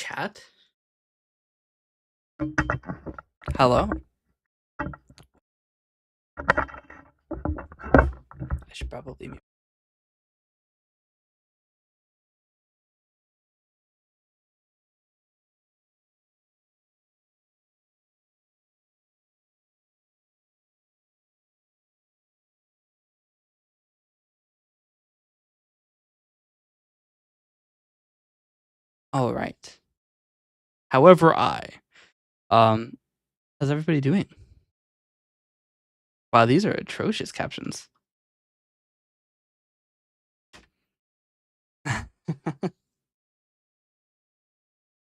cat? Hello? I should probably mute. All right. However, how's everybody doing? Wow, these are atrocious captions. Let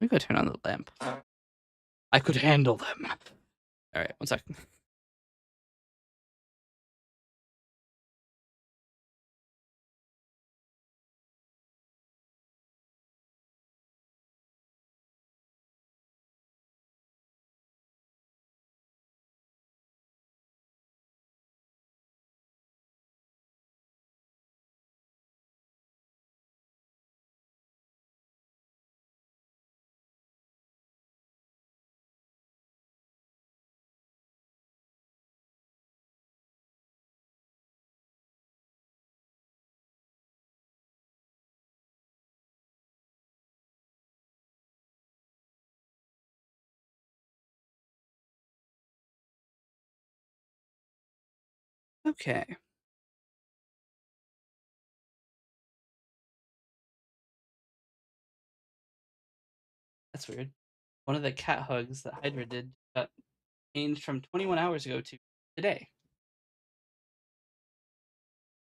me go turn on the lamp. I could handle them. All right, one second. Okay. That's weird. One of the cat hugs that Hydra did got changed from 21 hours ago to today.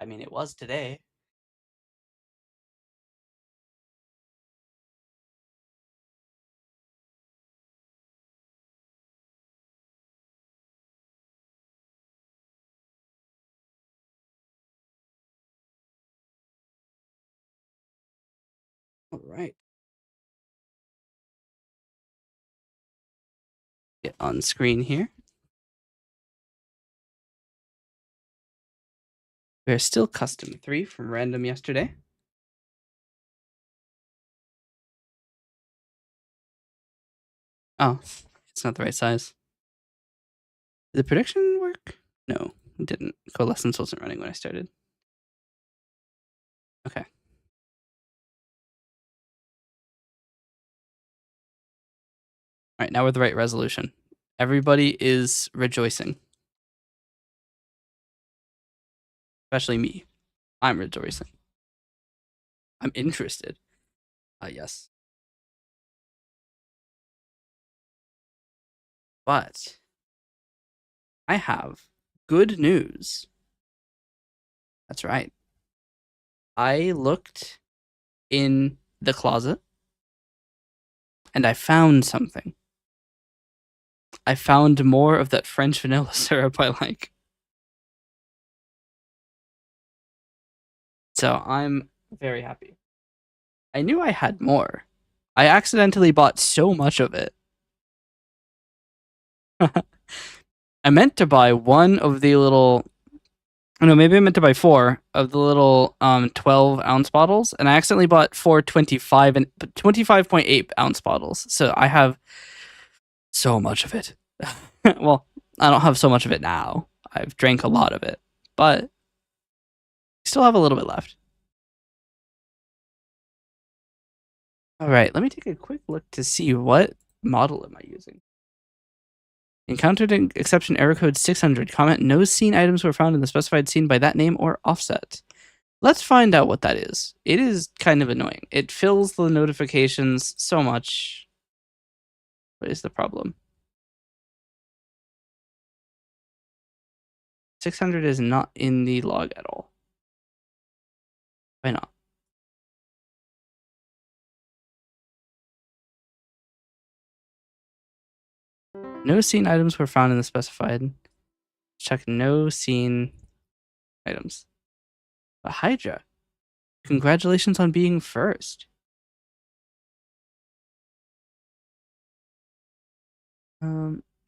I mean, it was today. All right. Get on screen here. We're still custom 3 from random yesterday. Oh, it's not the right size. Did the prediction work? No, it didn't. Coalescence wasn't running when I started. Okay. All right, now we're the right resolution. Everybody is rejoicing. Especially me. I'm rejoicing. I'm interested. Yes. But I have good news. That's right. I looked in the closet and I found something. I found more of that French vanilla syrup I like. So I'm very happy. I knew I had more. I accidentally bought so much of it. I meant to buy one of the little, no, maybe I meant to buy 4 of the little 12-ounce bottles, and I accidentally bought 4 25 and 25.8-ounce bottles. So I have so much of it. Well, I don't have so much of it now. I've drank a lot of it, but I still have a little bit left. All right, let me take a quick look to see what model am I using. Encountered an exception error code 600. Comment, no scene items were found in the specified scene by that name or offset. Let's find out what that is. It is kind of annoying. It fills the notifications so much. What is the problem? 600 is not in the log at all. Why not? No scene items were found in the specified. Check no scene items. But Hydra, congratulations on being first.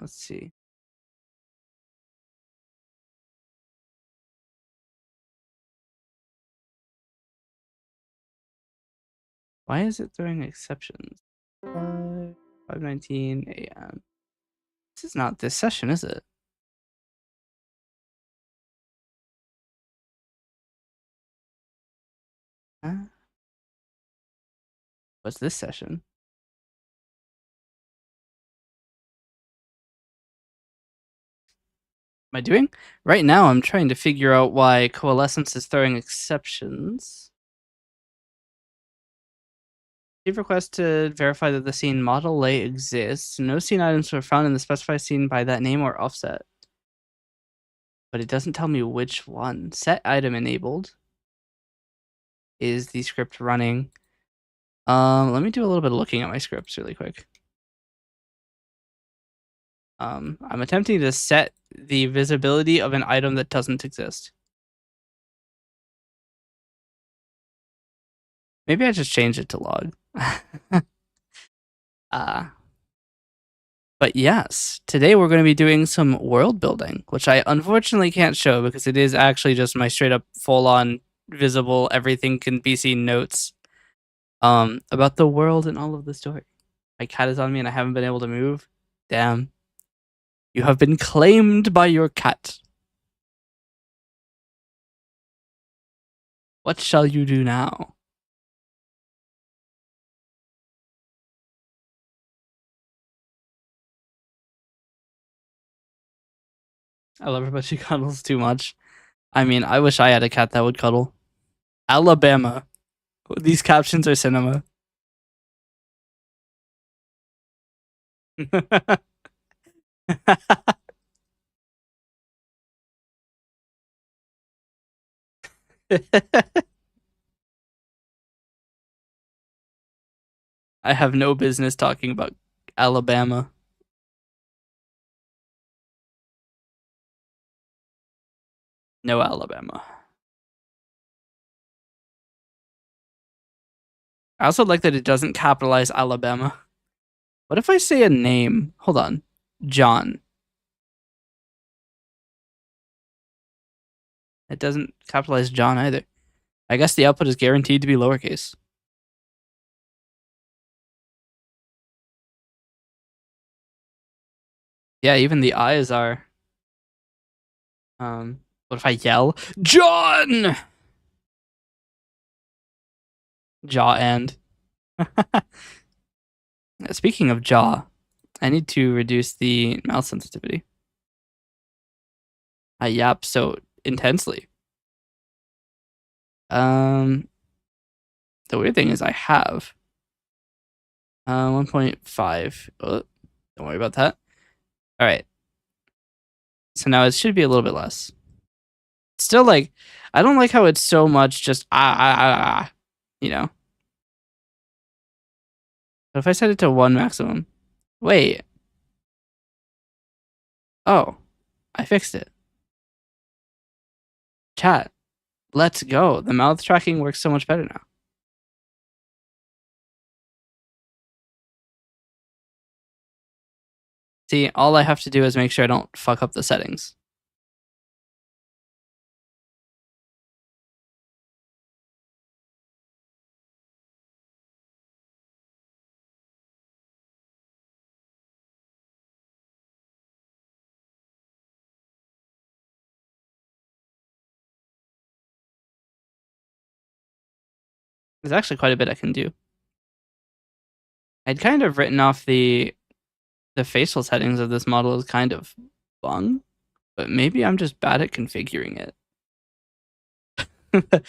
Let's see. Why is it throwing exceptions? 5:19 a.m. This is not this session, is it? What's this session? Am I doing? Right now, I'm trying to figure out why Coalescence is throwing exceptions. Receive request to verify that the scene model lay exists. No scene items were found in the specified scene by that name or offset. But it doesn't tell me which one. Set item enabled. Is the script running? Let me do a little bit of looking at my scripts really quick. I'm attempting to set the visibility of an item that doesn't exist. Maybe I just changed it to log. But yes, today we're going to be doing some world building, which I unfortunately can't show because it is actually just my straight up full on visible, everything can be seen notes about the world and all of the story. My cat is on me and I haven't been able to move. Damn. You have been claimed by your cat. What shall you do now? I love her, but she cuddles too much. I mean, I wish I had a cat that would cuddle. Alabama. These captions are cinema. I have no business talking about Alabama. No Alabama. I also like that it doesn't capitalize Alabama. What if I say a name? Hold on. John. It doesn't capitalize John either. I guess the output is guaranteed to be lowercase. Yeah, even the I's are. What if I yell? John! Jaw and. Speaking of jaw, I need to reduce the mouse sensitivity. I yap so intensely. The weird thing is I have 1.5. Oh, don't worry about that. All right. So now it should be a little bit less. Still, like, I don't like how it's so much just you know. But if I set it to 1 maximum, wait. Oh, I fixed it. Chat, let's go. The mouth tracking works so much better now. See, all I have to do is make sure I don't fuck up the settings. There's actually quite a bit I can do. I'd kind of written off the facial settings of this model as kind of bung, but maybe I'm just bad at configuring it.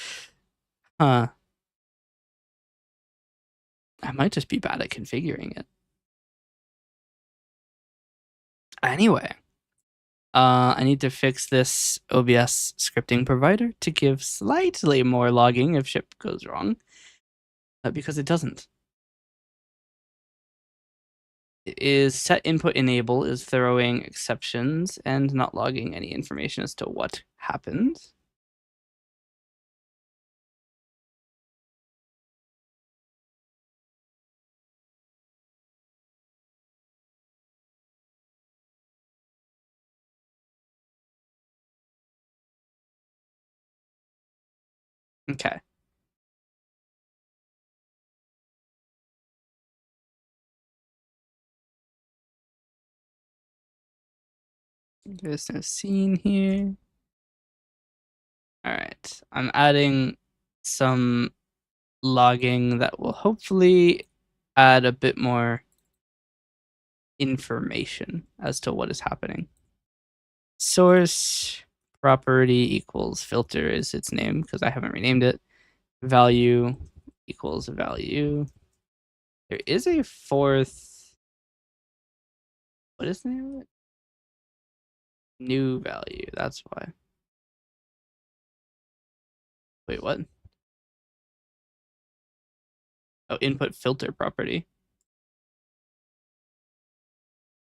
Huh. I might just be bad at configuring it. Anyway, I need to fix this OBS scripting provider to give slightly more logging if ship goes wrong, because it doesn't. It is set input enable is throwing exceptions and not logging any information as to what happened. Okay. There's no scene here. All right, I'm adding some logging that will hopefully add a bit more information as to what is happening. Source property equals filter is its name because I haven't renamed it. Value equals value. There is a fourth. What is the name of it? New value. That's why. Wait, what? Oh, input filter property.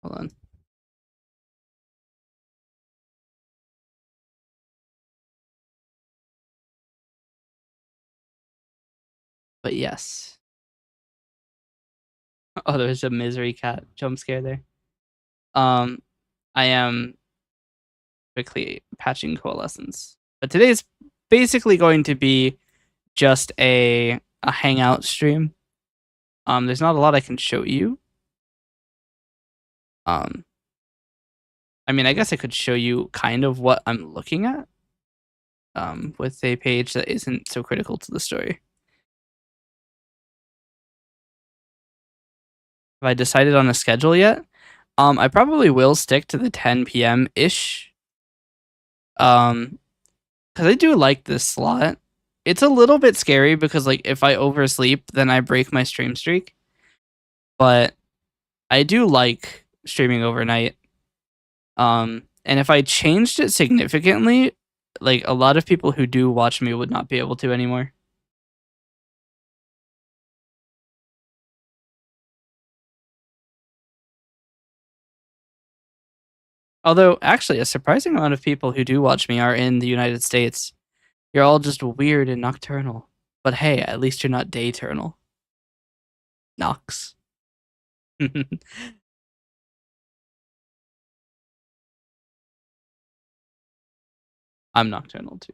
Hold on. But yes. Oh, there's a misery cat jump scare there. I am quickly patching coalescence. But today is basically going to be just a hangout stream. There's not a lot I can show you. I mean, I guess I could show you kind of what I'm looking at. With a page that isn't so critical to the story. Have I decided on a schedule yet? I probably will stick to the 10 p.m. ish. Because I do like this slot. It's a little bit scary because like if I oversleep, then I break my stream streak. But I do like streaming overnight. And if I changed it significantly, like a lot of people who do watch me would not be able to anymore. Although, actually, a surprising amount of people who do watch me are in the United States. You're all just weird and nocturnal. But hey, at least you're not dayturnal. Nox. I'm nocturnal too.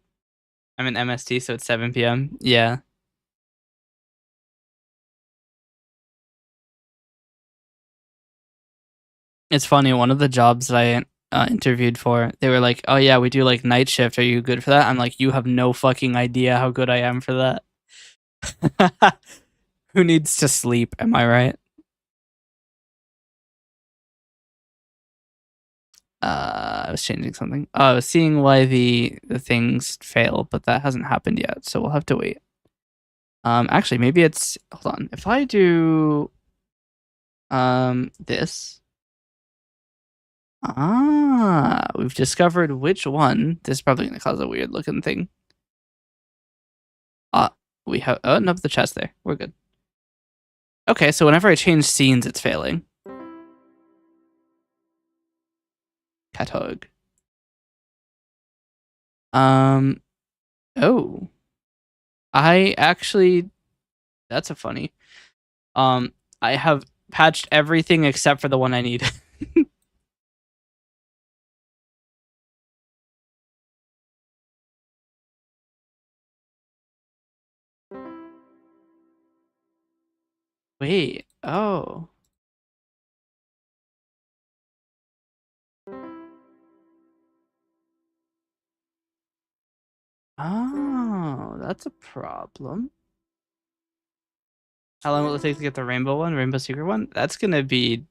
I'm in MST, so it's 7 p.m. Yeah. It's funny. One of the jobs that I interviewed for, they were like, "Oh yeah, we do like night shift. Are you good for that?" I'm like, "You have no fucking idea how good I am for that." Who needs to sleep? Am I right? I was changing something. Oh, I was seeing why the things fail, but that hasn't happened yet, so we'll have to wait. Actually, maybe it's hold on. If I do this. Ah, we've discovered which one. This is probably gonna cause a weird looking thing. Ah, we have nope, the chest there. We're good. Okay, so whenever I change scenes, it's failing. Catog. Oh. I actually that's a funny. I have patched everything except for the one I need. Wait. Oh. Oh, that's a problem. How long will it take to get the rainbow one, rainbow secret one? That's gonna be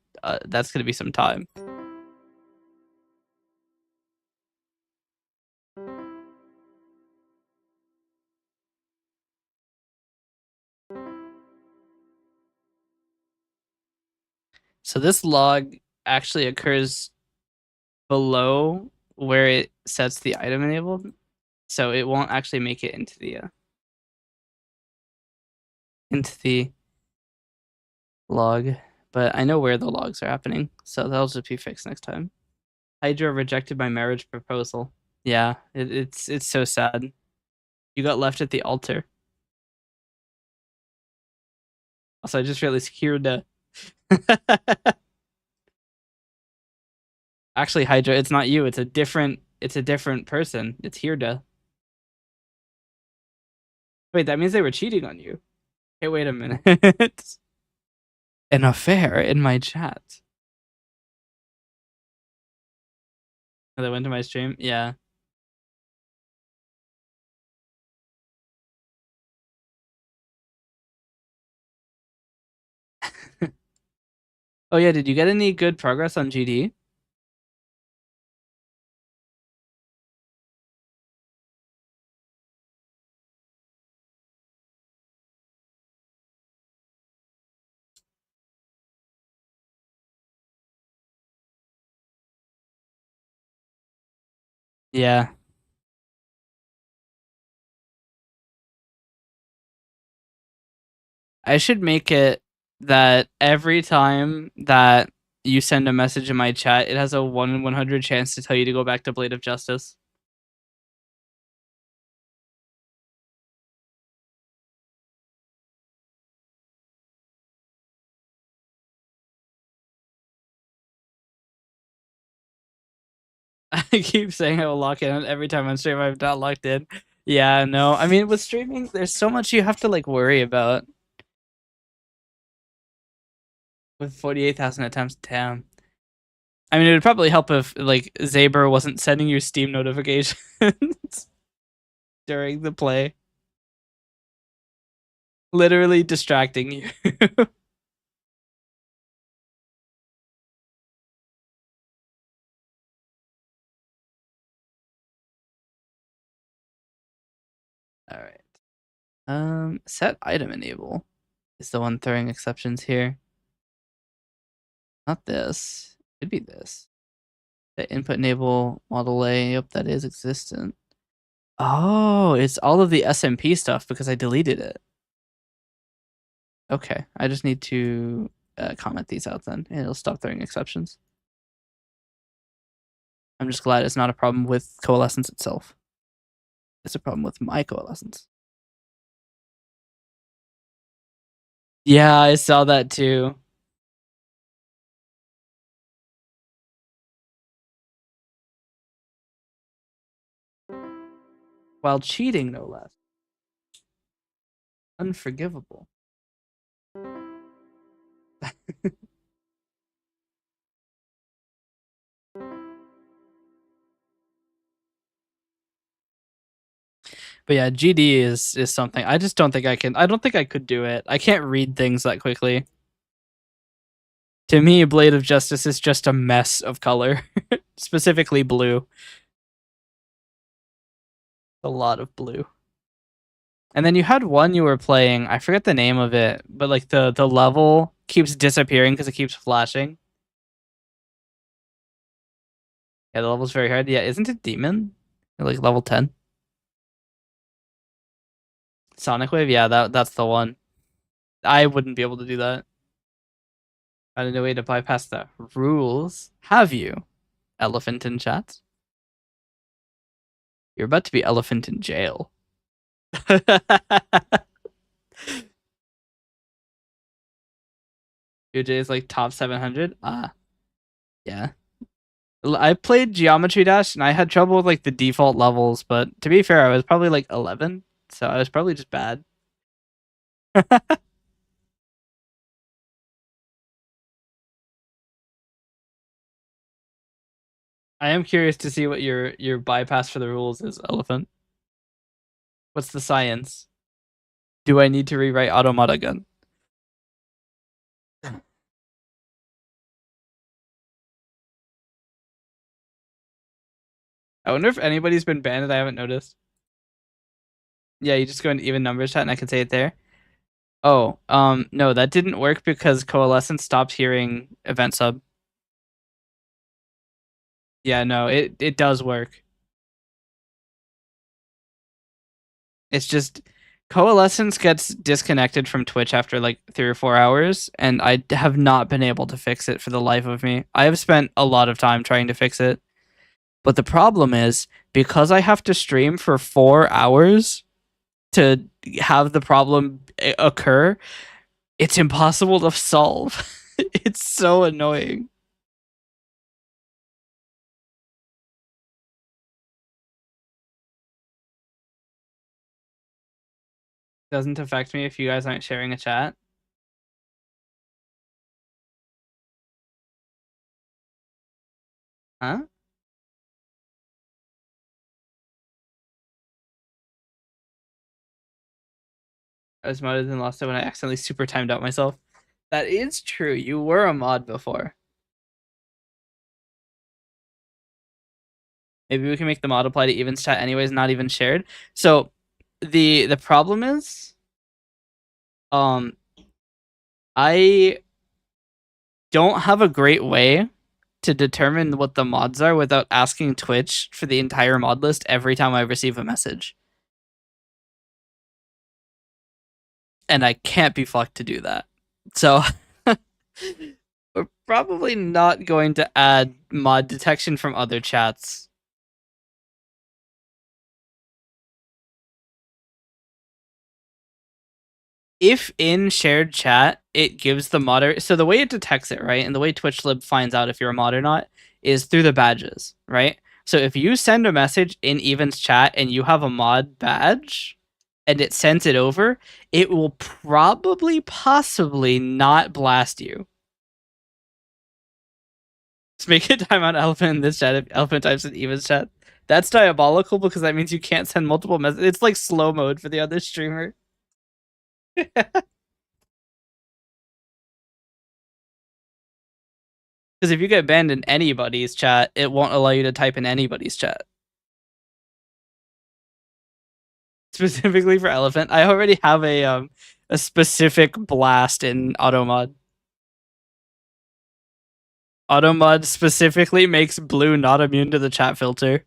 some time. So this log actually occurs below where it sets the item enabled, so it won't actually make it into the log. But I know where the logs are happening, so that'll just be fixed next time. Hydra rejected my marriage proposal. Yeah, it's so sad. You got left at the altar. Also, I just realized Hirda. Actually, Hydra, it's not you. It's a different person. It's Hirda. Wait, that means they were cheating on you. Hey, wait a minute. An affair in my chat. They went to my stream. Yeah. Oh yeah, did you get any good progress on GD? Yeah. I should make it that every time that you send a message in my chat, it has a 1 in 100 chance to tell you to go back to Blade of Justice. I keep saying I will lock in, and every time on stream I've not locked in. Yeah, no. I mean, with streaming, there's so much you have to like worry about. With 48,000 attempts, damn. I mean, it would probably help if like Zaber wasn't sending you Steam notifications during the play, literally distracting you. All right. Set item enable is the one throwing exceptions here. Not this. It'd be this. The input enable model A. Yep, that is existent. Oh, it's all of the SMP stuff because I deleted it. Okay, I just need to comment these out then, and it'll stop throwing exceptions. I'm just glad it's not a problem with Coalescence itself. It's a problem with my Coalescence. Yeah, I saw that too. While cheating, no less. Unforgivable. But yeah, GD is something I just don't think I can. I don't think I could do it. I can't read things that quickly. To me, Blade of Justice is just a mess of color, specifically blue. A lot of blue. And then you had one you were playing. I forget the name of it, but like the level keeps disappearing because it keeps flashing. Yeah, the level's very hard. Yeah, isn't it Demon? Like level 10? Sonic Wave? Yeah, that's the one. I wouldn't be able to do that. I don't know way to bypass the rules. Have you? Elephant in chat? You're about to be elephant in jail. UJ is like top 700? Ah, yeah. I played Geometry Dash and I had trouble with like the default levels, but to be fair, I was probably like 11, so I was probably just bad. I am curious to see what your bypass for the rules is, Elephant. What's the science? Do I need to rewrite Automata again? I wonder if anybody's been banned that I haven't noticed. Yeah, you just go into even numbers chat and I can say it there. Oh, no, that didn't work because Coalescence stopped hearing event sub. Yeah, no, it does work. It's just Coalescence gets disconnected from Twitch after like 3 or 4 hours, and I have not been able to fix it for the life of me. I have spent a lot of time trying to fix it. But the problem is because I have to stream for 4 hours to have the problem occur, it's impossible to solve. It's so annoying. Doesn't affect me if you guys aren't sharing a chat. Huh? I was modded and lost it when I accidentally super timed out myself. That is true. You were a mod before. Maybe we can make the mod apply to events chat anyways, not even shared. So the problem is, um, I don't have a great way to determine what the mods are without asking Twitch for the entire mod list every time I receive a message. And I can't be fucked to do that. So we're probably not going to add mod detection from other chats. If in shared chat it gives the moderator, so the way it detects it, right, and the way TwitchLib finds out if you're a mod or not is through the badges, right? So if you send a message in events chat and you have a mod badge and it sends it over, it will probably possibly not blast you. Just make it time on elephant in this chat if elephant types in events chat. That's diabolical because that means you can't send multiple messages. It's like slow mode for the other streamer. Because if you get banned in anybody's chat, it won't allow you to type in anybody's chat. Specifically for elephant, I already have a specific blast in automod. Automod specifically makes blue not immune to the chat filter.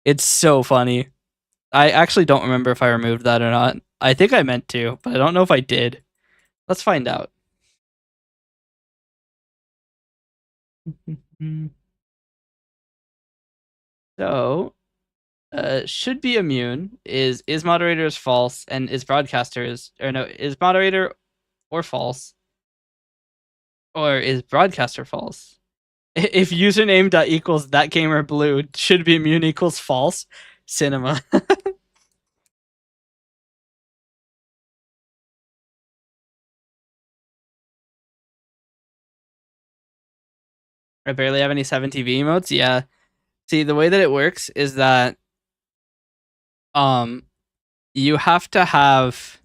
It's so funny. I actually don't remember if I removed that or not. I think I meant to, but I don't know if I did. Let's find out. So, should be immune is moderator is false and is broadcaster is, or no, is moderator or false, or is broadcaster false? If username dot equals that gamer blue should be immune equals false, cinema. I barely have any 7TV emotes. Yeah. See, the way that it works is that um you have to have,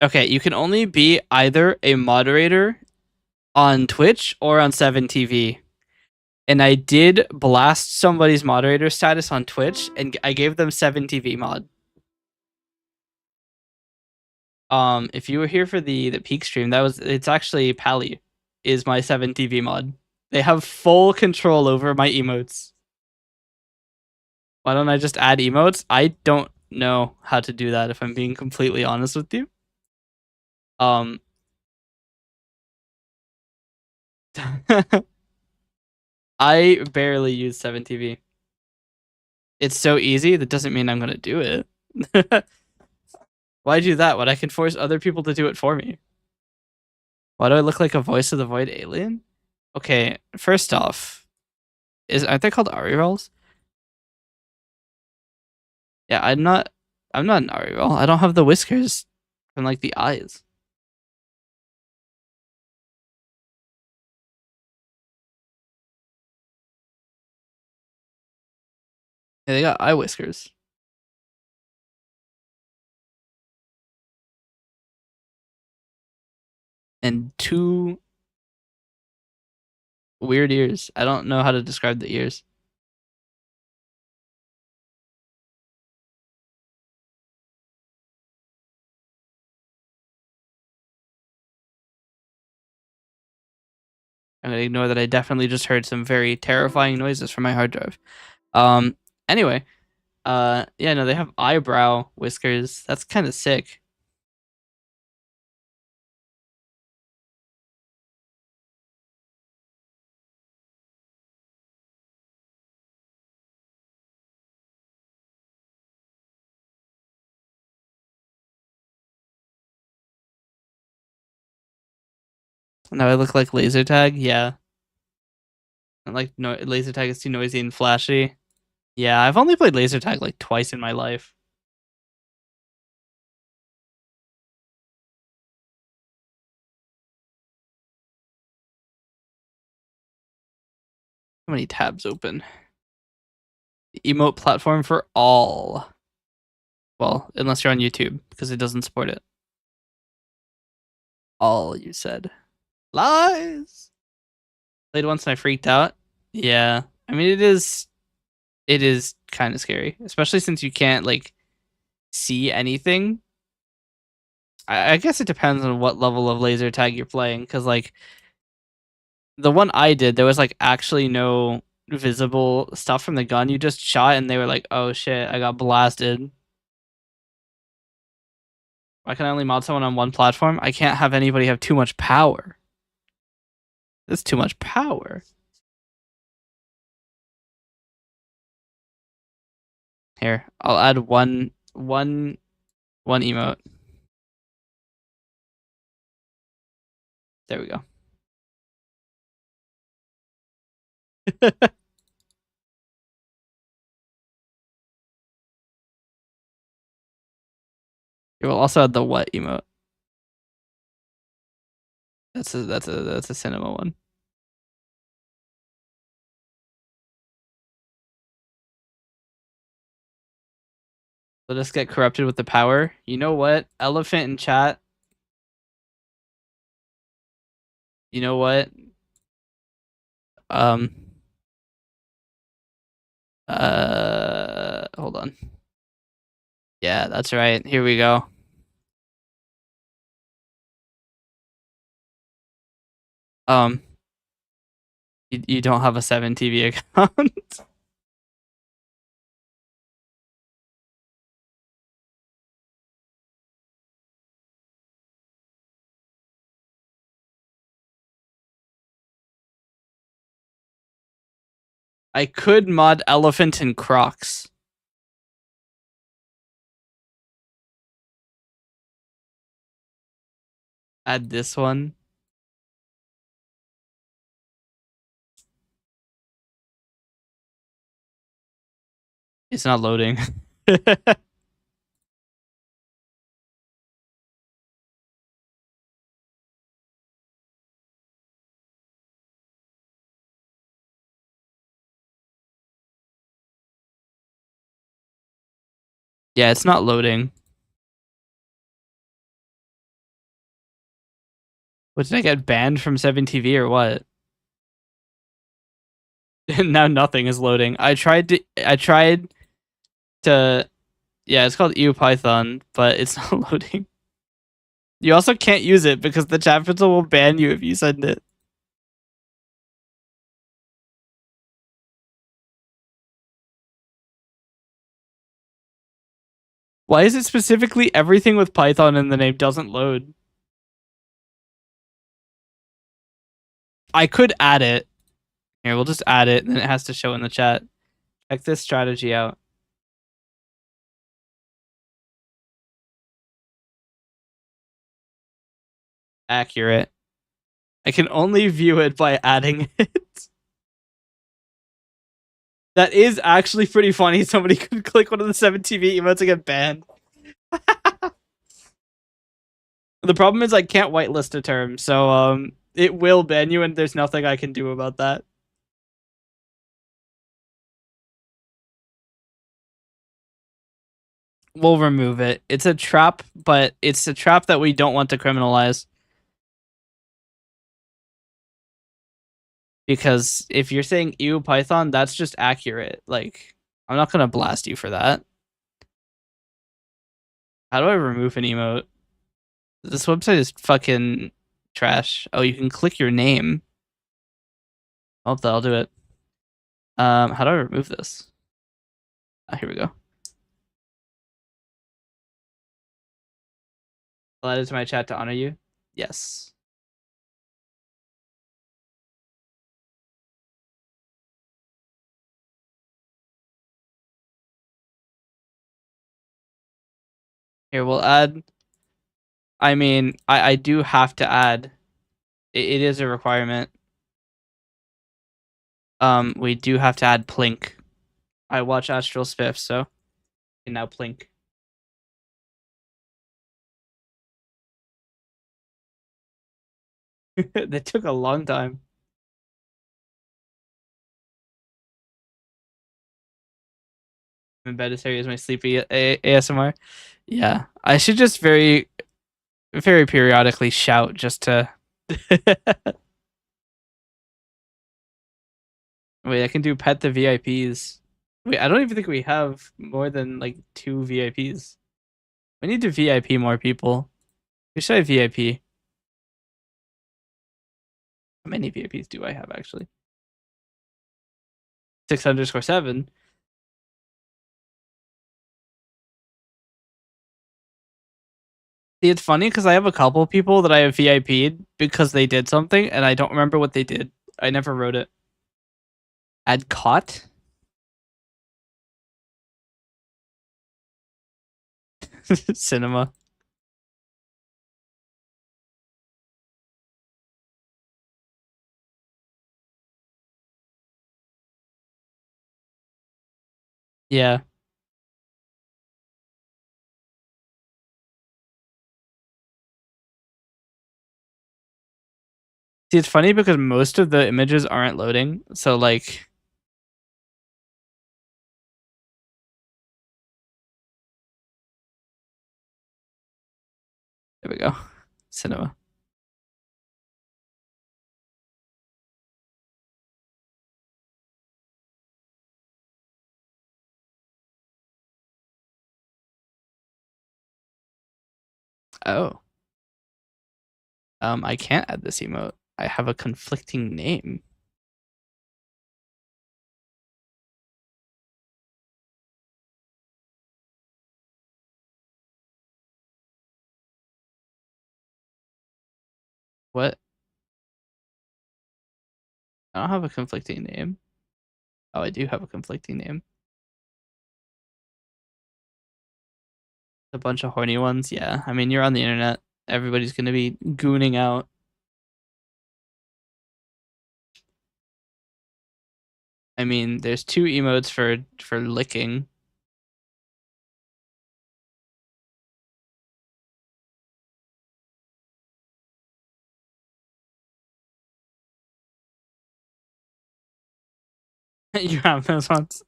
okay, you can only be either a moderator on Twitch or on 7TV. And I did blast somebody's moderator status on Twitch and I gave them 7TV mod. If you were here for the peak stream, it's actually Pally is my 7TV mod. They have full control over my emotes. Why don't I just add emotes? I don't know how to do that if I'm being completely honest with you. I barely use 7TV. It's so easy, that doesn't mean I'm gonna do it. Why do that when I can force other people to do it for me? Why do I look like a voice of the void alien? Okay, first off, aren't they called Ari rolls? Yeah, I'm not an Ari roll. I don't have the whiskers and like the eyes. Yeah, they got eye whiskers. And two weird ears. I don't know how to describe the ears. I'm gonna ignore that I definitely just heard some very terrifying noises from my hard drive. Anyway, yeah, no, they have eyebrow whiskers. That's kind of sick. Now I look like laser tag. Yeah, and like no, laser tag is too noisy and flashy. Yeah, I've only played laser tag like twice in my life. How many tabs open? The emote platform for all. Well, unless you're on YouTube, because it doesn't support it. All, you said. Lies! Played once and I freaked out. Yeah. I mean, it is kind of scary, especially since you can't, like, see anything. I guess it depends on what level of laser tag you're playing, because, like, the one I did, there was, like, actually no visible stuff from the gun. You just shot and they were like, oh shit, I got blasted. Why can I only mod someone on one platform? I can't have anybody have too much power. That's too much power. Here, I'll add one emote. There we go. We'll also add the what emote. That's a cinema one. Let us get corrupted with the power. You know what? Elephant in chat. You know what? Um. Hold on. Yeah, that's right. Here we go. Um. You don't have a 7TV account. I could mod elephant and Crocs. Add this one. It's not loading. Yeah, it's not loading. What, did I get banned from 7TV or what? Now nothing is loading. I tried to yeah, it's called EU Python, but it's not loading. You also can't use it because the chat filter will ban you if you send it. Why is it specifically everything with Python in the name doesn't load? I could add it. Here, we'll just add it, and then it has to show in the chat. Check this strategy out. Accurate. I can only view it by adding it. That is actually pretty funny. Somebody could click one of the 7TV emotes and get banned. The problem is I can't whitelist a term, so it will ban you, and there's nothing I can do about that. We'll remove it. It's a trap, but it's a trap that we don't want to criminalize. Because if you're saying EU Python, that's just accurate. Like, I'm not gonna blast you for that. How do I remove an emote? This website is fucking trash. Oh, you can click your name. Oh, I'll do it. How do I remove this? Here we go. I'll add it to my chat to honor you. Yes. Here, we'll add. I mean, I do have to add. It is a requirement. We do have to add Plink. I watch Astral Spiff, so and now Plink. That took a long time. in bed is Harry is my sleepy ASMR. Yeah, I should just very periodically shout just to. Wait, I can do pet the VIPs. Wait, I don't even think we have more than like 2 VIPs. We need to VIP more people. Who should I VIP? How many VIPs do I have actually? 6_7. See, it's funny because I have a couple people that I have VIP'd because they did something and I don't remember what they did. I never wrote it. Add caught? Cinema. Yeah. See, it's funny because most of the images aren't loading. So, like, there we go. Cinema. Oh. I can't add this emote. I have a conflicting name. What? I don't have a conflicting name. Oh, I do have a conflicting name. A bunch of horny ones. Yeah. I mean, you're on the internet. Everybody's going to be gooning out. I mean, there's 2 emotes for licking. You have those ones.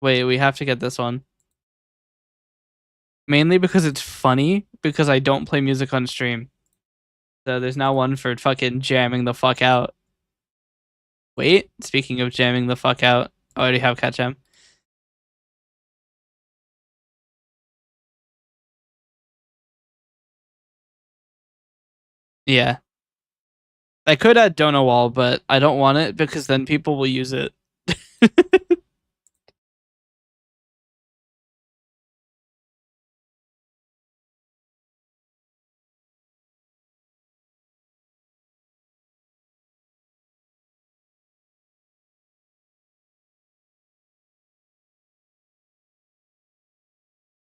Wait, we have to get this one. Mainly because it's funny because I don't play music on stream. So there's now one for fucking jamming the fuck out. Wait, speaking of jamming the fuck out, I already have Cat Jam. Yeah. I could add Donut Wall, but I don't want it because then people will use it.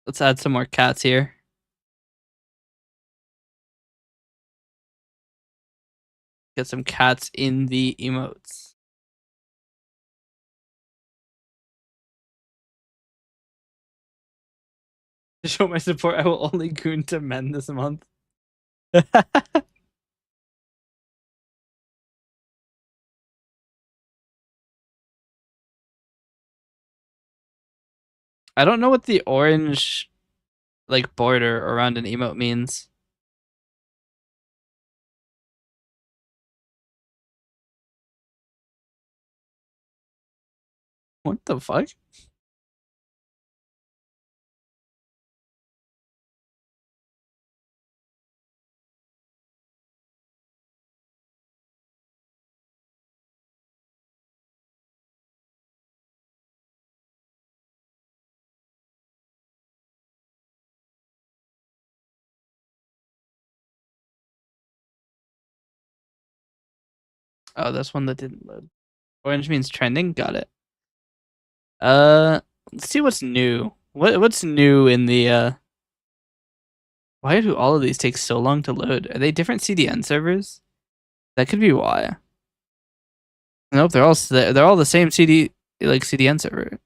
Let's add some more cats here. Get some cats in the emotes. To show my support, I will only goon to men this month. I don't know what the orange like border around an emote means. What the fuck? Oh, that's one that didn't load. Orange means trending. Got it. Let's see what's new. What's new in the Why do all of these take so long to load? Are they different CDN servers? That could be why. Nope, they're all the same CDN server.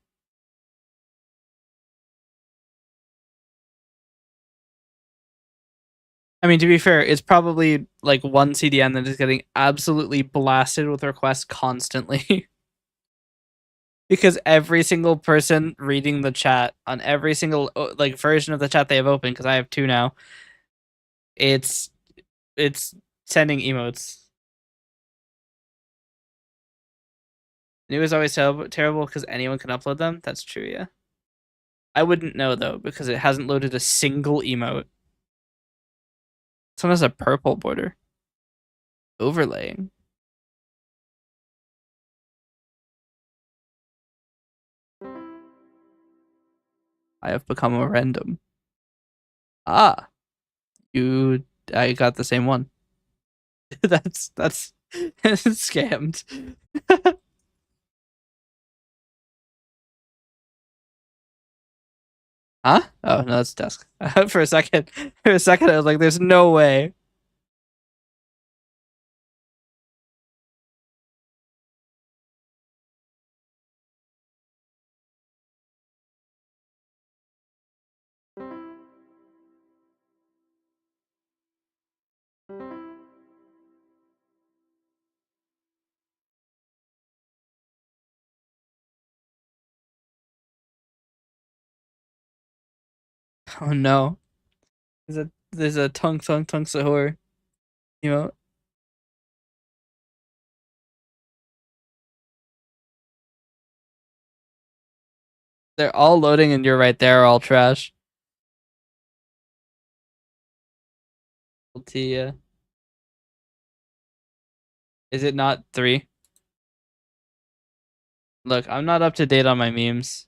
I mean, to be fair, it's probably like one CDN that is getting absolutely blasted with requests constantly. because every single person reading the chat on every single like version of the chat they have open, because I have two now, it's sending emotes. And it was always terrible because anyone can upload them. That's true, yeah. I wouldn't know though because it hasn't loaded a single emote. This one has a purple border. Overlaying. I have become a random. Ah, I got the same one. that's scammed. Huh? Oh no, that's desk. For a second, I was like, "There's no way." Oh no, there's a tongue sahur. You know, they're all loading, and you're right there, all trash. Tia, is it not 3? Look, I'm not up to date on my memes.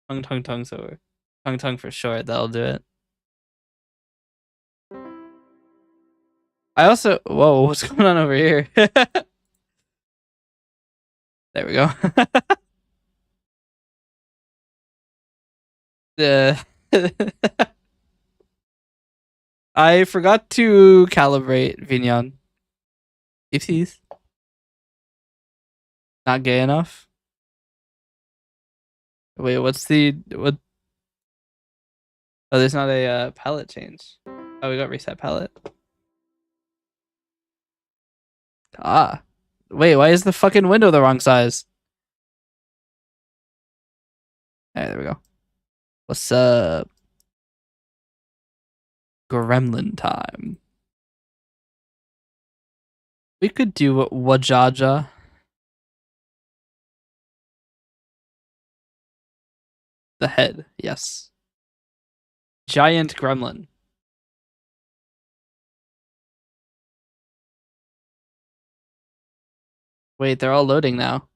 Tongue sahur. Tongue for short. That'll do it. I also. Whoa, what's going on over here? There we go. The I forgot to calibrate Vignon. If he's not gay enough. Wait, what's the what? Oh, there's not a palette change. Oh, we got reset palette. Ah, wait, why is the fucking window the wrong size? There we go. What's up? Gremlin time. We could do Wajaja. The head, yes. Giant gremlin. Wait, they're all loading now.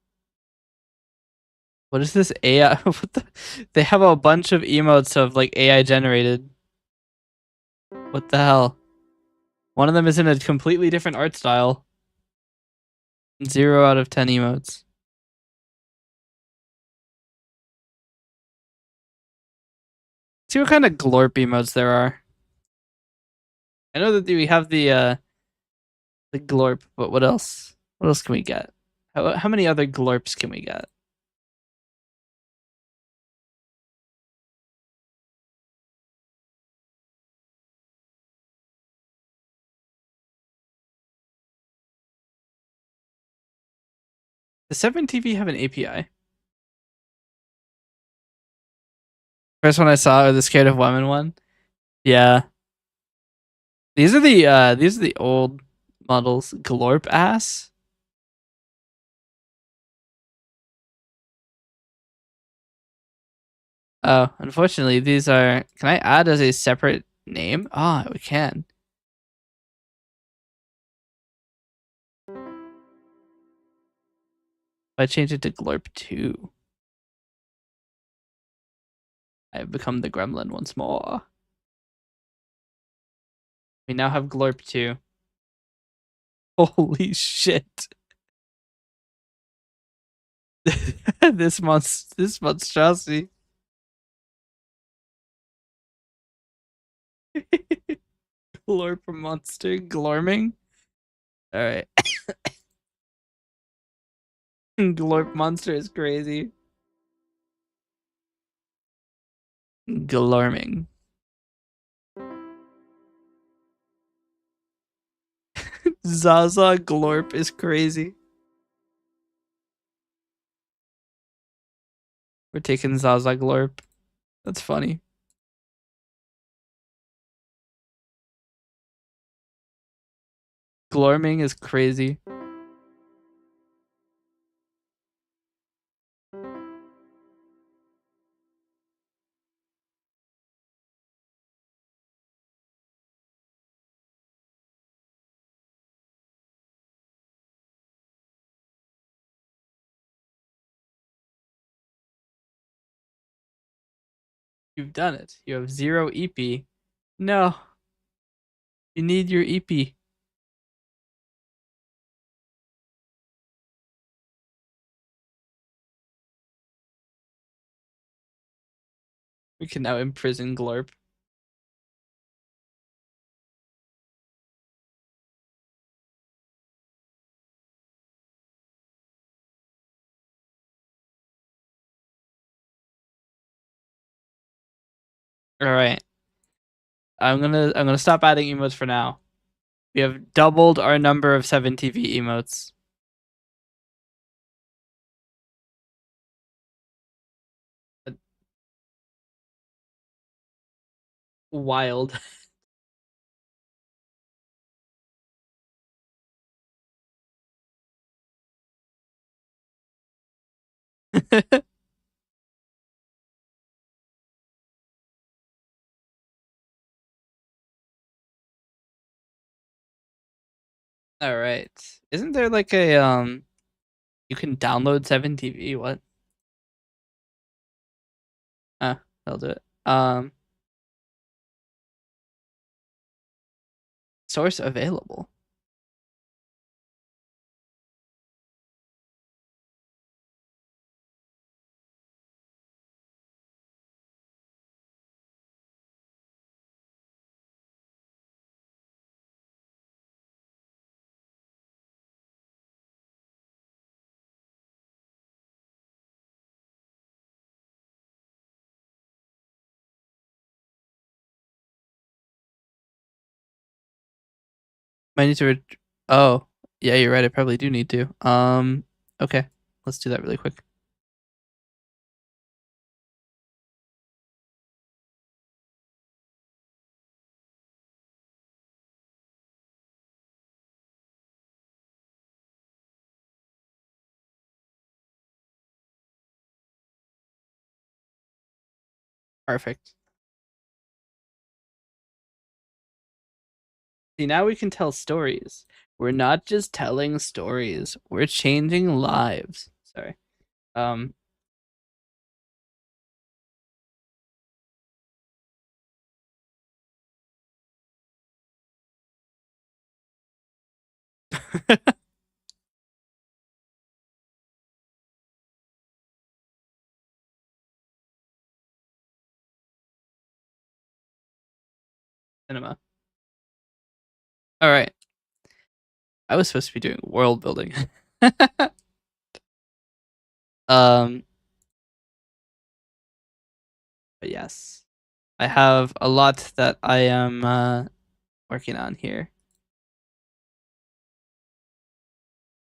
What is this AI? What the? They have a bunch of emotes of like AI generated. What the hell? One of them is in a completely different art style. 0 out of 10 emotes. See what kind of glorp emotes there are. I know that we have the glorp, but what else? What else can we get? How many other glorps can we get? Does 7TV have an API? First one I saw, or the Scared of Women one. Yeah, these are the old models. Glorp ass. Oh, unfortunately, these are. Can I add as a separate name? Ah, we can. If I change it to Glorp 2, I have become the gremlin once more. We now have Glorp 2. Holy shit. This monstrosity. Glorp monster glorming. All right. Glorp monster is crazy. Glarming. Zaza Glorp is crazy. We're taking Zaza Glorp. That's funny. Glorming is crazy. You've done it. You have 0 EP. No, you need your EP. We can now imprison Glorp. All right. I'm gonna stop adding emotes for now. We have doubled our number of 7TV emotes. Wild. All right. Isn't there like a you can download 7TV? What? I'll do it. Source available. Might need to. Oh, yeah, you're right. I probably do need to. Okay, let's do that really quick. Perfect. See, now we can tell stories. We're not just telling stories. We're changing lives. Sorry. Um. Cinema. All right. I was supposed to be doing world building. um. But yes, I have a lot that I am working on here.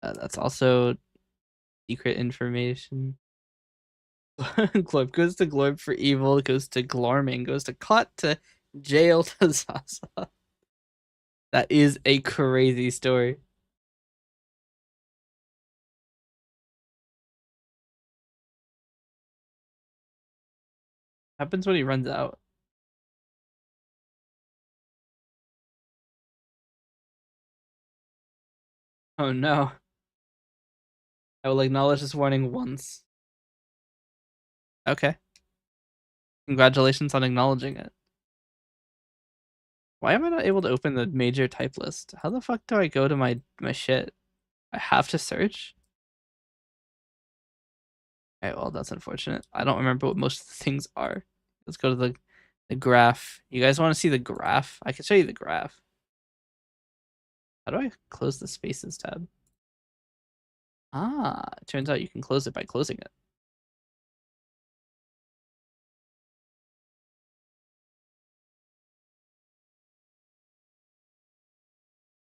That's also secret information. Glorp goes to Glorp for evil, goes to Glarming, goes to Caught to jail to Zaza. That is a crazy story. Happens when he runs out. Oh no. I will acknowledge this warning once. Okay. Congratulations on acknowledging it. Why am I not able to open the major type list? How the fuck do I go to my shit? I have to search? Okay, well, that's unfortunate. I don't remember what most of the things are. Let's go to the graph. You guys want to see the graph? I can show you the graph. How do I close the spaces tab? Ah, it turns out you can close it by closing it.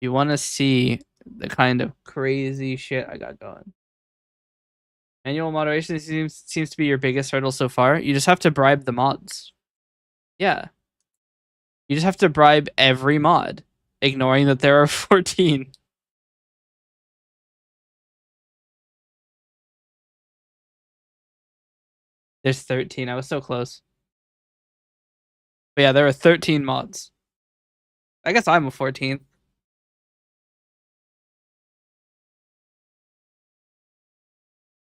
You want to see the kind of crazy shit I got going. Manual moderation seems to be your biggest hurdle so far. You just have to bribe the mods. Yeah. You just have to bribe every mod, ignoring that there are 14. There's 13. I was so close. But yeah, there are 13 mods. I guess I'm a 14th.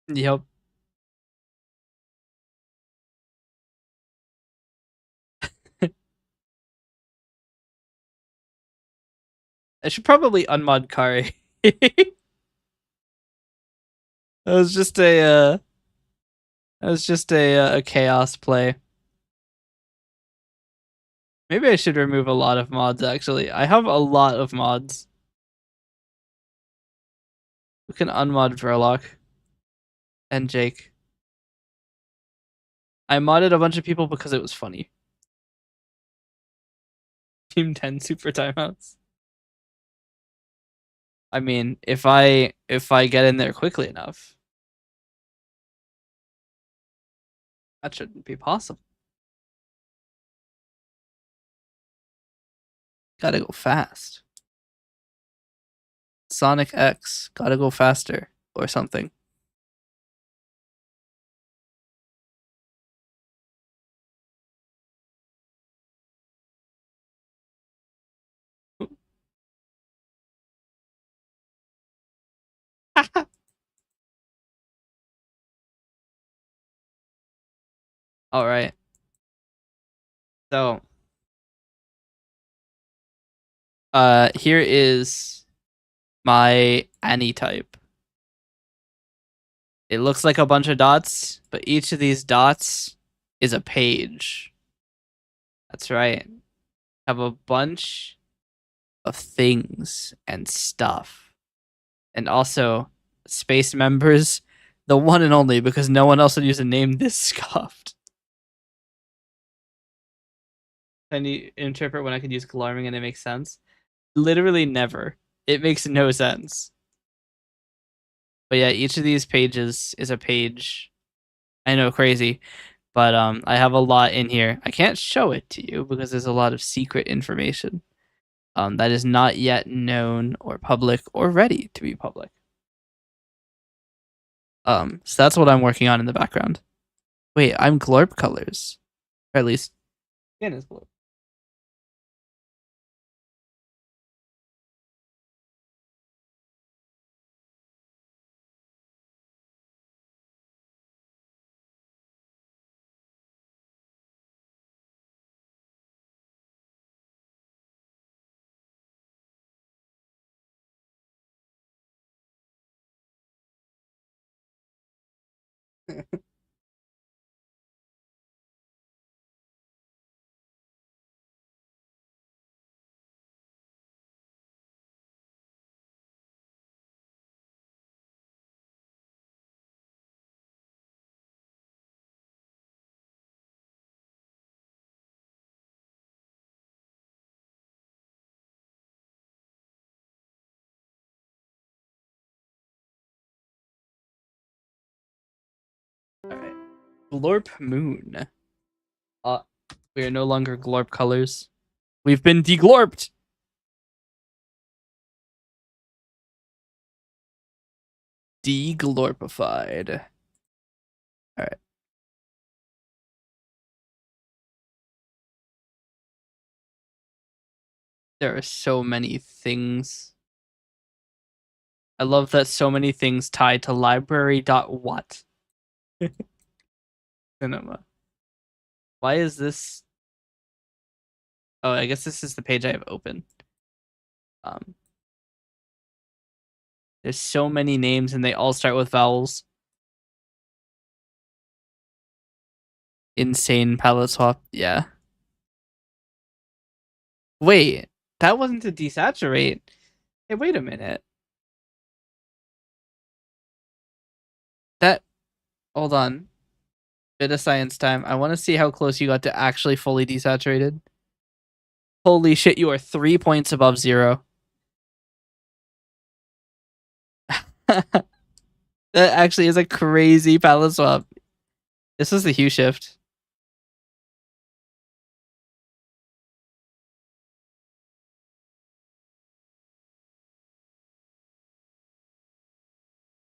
Yep. I should probably unmod Kari. That was just a chaos play. Maybe I should remove a lot of mods actually. I have a lot of mods. We can unmod Verloc and Jake. I modded a bunch of people because it was funny. Team 10 super timeouts. I mean, if I get in there quickly enough, that shouldn't be possible. Gotta go fast. Sonic X, gotta go faster or something. All right. So, here is my Annie type. It looks like a bunch of dots, but each of these dots is a page. That's right. Have a bunch of things and stuff. And also space members, the one and only, because no one else would use a name this scuffed. Can you interpret when I could use alarming and it makes sense? Literally never. It makes no sense. But yeah, each of these pages is a page. I know, crazy. But I have a lot in here. I can't show it to you because there's a lot of secret information that is not yet known or public or ready to be public. So that's what I'm working on in the background. Wait, I'm glorp colors. Or at least skin is glorp. Alright. Glorp moon. We are no longer glorp colors. We've been deglorped. Deglorpified. Alright. There are so many things. I love that so many things tied to library.what. Cinema. Why is this? Oh, I guess this is the page I have open. Um, there's so many names and they all start with vowels. Insane palette swap. Yeah. Wait, that wasn't to desaturate. Hey, wait a minute. That. Hold on. Bit of science time. I want to see how close you got to actually fully desaturated. Holy shit, you are 3 points above 0. That actually is a crazy palette swap. This is the hue shift.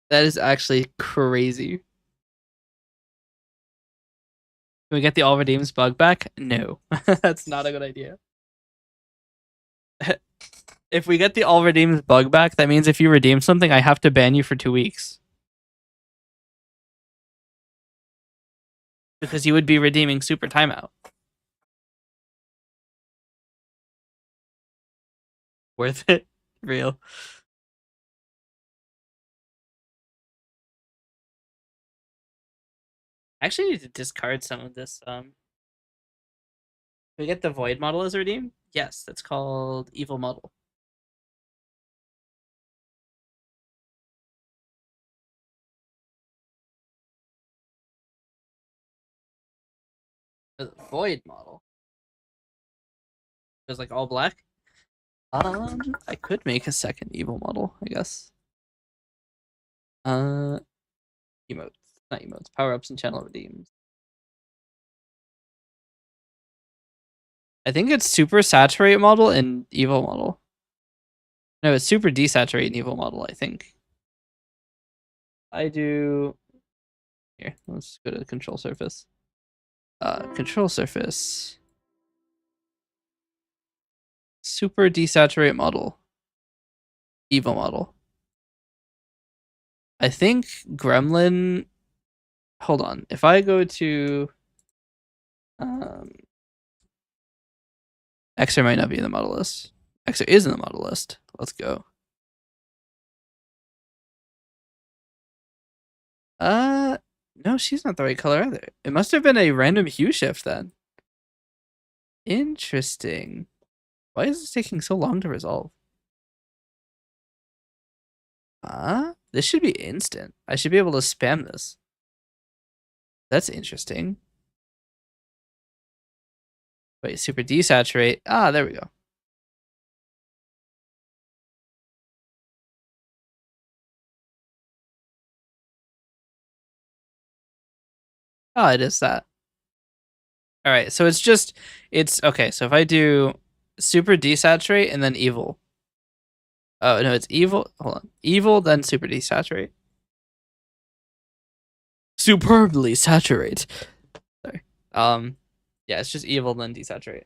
That is actually crazy. Can we get the all redeems bug back? No. That's not a good idea. If we get the all redeems bug back, that means if you redeem something, I have to ban you for 2 weeks. Because you would be redeeming super timeout. Worth it? Real. I actually need to discard some of this. Can we get the void model as redeemed? Yes, that's called evil model. The void model. It was like all black. I could make a second evil model, I guess. Emotes, not emotes. Power ups and channel redeems. I think it's super saturate model and evil model. No, it's super desaturate and evil model. I think. I do. Here, let's go to the control surface. Control surface. Super desaturate model. Evil model. I think Gremlin. Hold on. If I go to Xer might not be in the model list. Xer is in the model list. Let's go. No, she's not the right color either. It must have been a random hue shift then. Interesting. Why is this taking so long to resolve? This should be instant. I should be able to spam this. That's interesting. Wait, super desaturate. There we go. It is that. All right, so it's okay. So if I do super desaturate and then evil. Oh no, it's evil. Hold on, evil then super desaturate. Superbly saturate. Sorry. Yeah, it's just evil then desaturate.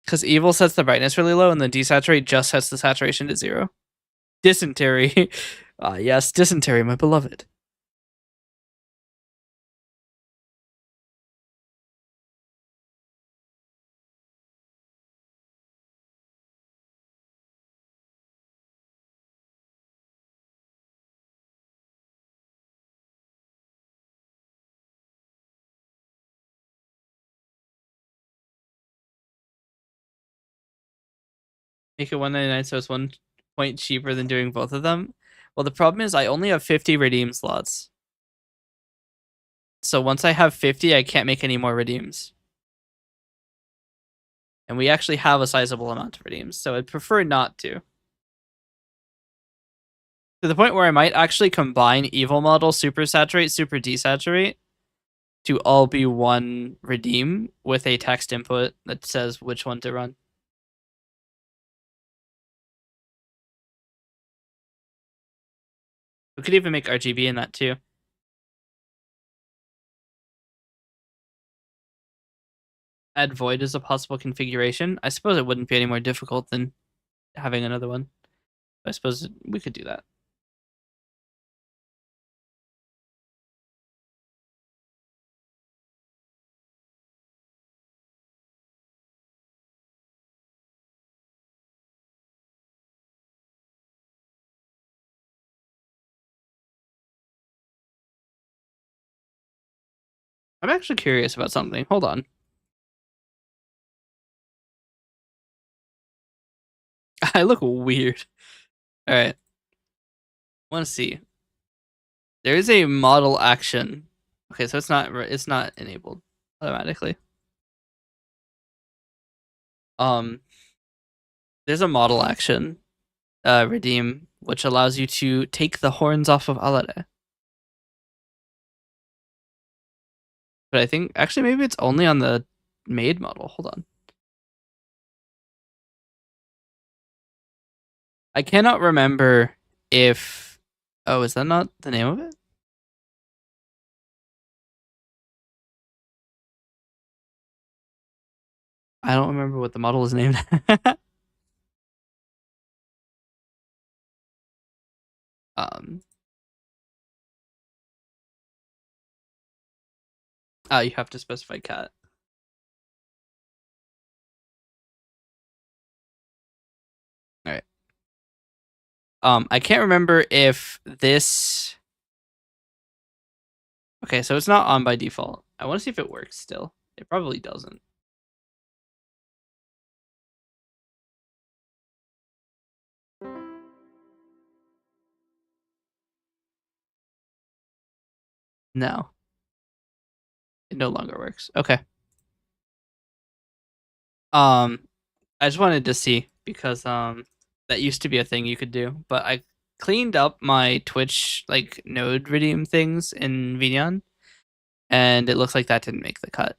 Because evil sets the brightness really low, and then desaturate just sets the saturation to 0. Dysentery. Yes, dysentery, my beloved. Make it 199 so it's 1 point cheaper than doing both of them. Well, the problem is I only have 50 redeem slots. So once I have 50, I can't make any more redeems. And we actually have a sizable amount of redeems, so I'd prefer not to. To the point where I might actually combine evil model, super saturate, super desaturate to all be one redeem with a text input that says which one to run. We could even make RGB in that too. Add void as a possible configuration. I suppose it wouldn't be any more difficult than having another one. I suppose we could do that. I'm actually curious about something. Hold on. I look weird. All right. Want to see. There is a model action. Okay, so it's not enabled automatically. There's a model action redeem, which allows you to take the horns off of Alare. But I think actually maybe it's only on the made model. Hold on. I cannot remember if. Oh, is that not the name of it? I don't remember what the model is named. um. You have to specify cat. All right. I can't remember if this. Okay, so it's not on by default. I want to see if it works still. It probably doesn't. No, it no longer works. Okay. Um, I just wanted to see because that used to be a thing you could do, but I cleaned up my Twitch like node redeem things in Vignon, and it looks like that didn't make the cut.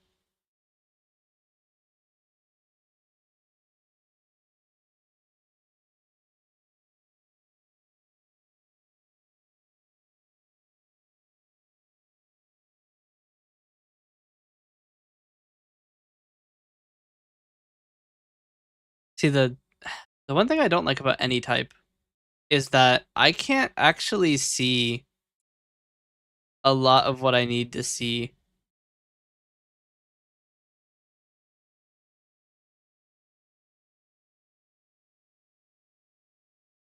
See the one thing I don't like about any type is that I can't actually see a lot of what I need to see.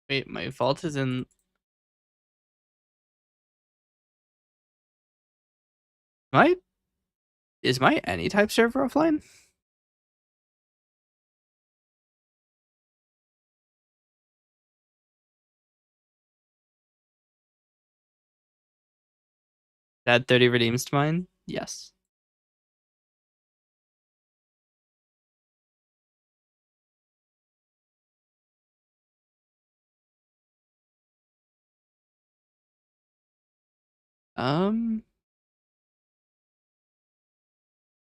Wait, my vault is in. My is my any type server offline? Add 30 redeems to mine? Yes. Um,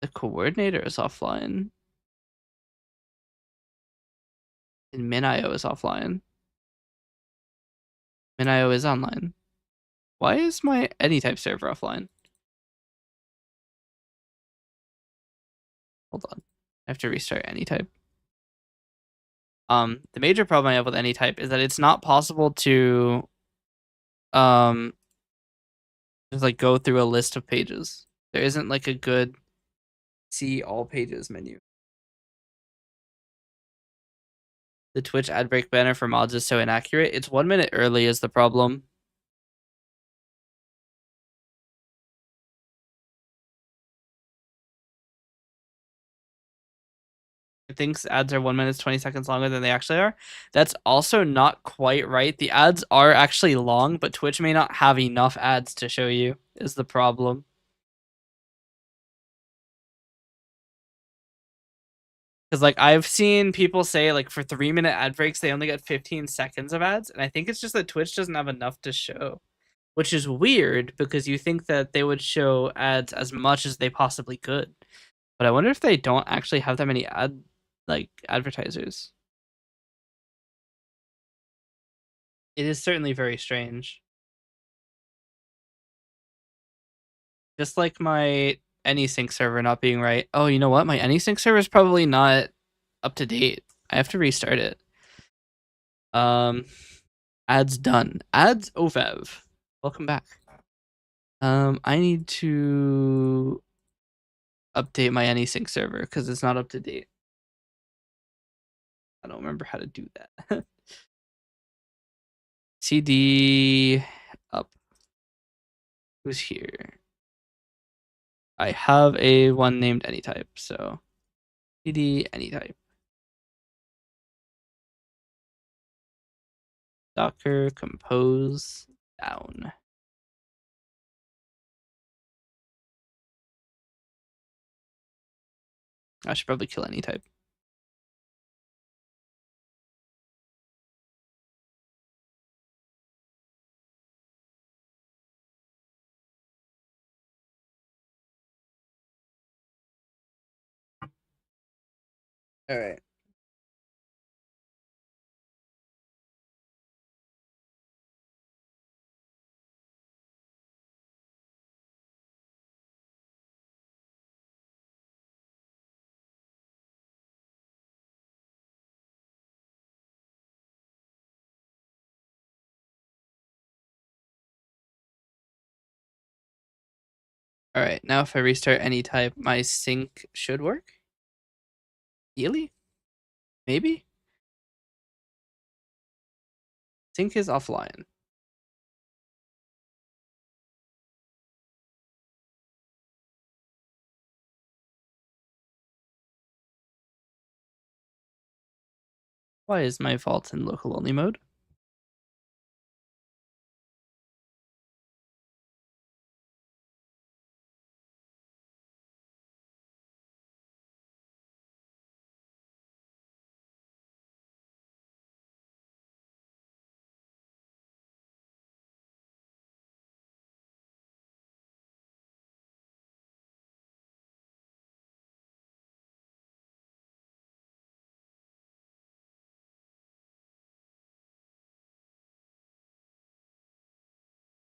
the coordinator is offline. And MinIO is offline. MinIO is online. Why is my AnyType server offline? Hold on. I have to restart AnyType. The major problem I have with AnyType is that it's not possible to um just like go through a list of pages. There isn't like a good see all pages menu. The Twitch ad break banner for mods is so inaccurate. It's 1 minute early is the problem. It thinks ads are 1 minute 20 seconds longer than they actually are. That's also not quite right. The ads are actually long, but Twitch may not have enough ads to show you is the problem. Because like I've seen people say like for 3 minute ad breaks they only get 15 seconds of ads, and I think it's just that Twitch doesn't have enough to show, which is weird because you think that they would show ads as much as they possibly could. But I wonder if they don't actually have that many advertisers. It is certainly very strange. Just like my AnySync server not being right. Oh, you know what? My AnySync server is probably not up to date. I have to restart it. Ads done. Ads OVEV. Welcome back. I need to update my AnySync server because it's not up to date. I don't remember how to do that. CD up. Who's here? I have a one named AnyType, so CD AnyType. Docker compose down. I should probably kill AnyType. All right. All right. Now, if I restart any type, my sync should work. Really? Maybe. Sync is offline. Why is my vault in local only mode?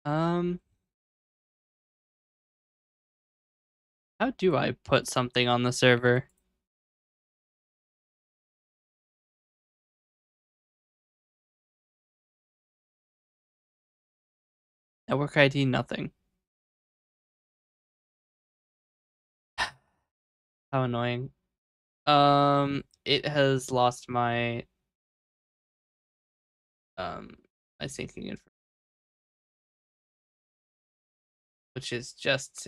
Um, how do I put something on the server? Network ID, nothing. How annoying. It has lost um my syncing info, which is just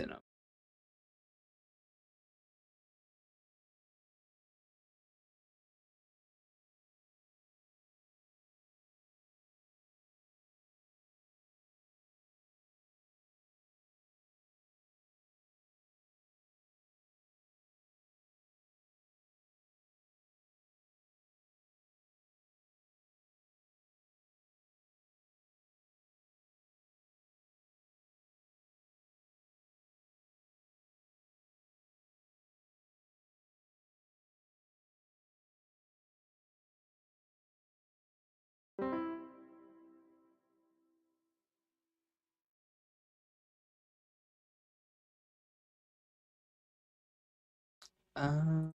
uh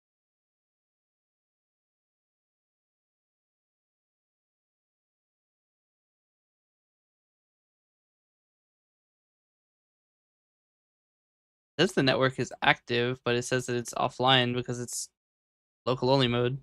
says the network is active, but it says that it's offline because it's local only mode.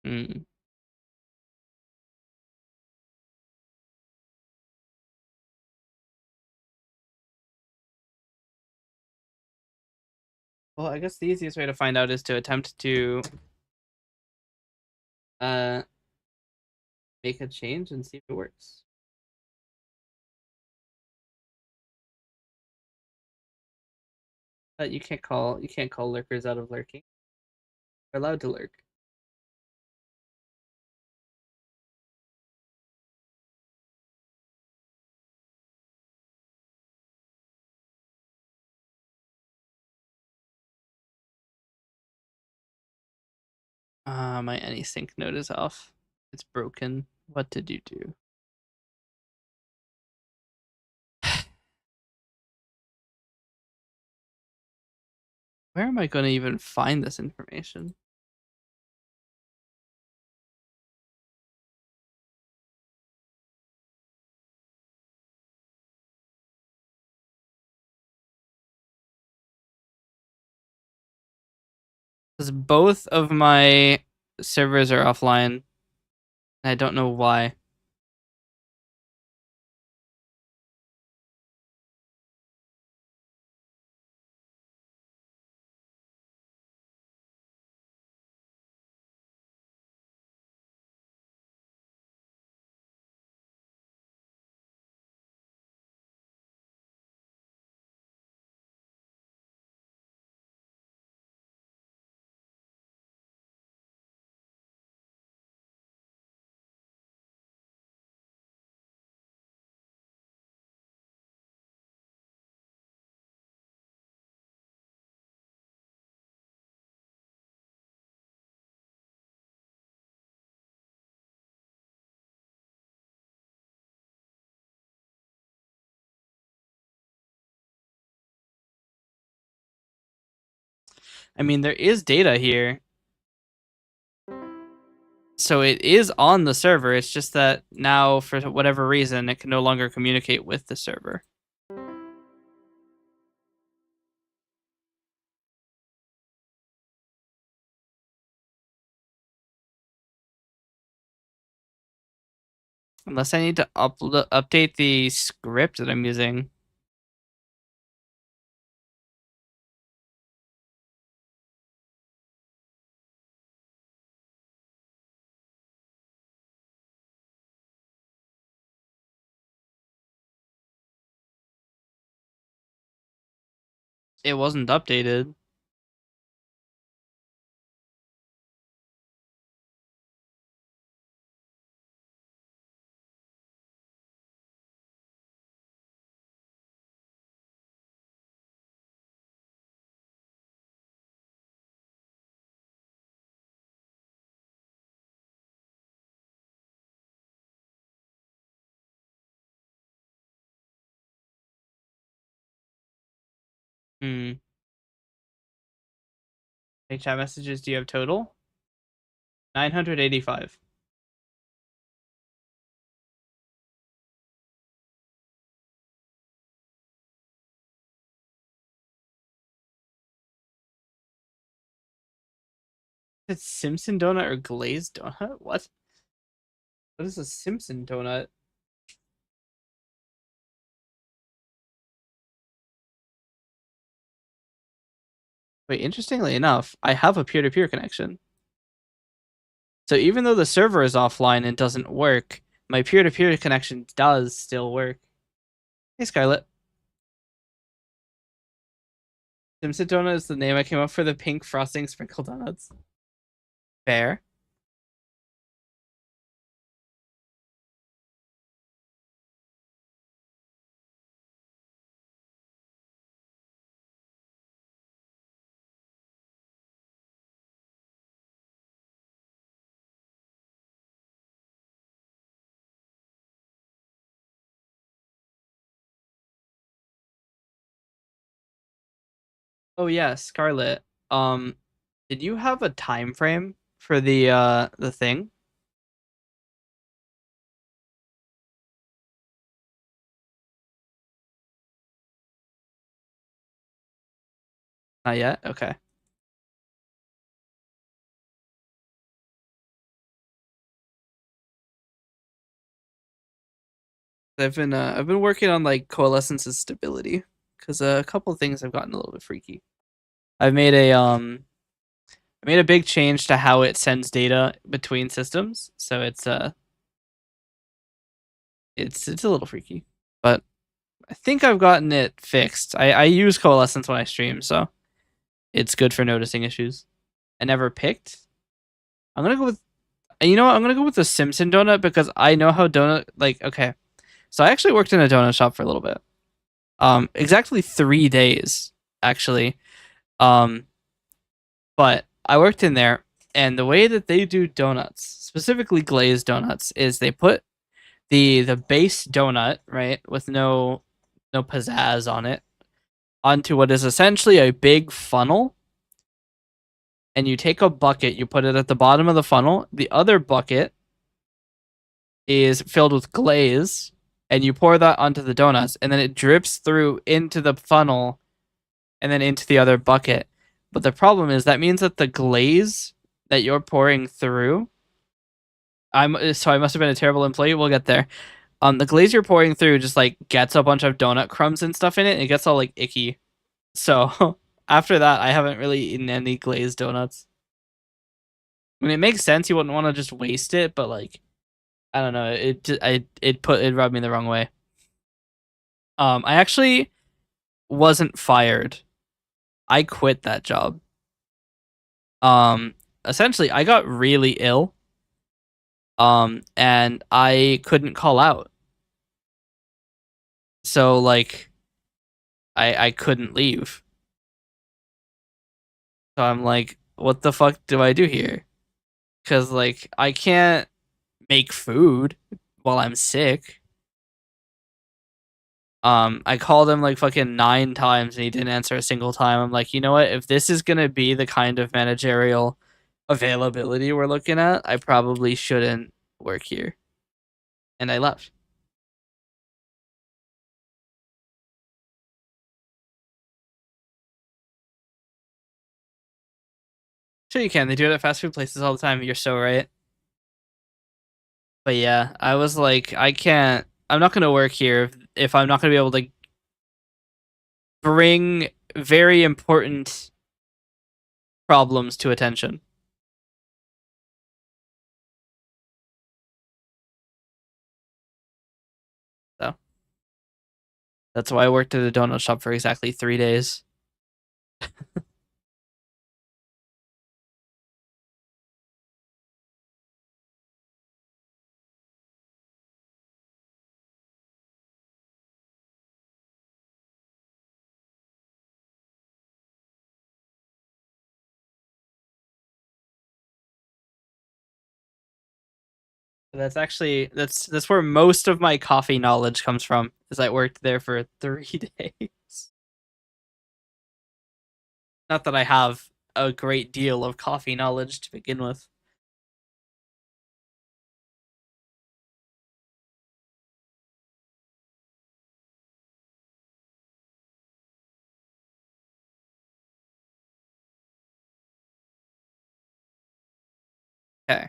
Hmm. Well, I guess the easiest way to find out is to attempt to uh make a change and see if it works. But you can't call lurkers out of lurking. They're allowed to lurk. My AnySync node is off. It's broken. What did you do? Where am I going to even find this information? Because both of my servers are offline. And I don't know why. I mean, there is data here. So it is on the server. It's just that now, for whatever reason, it can no longer communicate with the server. Unless I need to update the script that I'm using. It wasn't updated. Hmm. Hey, chat messages do you have total? 985. It's Simpson donut or glazed donut? What? What is a Simpson donut? Wait, interestingly enough, I have a peer-to-peer connection. So even though the server is offline and doesn't work, my peer-to-peer connection does still work. Hey, Scarlett. Simpson donut is the name I came up for the pink frosting sprinkle donuts. Fair. Oh yeah, Scarlett. Um, did you have a time frame for the thing? Not yet. Okay. I've been working on like coalescence's stability because a couple of things have gotten a little bit freaky. I've made I made a big change to how it sends data between systems, so it's a little freaky, but I think I've gotten it fixed. I use coalescence when I stream, so it's good for noticing issues. I never picked. I'm gonna go with you know what? I'm gonna go with the Simpson donut because I know how donut like okay. So I actually worked in a donut shop for a little bit. Exactly 3 days actually. Um, but I worked in there, and the way that they do donuts, specifically glazed donuts, is they put the base donut right with no pizzazz on it onto what is essentially a big funnel, and you take a bucket, you put it at the bottom of the funnel. The other bucket is filled with glaze, and you pour that onto the donuts, and then it drips through into the funnel and then into the other bucket. But the problem is that means that the glaze that you're pouring through, I must have been a terrible employee. We'll get there. The glaze you're pouring through just like gets a bunch of donut crumbs and stuff in it, and it gets all like icky. So after that, I haven't really eaten any glazed donuts. I mean, it makes sense you wouldn't want to just waste it, but like I don't know, it rubbed me the wrong way. I actually wasn't fired. I quit that job. Um, Essentially, I got really ill. And I couldn't call out, so like I couldn't leave. So I'm like, what the fuck do I do here? Because like I can't make food while I'm sick. I called him like fucking 9 times and he didn't answer a single time. I'm like, you know what? If this is gonna be the kind of managerial availability we're looking at, I probably shouldn't work here. And I left. Sure you can. They do it at fast food places all the time. You're so right. But yeah, I was like, I can't. I'm not gonna work here if I'm not gonna be able to bring very important problems to attention. So that's why I worked at a donut shop for exactly 3 days. That's where most of my coffee knowledge comes from, is I worked there for 3 days. Not that I have a great deal of coffee knowledge to begin with. Okay.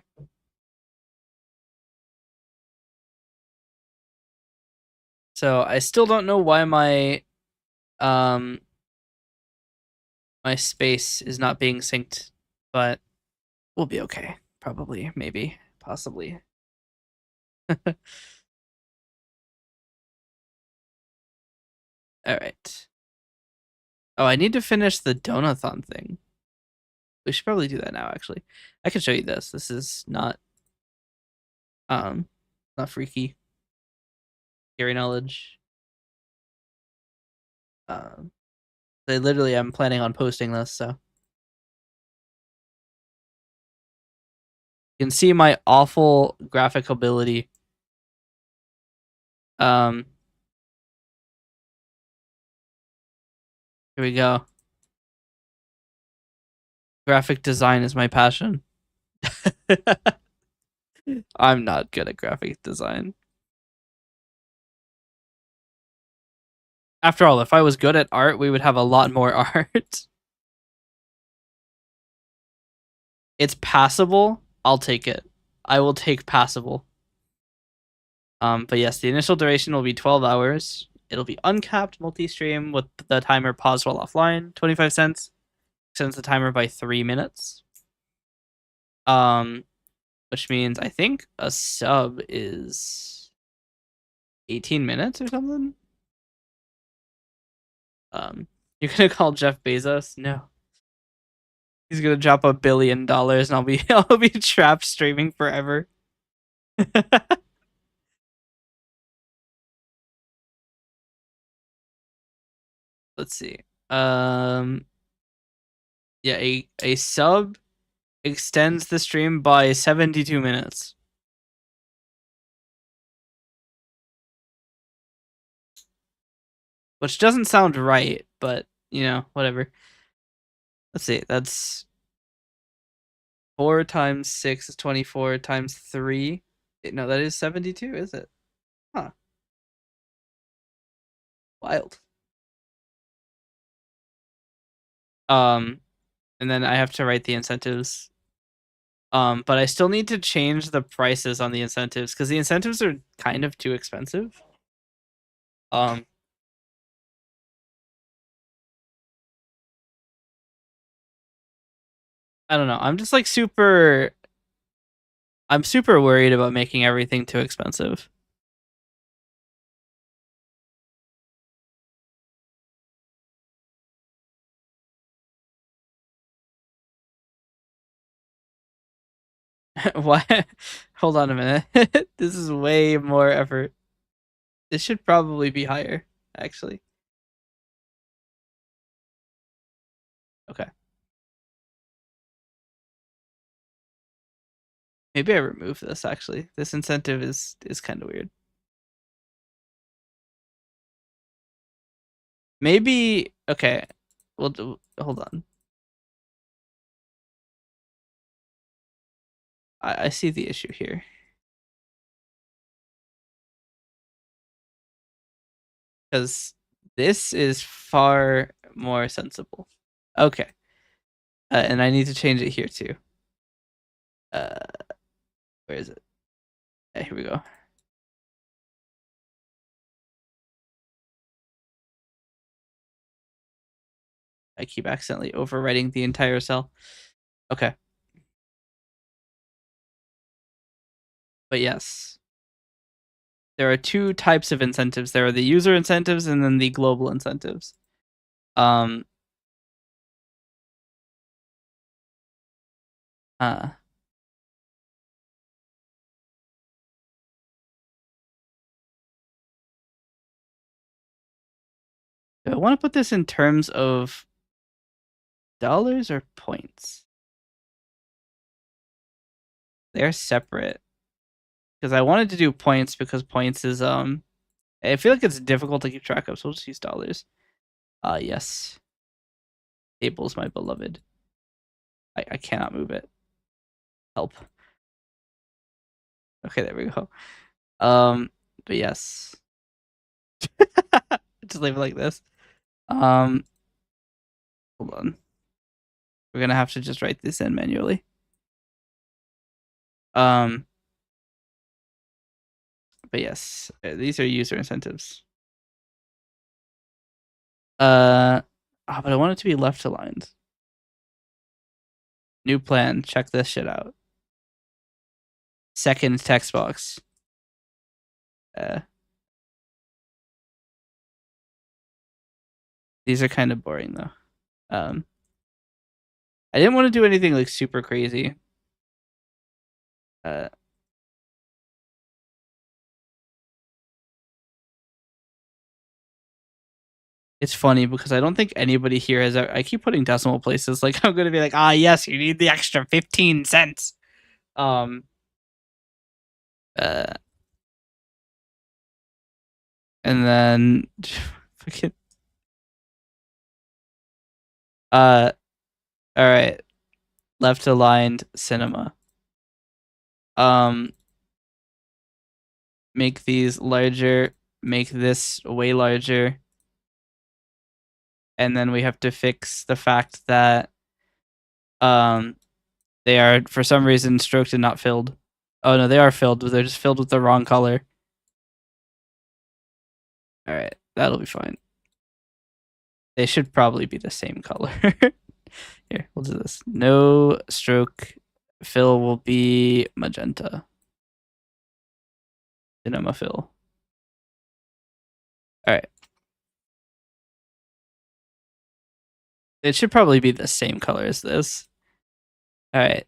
So I still don't know why um my space is not being synced, but we'll be okay. Probably, maybe, possibly. All right. Oh, I need to finish the donathon thing. We should probably do that now, actually. I can show you this. This is um not freaky. Scary knowledge. Um they literally I'm planning on posting this, so you can see my awful graphic ability. Um Here we go. Graphic design is my passion. I'm not good at graphic design. After all, if I was good at art, we would have a lot more art. It's passable. I'll take it. I will take passable. But yes, the initial duration will be 12 hours. It'll be uncapped multi-stream with the timer paused while offline. 25 cents. Extends the timer by 3 minutes. Um, which means I think a sub is 18 minutes or something. You're gonna call Jeff Bezos? No. He's gonna drop $1 billion and I'll be I'll be trapped streaming forever. Let's see. Um yeah, a sub extends the stream by 72 minutes. Which doesn't sound right, but you know, whatever. Let's see. That's 4 times 6 is 24 times 3. No, that is 72, is it? Huh. Wild. Um and then I have to write the incentives. But I still need to change the prices on the incentives because the incentives are kind of too expensive. Um, I don't know. I'm just like super. I'm super worried about making everything too expensive. Why? Hold on a minute. This is way more effort. This should probably be higher, actually. Okay. Maybe I remove this actually. This incentive is kind of weird. Maybe okay. Hold on. I see the issue here. Because this is far more sensible. Okay. And I need to change it here too. Uh, where is it? Yeah, here we go. I keep accidentally overwriting the entire cell. Okay. But yes, there are two types of incentives. There are the user incentives and then the global incentives. Um, uh, do I want to put this in terms of dollars or points? They're separate because I wanted to do points because points is I feel like it's difficult to keep track of, so we'll just use dollars. Yes. Tables, my beloved. I cannot move it. Help. Okay, there we go. But yes. Just leave it like this. Hold on. We're gonna have to just write this in manually. Um, but yes, these are user incentives. But I want it to be left aligned. New plan. Check this shit out. Second text box. These are kind of boring though. I didn't want to do anything like super crazy. It's funny because I don't think anybody here has. I keep putting decimal places. Like I'm gonna be like, yes, you need the extra 15 cents. Um. Uh. And then, fucking. All right. Left aligned cinema. Um. Make these larger. Make this way larger. And then we have to fix the fact that they are for some reason stroked and not filled. Oh no, they are filled. They're just filled with the wrong color. All right, that'll be fine. They should probably be the same color. Here, we'll do this. No stroke fill will be magenta. Cinema fill. All right. It should probably be the same color as this. All right.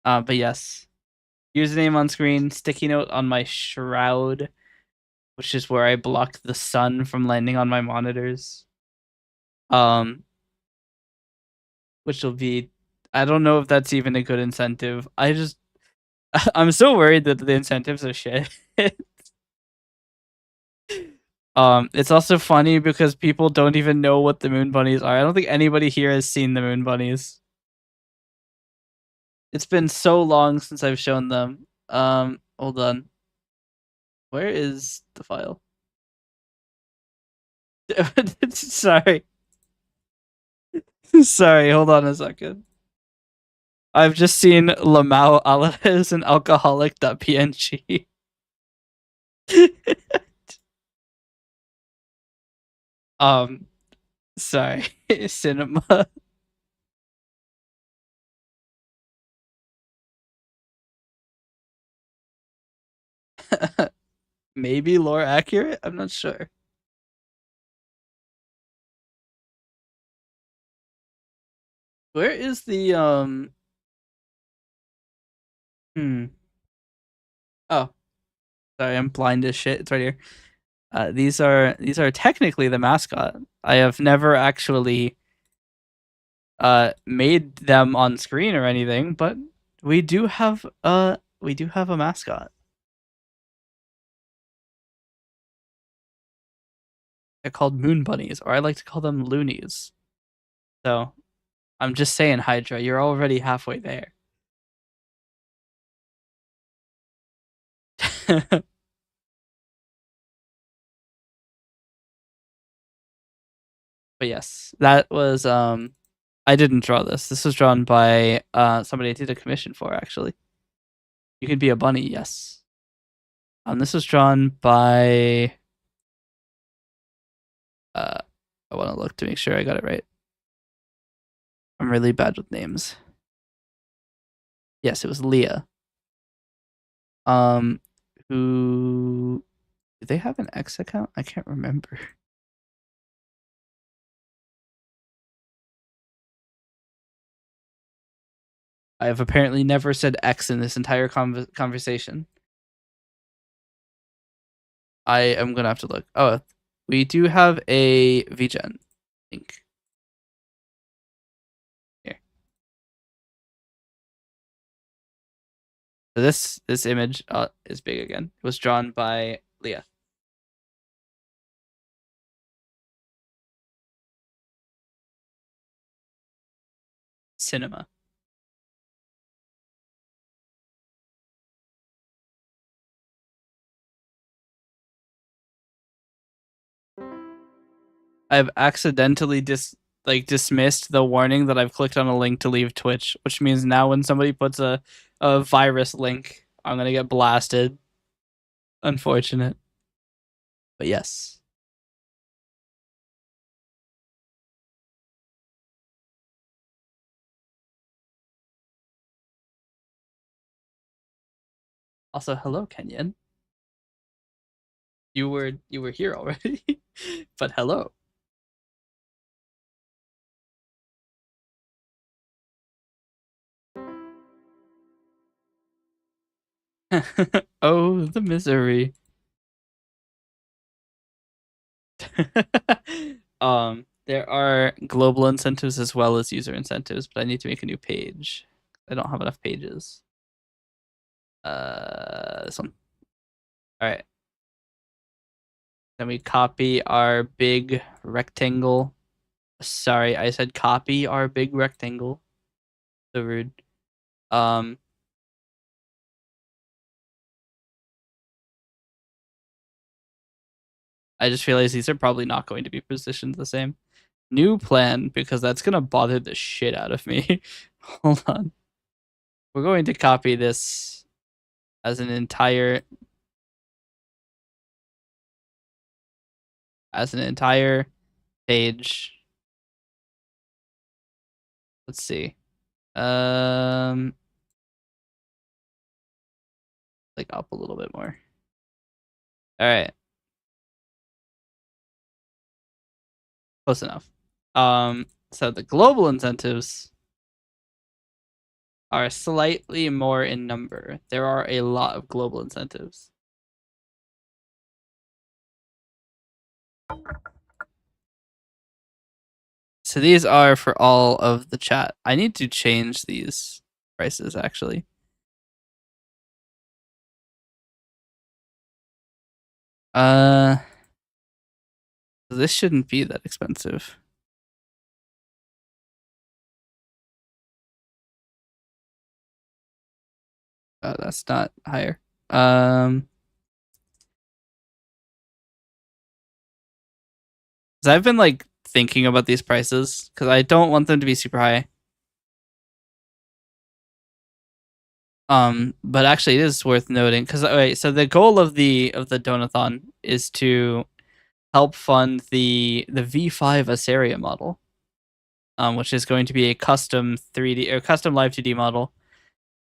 But yes. Username on screen, sticky note on my shroud, which is where I block the sun from landing on my monitors. Which will be, I don't know if that's even a good incentive. I'm so worried that the incentives are shit. It's also funny because people don't even know what the moon bunnies are. I don't think anybody here has seen the moon bunnies. It's been so long since I've shown them. Hold on. Where is the file? Sorry. Sorry, hold on a second. I've just seen Lamau Allah is an alcoholic.png. Sorry. Cinema. Maybe lore accurate? I'm not sure. Where is the Oh, sorry, I'm blind as shit. It's right here. These are technically the mascot. I have never actually made them on screen or anything, but we do have a mascot. They're called moon bunnies, or I like to call them loonies. So I'm just saying, Hydra, you're already halfway there. But yes, that was I didn't draw this. This was drawn by somebody I did a commission for actually. You can be a bunny, yes. This was drawn by I want to look to make sure I got it right. I'm really bad with names. Yes, it was Leah. Who did they have an X account? I can't remember. I have apparently never said X in this entire conversation. I am gonna have to look. Oh, we do have a VGen link. Here. So this image is big again. It was drawn by Leah. Cinema. I've accidentally dismissed the warning that I've clicked on a link to leave Twitch, which means now when somebody puts a virus link, I'm gonna get blasted. Unfortunate. But yes. Also, hello, Kenyan. You were here already, but hello. Oh, the misery. There are global incentives as well as user incentives, but I need to make a new page. I don't have enough pages. This one. All right. Then we copy our big rectangle. Sorry, I said copy our big rectangle. So rude. I just realized these are probably not going to be positioned the same. New plan, because that's gonna bother the shit out of me. Hold on. We're going to copy this as an entire page. Let's see. Like up a little bit more. All right. Close enough. So the global incentives are slightly more in number. There are a lot of global incentives. So these are for all of the chat. I need to change these prices actually. This shouldn't be that expensive. Oh, that's not higher. So I've been like thinking about these prices because I don't want them to be super high. But actually, it is worth noting because so the goal of the donathon is to help fund the V5 Asaria model, which is going to be a custom 3D or custom live 2D model,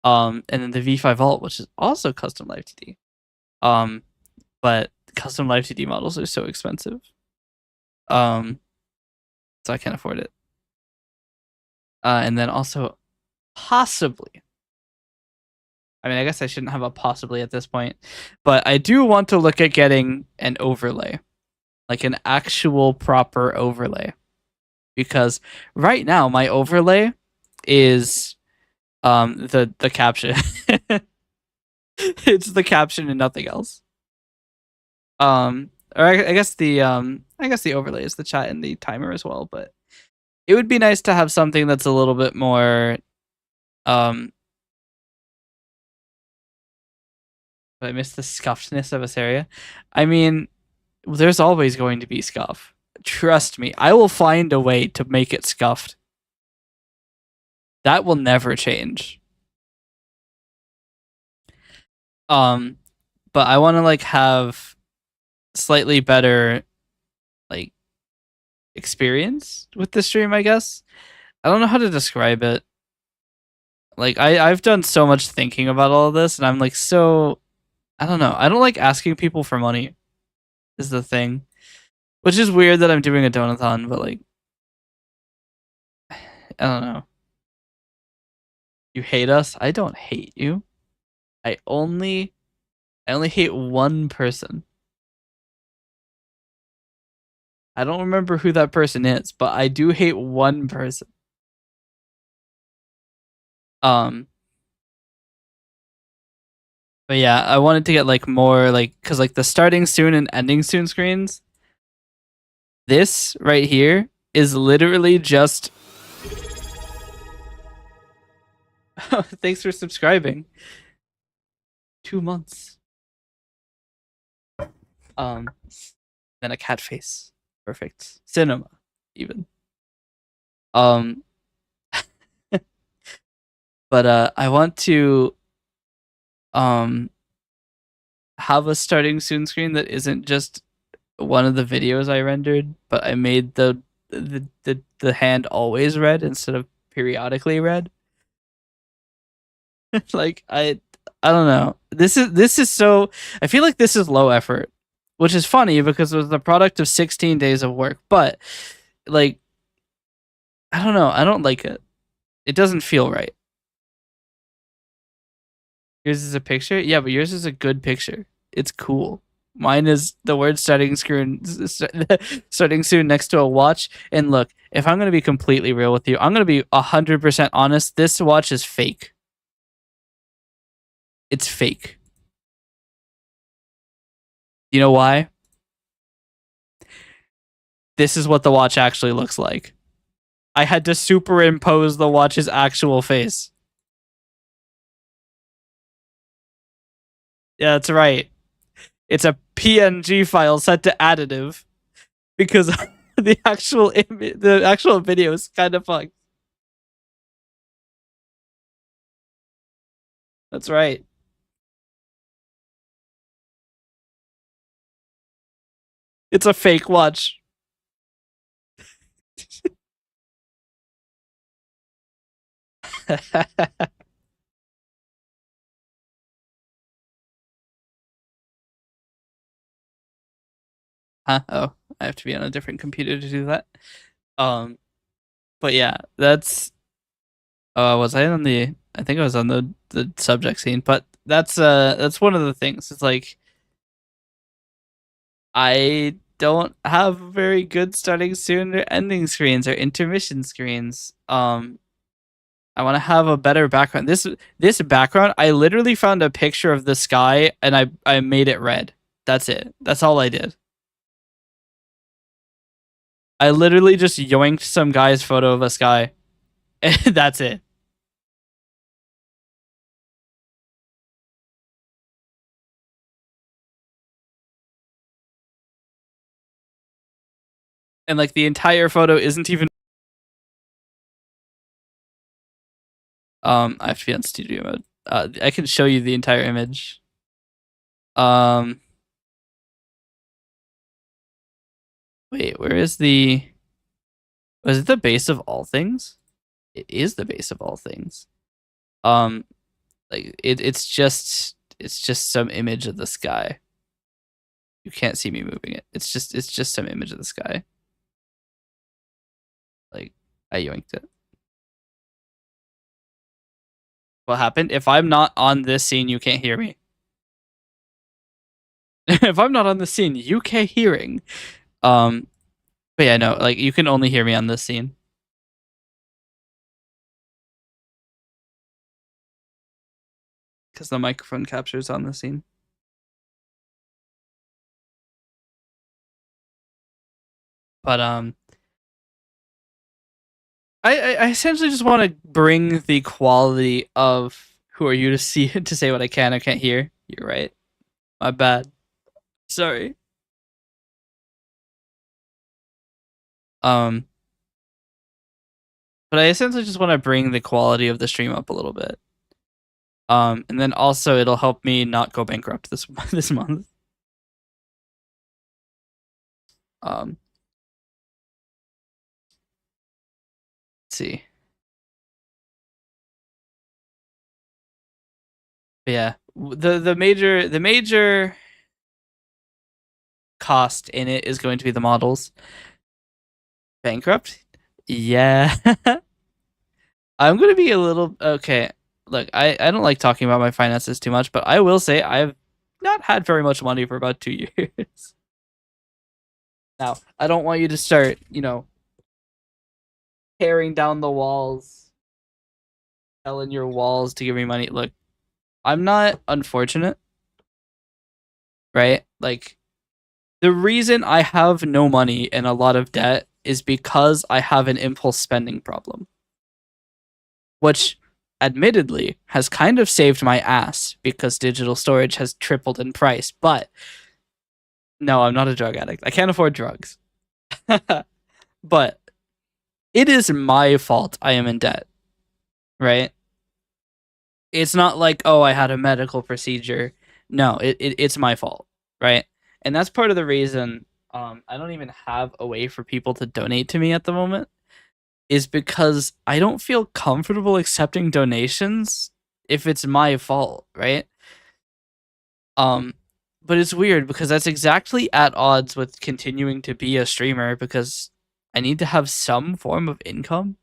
and then the V5 Alt, which is also custom live 2D. But custom live 2D models are so expensive, so I can't afford it. And then also possibly. I mean, I guess I shouldn't have a possibly at this point, but I do want to look at getting an overlay, like an actual proper overlay, because right now my overlay is the caption. It's the caption and nothing else. or I guess the overlay is the chat and the timer as well. But it would be nice to have something that's a little bit more. I miss the scuffedness of this area. I mean, there's always going to be scuff. Trust me, I will find a way to make it scuffed. That will never change. Um, but I want to like have slightly better like experience with the stream, I guess. I don't know how to describe it. Like I've done so much thinking about all of this and I'm like so I don't know. I don't like asking people for money is the thing. Which is weird that I'm doing a donathon, but like I don't know. You hate us? I don't hate you. I only hate one person. I don't remember who that person is, but I do hate one person. Um but yeah, I wanted to get like more like cuz like the starting soon and ending soon screens. This right here is literally just thanks for subscribing. 2 months. Then a cat face. Perfect. Cinema even. Um but I want to um have a starting soon screen that isn't just one of the videos I rendered, but I made the hand always red instead of periodically red. Like I don't know. This is so I feel like this is low effort, which is funny because it was the product of 16 days of work, but like I don't know. I don't like it. It doesn't feel right. Yours is a picture? Yeah, but yours is a good picture. It's cool. Mine is the word starting soon next to a watch. And look, if I'm gonna be completely real with you, I'm gonna be 100% honest. This watch is fake. It's fake. You know why? This is what the watch actually looks like. I had to superimpose the watch's actual face. Yeah, that's right. It's a PNG file set to additive because the actual video is kind of fucked. That's right. It's a fake watch. Huh? Oh, I have to be on a different computer to do that. Um, but yeah, that's. Was I on the? I think I was on the subject scene, but that's one of the things. It's like I don't have very good starting soon or ending screens or intermission screens. I want to have a better background. This background, I literally found a picture of the sky and I made it red. That's it. That's all I did. I literally just yoinked some guy's photo of a sky. And that's it. And like the entire photo isn't even I have to be on studio mode. I can show you the entire image. Um wait, where is the was it the base of all things? It is the base of all things. Um like it's just some image of the sky. You can't see me moving it. It's just some image of the sky. Like I yoinked it. What happened? If I'm not on this scene, you can't hear me. If I'm not on the scene, UK hearing. But yeah, no, like you can only hear me on this scene. Because the microphone captures on the scene. But I essentially just want to bring the quality of who are you to see to say what I can or can't hear. You're right. My bad. Sorry. Um, but I essentially just want to bring the quality of the stream up a little bit. And then also it'll help me not go bankrupt this month. Let's see. But yeah, the major cost in it is going to be the models. Bankrupt? Yeah. I'm gonna be a little okay. Look, I don't like talking about my finances too much, but I will say I've not had very much money for about 2 years. Now, I don't want you to start, tearing down the walls, selling your walls to give me money. Look, I'm not unfortunate, right? Like, the reason I have no money and a lot of debt is because I have an impulse spending problem, which admittedly has kind of saved my ass because digital storage has tripled in price. But no, I'm not a drug addict. I can't afford drugs. But it is my fault I am in debt, right? It's not like, oh, I had a medical procedure. No, it's my fault, right? And that's part of the reason I don't even have a way for people to donate to me at the moment, is because I don't feel comfortable accepting donations if it's my fault, right? Um, but it's weird because that's exactly at odds with continuing to be a streamer because I need to have some form of income,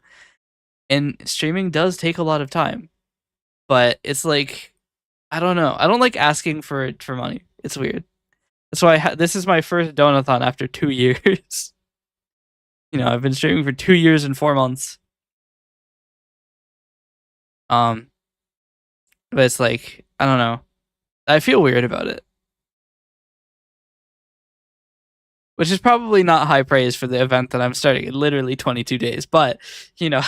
and streaming does take a lot of time. But it's like, I don't know. I don't like asking for money. It's weird. That's why this is my first donathon after 2 years. I've been streaming for 2 years and 4 months. Um, but it's like, I don't know. I feel weird about it, which is probably not high praise for the event that I'm starting in literally 22 days. But you know,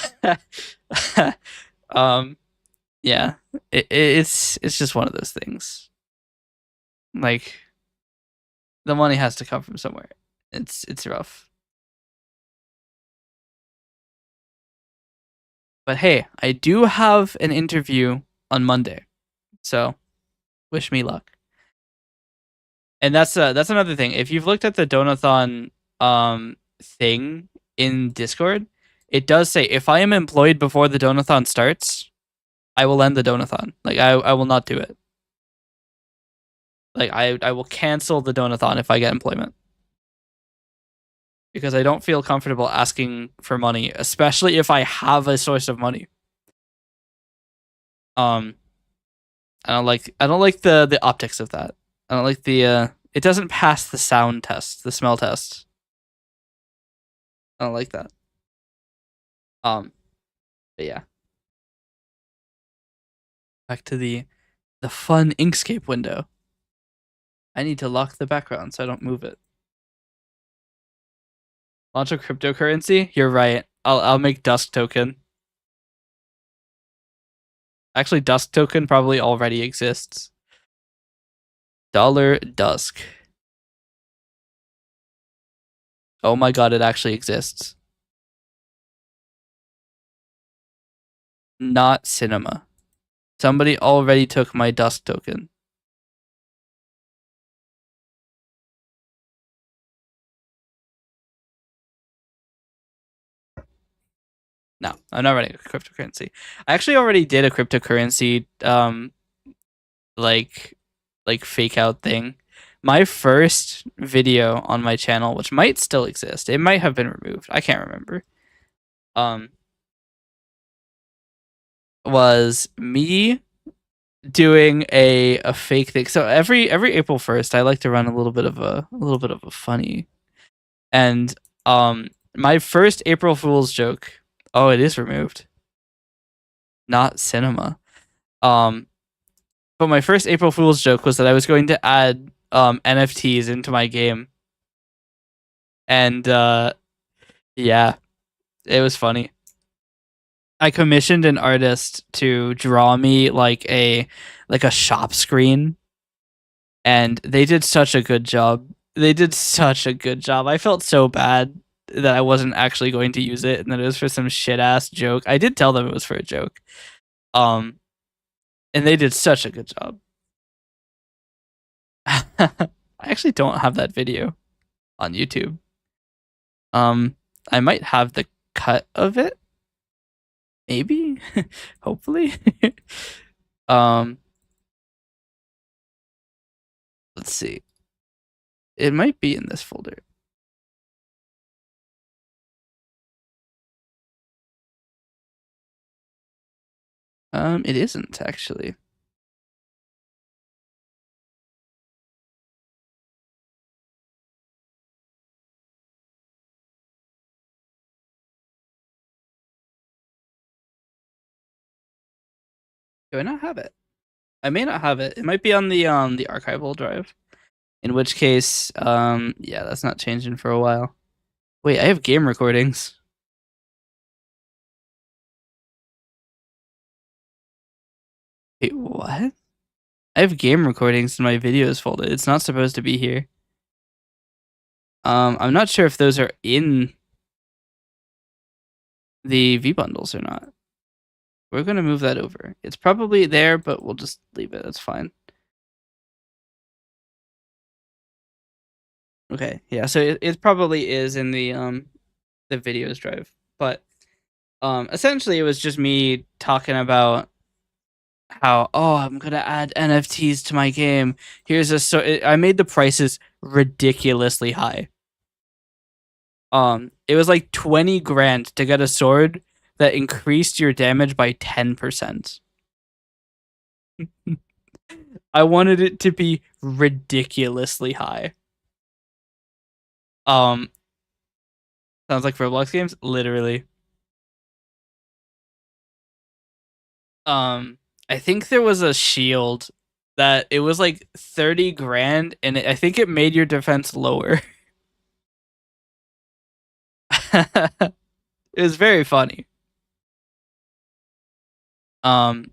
um, yeah, it's just one of those things. Like, the money has to come from somewhere. It's rough. But hey, I do have an interview on Monday, so wish me luck. And that's another thing. If you've looked at the Donathon thing in Discord, it does say if I am employed before the Donathon starts, I will end the Donathon. Like, I will not do it. Like, I will cancel the Donathon if I get employment. Because I don't feel comfortable asking for money, especially if I have a source of money. Um I don't like the optics of that. I don't like the it doesn't pass the sound test, the smell test. I don't like that. Um but yeah. Back to the fun Inkscape window. I need to lock the background so I don't move it. Launch a cryptocurrency? You're right. I'll make Dusk token. Actually, Dusk token probably already exists. Dollar Dusk. Oh my god, it actually exists. Not cinema. Somebody already took my Dusk token. No, I'm not running a cryptocurrency. I actually already did a cryptocurrency like fake out thing. My first video on my channel, which might still exist, it might have been removed. I can't remember. Was me doing a fake thing. So every April 1st, I like to run a little bit of a funny. And my first April Fool's joke. Oh, it is removed. Not cinema. But my first April Fool's joke was that I was going to add NFTs into my game. And Yeah, it was funny. I commissioned an artist to draw me like a shop screen, and they did such a good job. They did such a good job. I felt so bad that I wasn't actually going to use it and that it was for some shit ass joke. I did tell them it was for a joke. Um and they did such a good job. I actually don't have that video on YouTube. Um I might have the cut of it, maybe. Hopefully. um let's see. It might be in this folder. It isn't actually. Do I not have it? I may not have it. It might be on the archival drive. In which case, yeah, that's not changing for a while. Wait, I have game recordings. Wait, what? I have game recordings in my videos folder. It's not supposed to be here. I'm not sure if those are in the V bundles or not. We're gonna move that over. It's probably there, but we'll just leave it. That's fine. Okay, yeah. So it probably is in the videos drive, but essentially it was just me talking about how, oh, I'm gonna add NFTs to my game. Here's I made the prices ridiculously high. It was like 20 grand to get a sword that increased your damage by 10%. I wanted it to be ridiculously high. Um, Sounds like Roblox games, literally. Um, I think there was a shield that it was like 30 grand, and I think it made your defense lower. It was very funny. Um,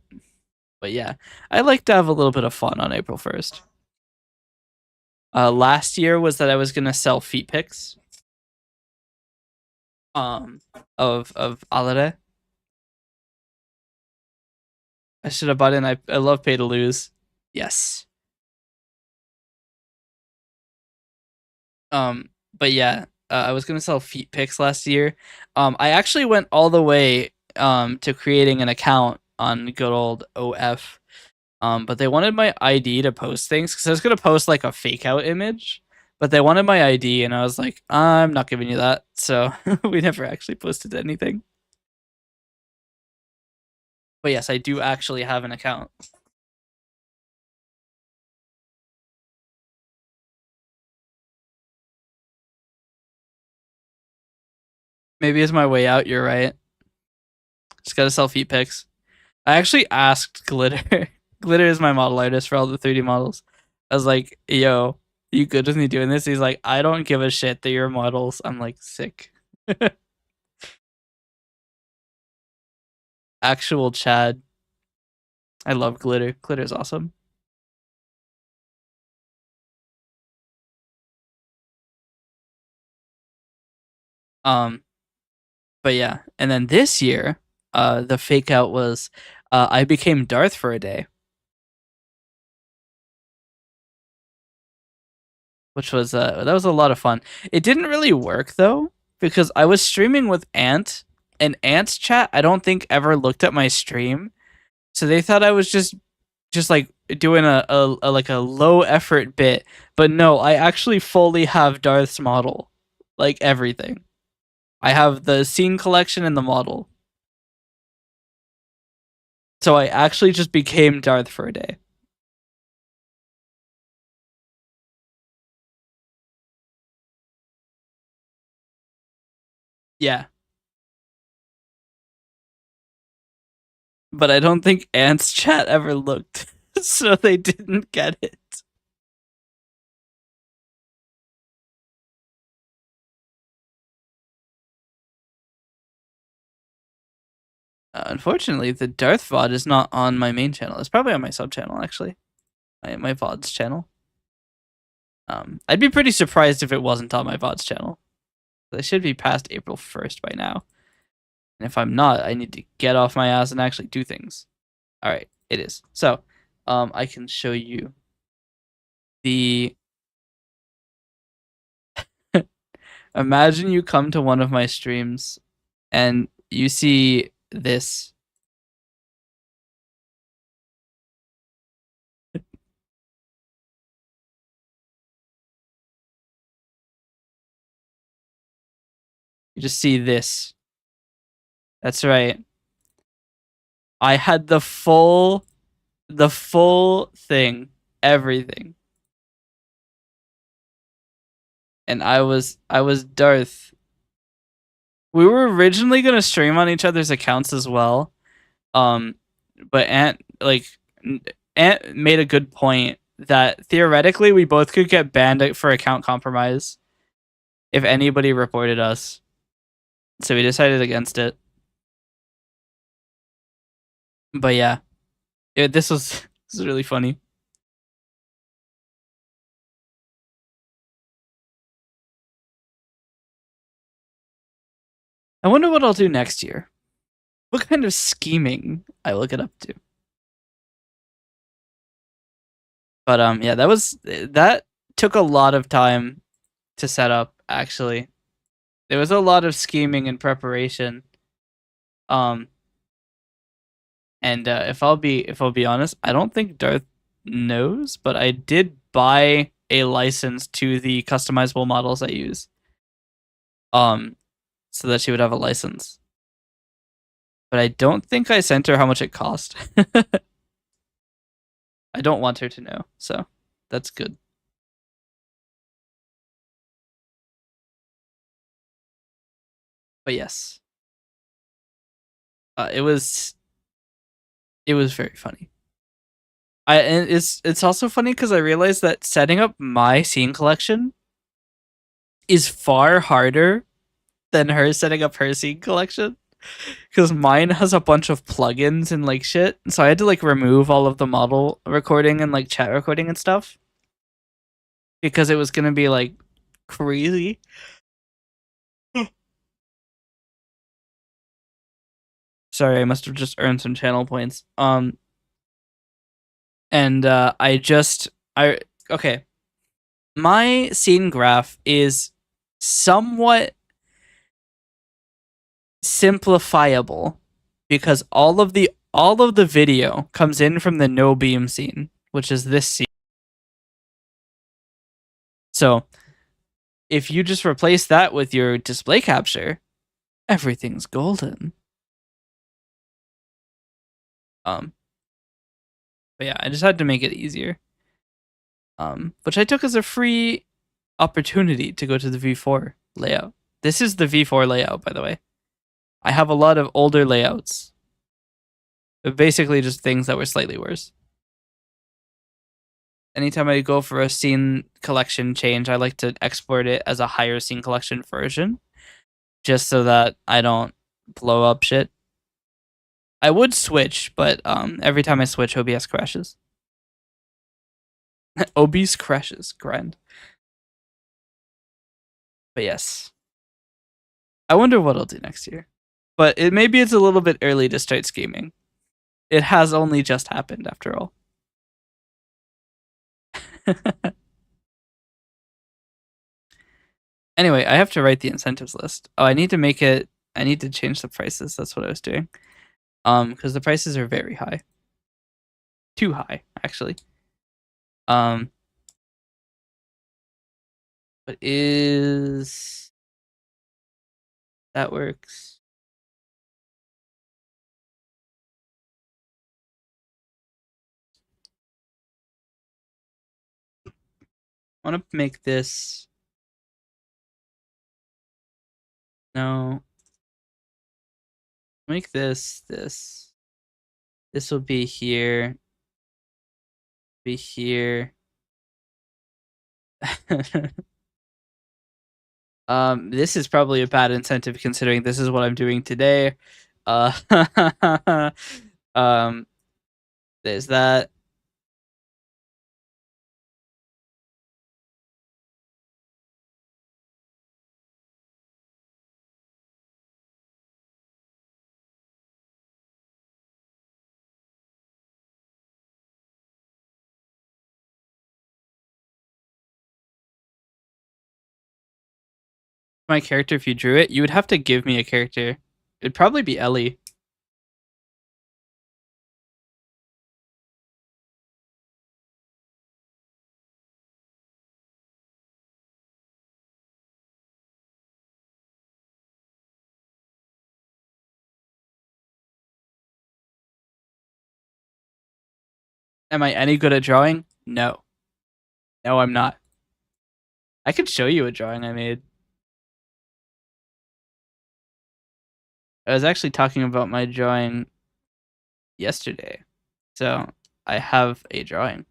but yeah, I like to have a little bit of fun on April 1st. Last year was that I was gonna sell feet pics. Um, of Alare. I should have bought in. I love pay to lose. Yes. But yeah, I was gonna sell feet pics last year. I actually went all the way to creating an account on good old OF. But they wanted my ID to post things because I was gonna post like a fake out image, but they wanted my ID, and I was like, I'm not giving you that. So we never actually posted anything. But yes, I do actually have an account. Maybe it's my way out. You're right. Just gotta sell feet pics. I actually asked Glitter. Glitter is my model artist for all the 3D models. I was like, yo, you good with me doing this? He's like, I don't give a shit. They're your models. I'm like, sick. Actual Chad. I love Glitter. Glitter's awesome. Um, but yeah. And then this year, the fake out was I became Darth for a day, which was that was a lot of fun. It didn't really work though, because I was streaming with Ant, and Ant's chat I don't think ever looked at my stream. So they thought I was just like doing a like a low effort bit, but no, I actually fully have Darth's model, like everything. I have the scene collection and the model, so I actually just became Darth for a day. Yeah, but I don't think Ant's chat ever looked, so they didn't get it. Unfortunately, the Darth VOD is not on my main channel. It's probably on my sub channel, actually. My VOD's channel. I'd be pretty surprised if it wasn't on my VOD's channel. It should be past April 1st by now. And if I'm not, I need to get off my ass and actually do things. All right, it is. So, I can show you the. Imagine you come to one of my streams and you see this. You just see this. That's right. I had the full thing, everything. And I was Darth. We were originally gonna stream on each other's accounts as well. But Ant made a good point that theoretically we both could get banned for account compromise if anybody reported us. So we decided against it. But yeah, this was really funny. I wonder what I'll do next year. What kind of scheming I will get up to. But yeah, that took a lot of time to set up, actually. There was a lot of scheming and preparation. And if I'll be honest, I don't think Darth knows, but I did buy a license to the customizable models I use. So that she would have a license. But I don't think I sent her how much it cost. I don't want her to know, so that's good. But yes, it was very funny. And it's also funny because I realized that setting up my scene collection is far harder than her setting up her scene collection. Because mine has a bunch of plugins and like shit, so I had to like remove all of the model recording and like chat recording and stuff because it was gonna be like crazy. Sorry, I must have just earned some channel points. And okay. My scene graph is somewhat simplifiable because all of the video comes in from the no beam scene, which is this scene. So if you just replace that with your display capture, everything's golden. But yeah, I just had to make it easier. Which I took as a free opportunity to go to the V4 layout. This is the V4 layout, by the way. I have a lot of older layouts. Basically just things that were slightly worse. Anytime I go for a scene collection change, I like to export it as a higher scene collection version, just so that I don't blow up shit. I would switch, but every time I switch, OBS crashes. OBS crashes, grind. But yes. I wonder what I'll do next year. But maybe it's a little bit early to start scheming. It has only just happened, after all. Anyway, I have to write the incentives list. Oh, I need to make it. I need to change the prices. That's what I was doing. Because the prices are very high. Too high, actually. But is that works? I want to make this. No. Make this. This will be here. Be here. This is probably a bad incentive considering this is what I'm doing today. Uh, um, there's that. My character, if you drew it, you would have to give me a character. It'd probably be Ellie. Am I any good at drawing? No. No, I'm not. I could show you a drawing I made. I was actually talking about my drawing yesterday. So I have a drawing.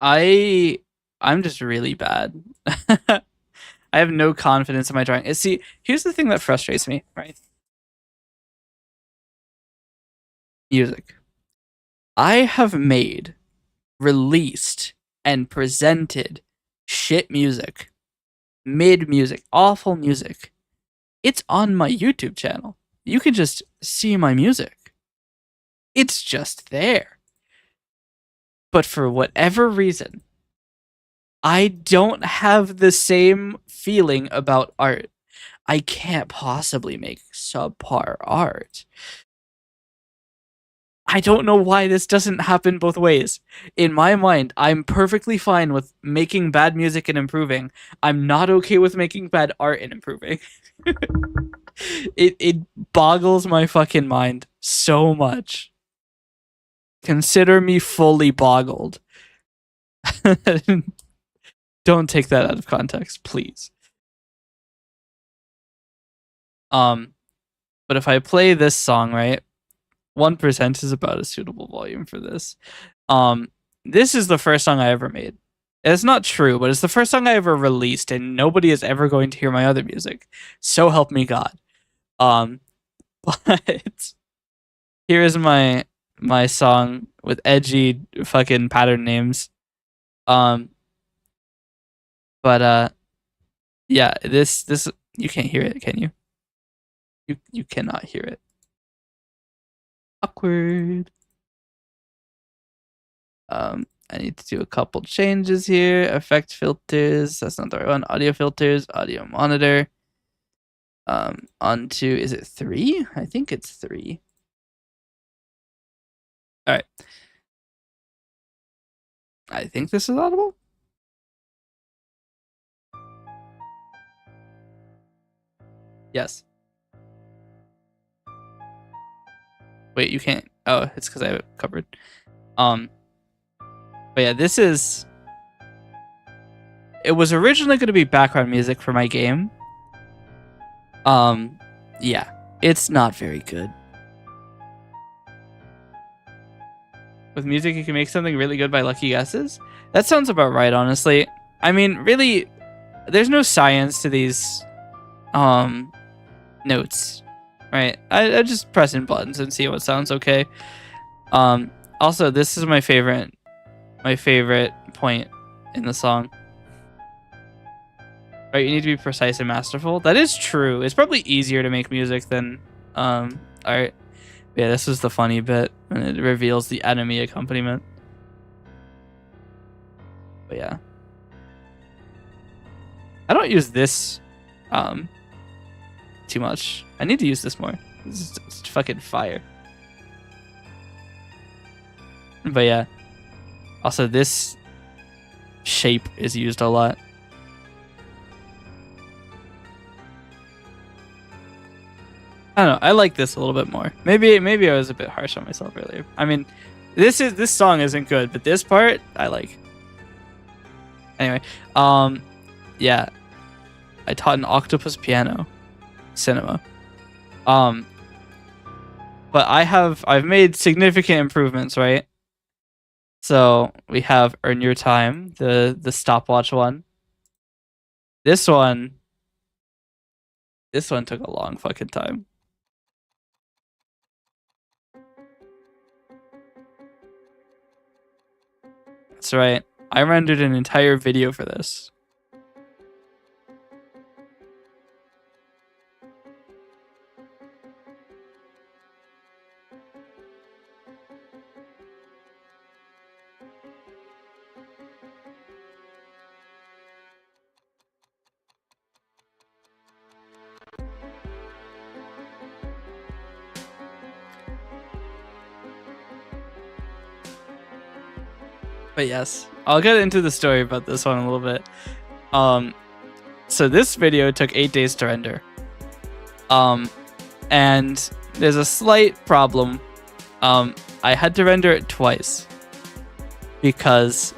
I I'm just really bad. I have no confidence in my drawing. See, here's the thing that frustrates me, right? Music. I have made, released, and presented shit music, mid music, awful music. It's on my YouTube channel. You can just see my music. It's just there. But for whatever reason, I don't have the same feeling about art. I can't possibly make subpar art. I don't know why this doesn't happen both ways. In my mind, I'm perfectly fine with making bad music and improving. I'm not okay with making bad art and improving. it boggles my fucking mind so much. Consider me fully boggled. Don't take that out of context, please. Um, but if I play this song, right, 1% is about a suitable volume for this. This is the first song I ever made. It's not true, but it's the first song I ever released, and nobody is ever going to hear my other music. So help me God. Um, but here is my song with edgy fucking pattern names. Um, but yeah, this you can't hear it, can you? You cannot hear it. Awkward. I need to do a couple changes here. Effect filters. That's not the right one. Audio filters. Audio monitor. Onto, is it 3? I think it's 3. All right. I think this is audible. Yes. Wait, you can't. Oh, it's because I have it covered. But yeah, this is. It was originally going to be background music for my game. Yeah, it's not very good. With music, you can make something really good by lucky guesses. That sounds about right, honestly. I mean, really, there's no science to these notes, right? I just press in buttons and see what sounds okay. Also, this is my favorite point in the song. Right, you need to be precise and masterful. That is true. It's probably easier to make music than art. Yeah, this is the funny bit when it reveals the enemy accompaniment. But yeah. I don't use this too much. I need to use this more. This is fucking fire. But yeah. Also, this shape is used a lot. I don't know. I like this a little bit more. Maybe I was a bit harsh on myself earlier. I mean, this song isn't good, but this part I like. Anyway, yeah, I taught an octopus piano cinema. But I've made significant improvements, right? So we have Earn Your Time, the stopwatch one. This one took a long fucking time. That's right. I rendered an entire video for this. But yes, I'll get into the story about this one a little bit. So this video took 8 days to render. And there's a slight problem. I had to render it twice because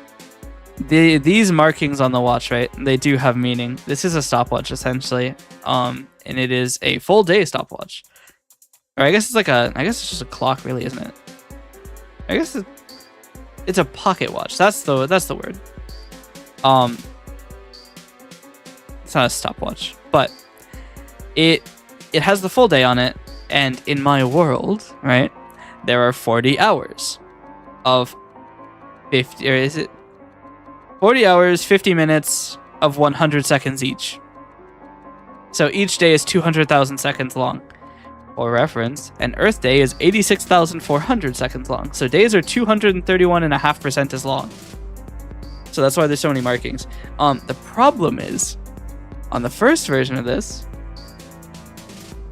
these markings on the watch, right? They do have meaning. This is a stopwatch essentially, and it is a full day stopwatch. Or I guess it's just a clock, really, isn't it? I guess it's a pocket watch. That's the word. It's not a stopwatch, but it has the full day on it, and in my world, right, there are 40 hours of 50, or is it 40 hours, 50 minutes of 100 seconds each. So each day is 200,000 seconds long. For reference, an Earth day is 86,400 seconds long. So days are 231.5% as long. So that's why there's so many markings. The problem is, on the first version of this,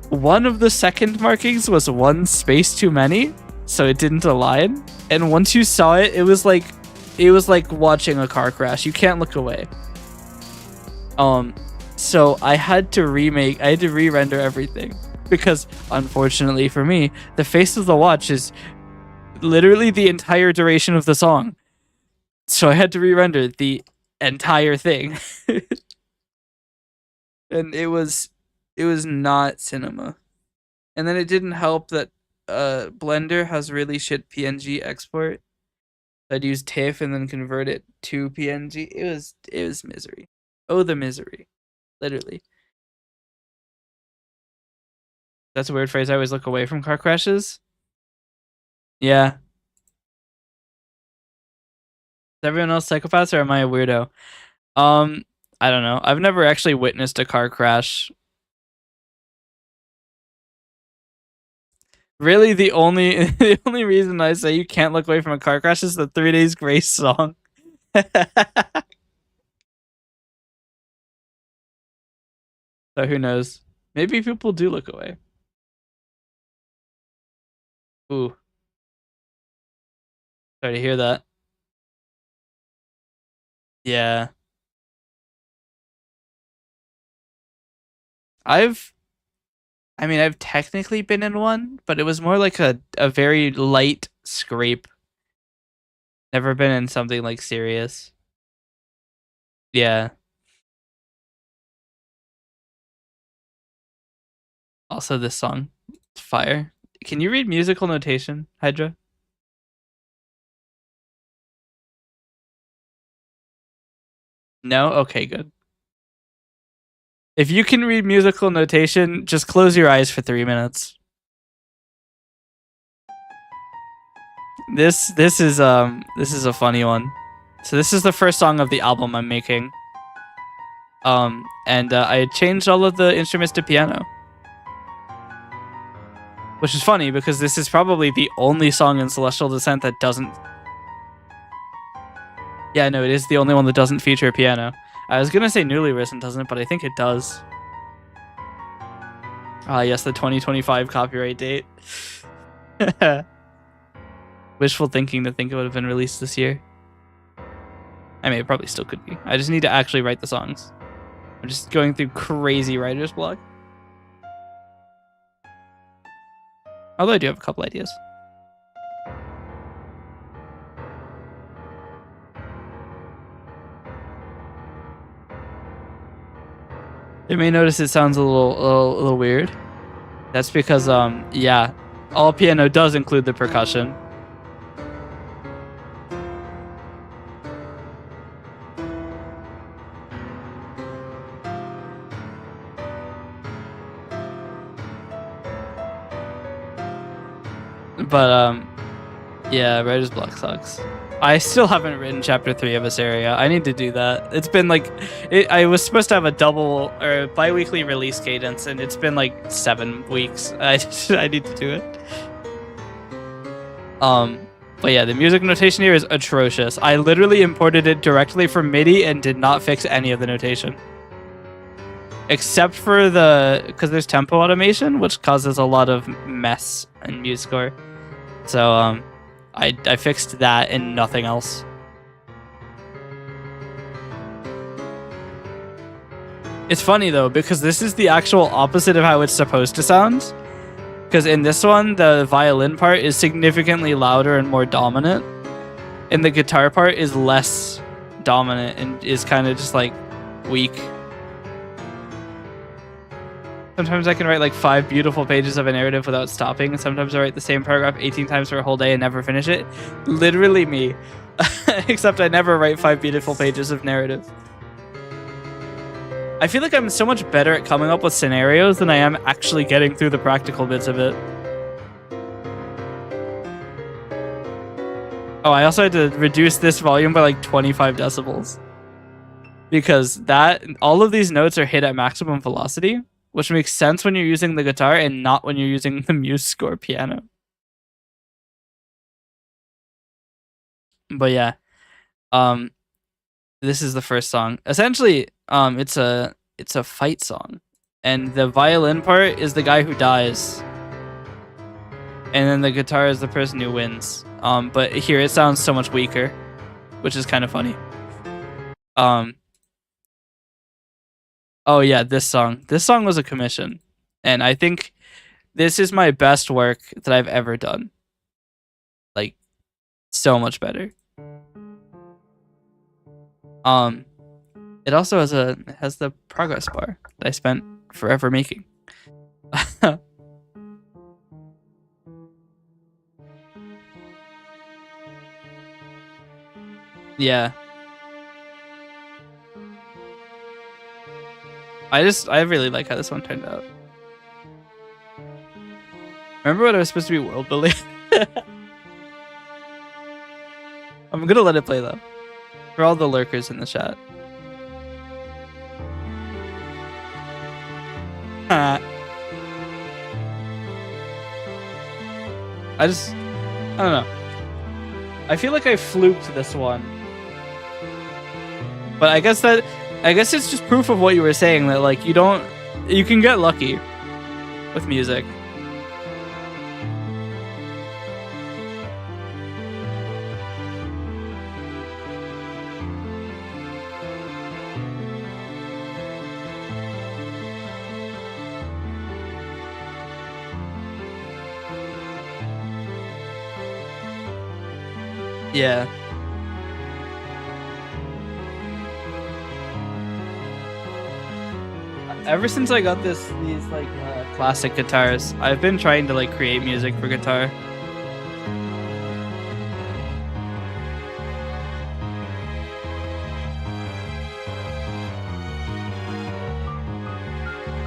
one of the second markings was one space too many, so it didn't align. And once you saw it, it was like watching a car crash. You can't look away. So I had to re-render everything. Because, unfortunately for me, the face of the watch is literally the entire duration of the song. So I had to re-render the entire thing. And it was not cinema. And then it didn't help that Blender has really shit PNG export. I'd use TIFF and then convert it to PNG. It was misery. Oh, the misery. Literally. That's a weird phrase. I always look away from car crashes. Yeah. Is everyone else psychopaths, or am I a weirdo? I don't know. I've never actually witnessed a car crash. Really, the only reason I say you can't look away from a car crash is the 3 Days Grace song. So who knows? Maybe people do look away. Ooh. Sorry to hear that. Yeah. I've technically been in one, but it was more like a very light scrape. Never been in something like serious. Yeah. Also, this song, it's fire. Can you read musical notation, Hydra? No? Okay, good. If you can read musical notation, just close your eyes for 3 minutes. This is a funny one. So this is the first song of the album I'm making. And I changed all of the instruments to piano. Which is funny because this is probably the only song in Celestial Descent that doesn't... Yeah, no, it is the only one that doesn't feature a piano. I was gonna say Newly Risen doesn't, but I think it does. Ah, yes, the 2025 copyright date. Wishful thinking to think it would have been released this year. I mean, it probably still could be. I just need to actually write the songs. I'm just going through crazy writer's block. Although I do have a couple ideas. You may notice it sounds a little weird. That's because yeah, all piano does include the percussion. But yeah, writer's block sucks. I still haven't written chapter 3 of Assyria. I need to do that. It's been like, I was supposed to have a double or bi-weekly release cadence, and it's been like 7 weeks. I need to do it. But yeah, the music notation here is atrocious. I literally imported it directly from MIDI and did not fix any of the notation. Except for because there's tempo automation, which causes a lot of mess in MuseScore. So, I fixed that and nothing else. It's funny though, because this is the actual opposite of how it's supposed to sound. Because in this one, the violin part is significantly louder and more dominant, and the guitar part is less dominant and is kind of just like weak. Sometimes I can write like 5 beautiful pages of a narrative without stopping, and sometimes I write the same paragraph 18 times for a whole day and never finish it. Literally me. Except I never write 5 beautiful pages of narrative. I feel like I'm so much better at coming up with scenarios than I am actually getting through the practical bits of it. Oh, I also had to reduce this volume by like 25 decibels. Because all of these notes are hit at maximum velocity, which makes sense when you're using the guitar and not when you're using the MuseScore piano. But yeah, this is the first song. Essentially, it's a fight song, and the violin part is the guy who dies, and then the guitar is the person who wins. But here it sounds so much weaker, which is kind of funny. Oh yeah, this song. This song was a commission, and I think this is my best work that I've ever done. Like, so much better. It also has the progress bar that I spent forever making. Yeah. I really like how this one turned out. Remember when it was supposed to be world building? I'm gonna let it play though. For all the lurkers in the chat. I don't know. I feel like I fluked this one. But I guess it's just proof of what you were saying, that like you can get lucky with music. Yeah. Ever since I got these like classic guitars, I've been trying to like create music for guitar.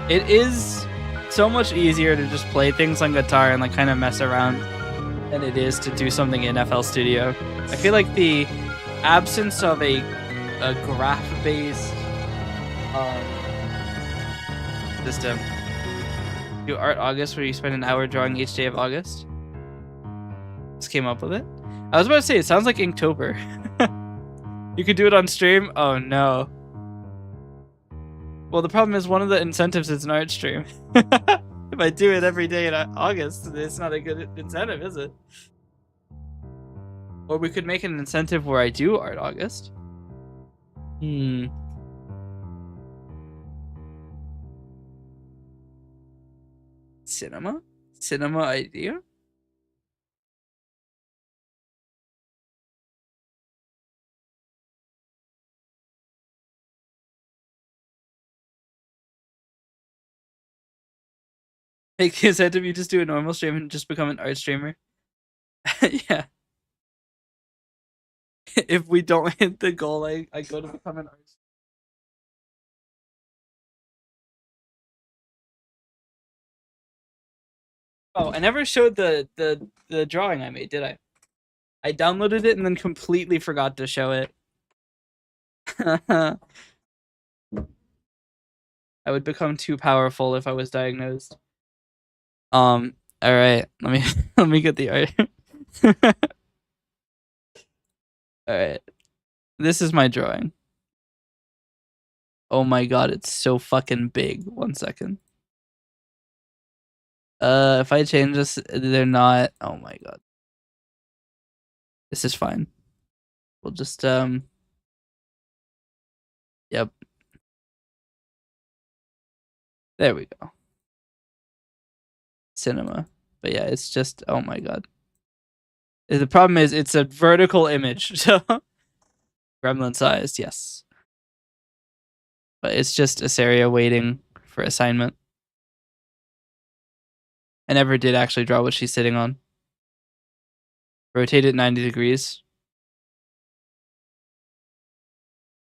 It is so much easier to just play things on guitar and like kind of mess around than it is to do something in FL Studio. I feel like the absence of a graph-based system. Do Art August, where you spend an hour drawing each day of August. Just came up with it. I was about to say, it sounds like Inktober. You could do it on stream? Oh no. Well, the problem is one of the incentives is an art stream. If I do it every day in August, it's not a good incentive, is it? Or we could make an incentive where I do Art August. Cinema? Cinema idea? Make the incentive you just do a normal stream and just become an art streamer. Yeah. If we don't hit the goal, I go to become an art streamer. Oh, I never showed the drawing I made, did I? I downloaded it and then completely forgot to show it. I would become too powerful if I was diagnosed. All right. Let me let me get the art. All right. This is my drawing. Oh my god, it's so fucking big. 1 second. If I change this, they're not. Oh my god. This is fine. We'll just yep. There we go. Cinema. But yeah, it's just oh my god. The problem is it's a vertical image, so gremlin sized, yes. But it's just Asaria waiting for assignment. I never did actually draw what she's sitting on. Rotate it 90 degrees.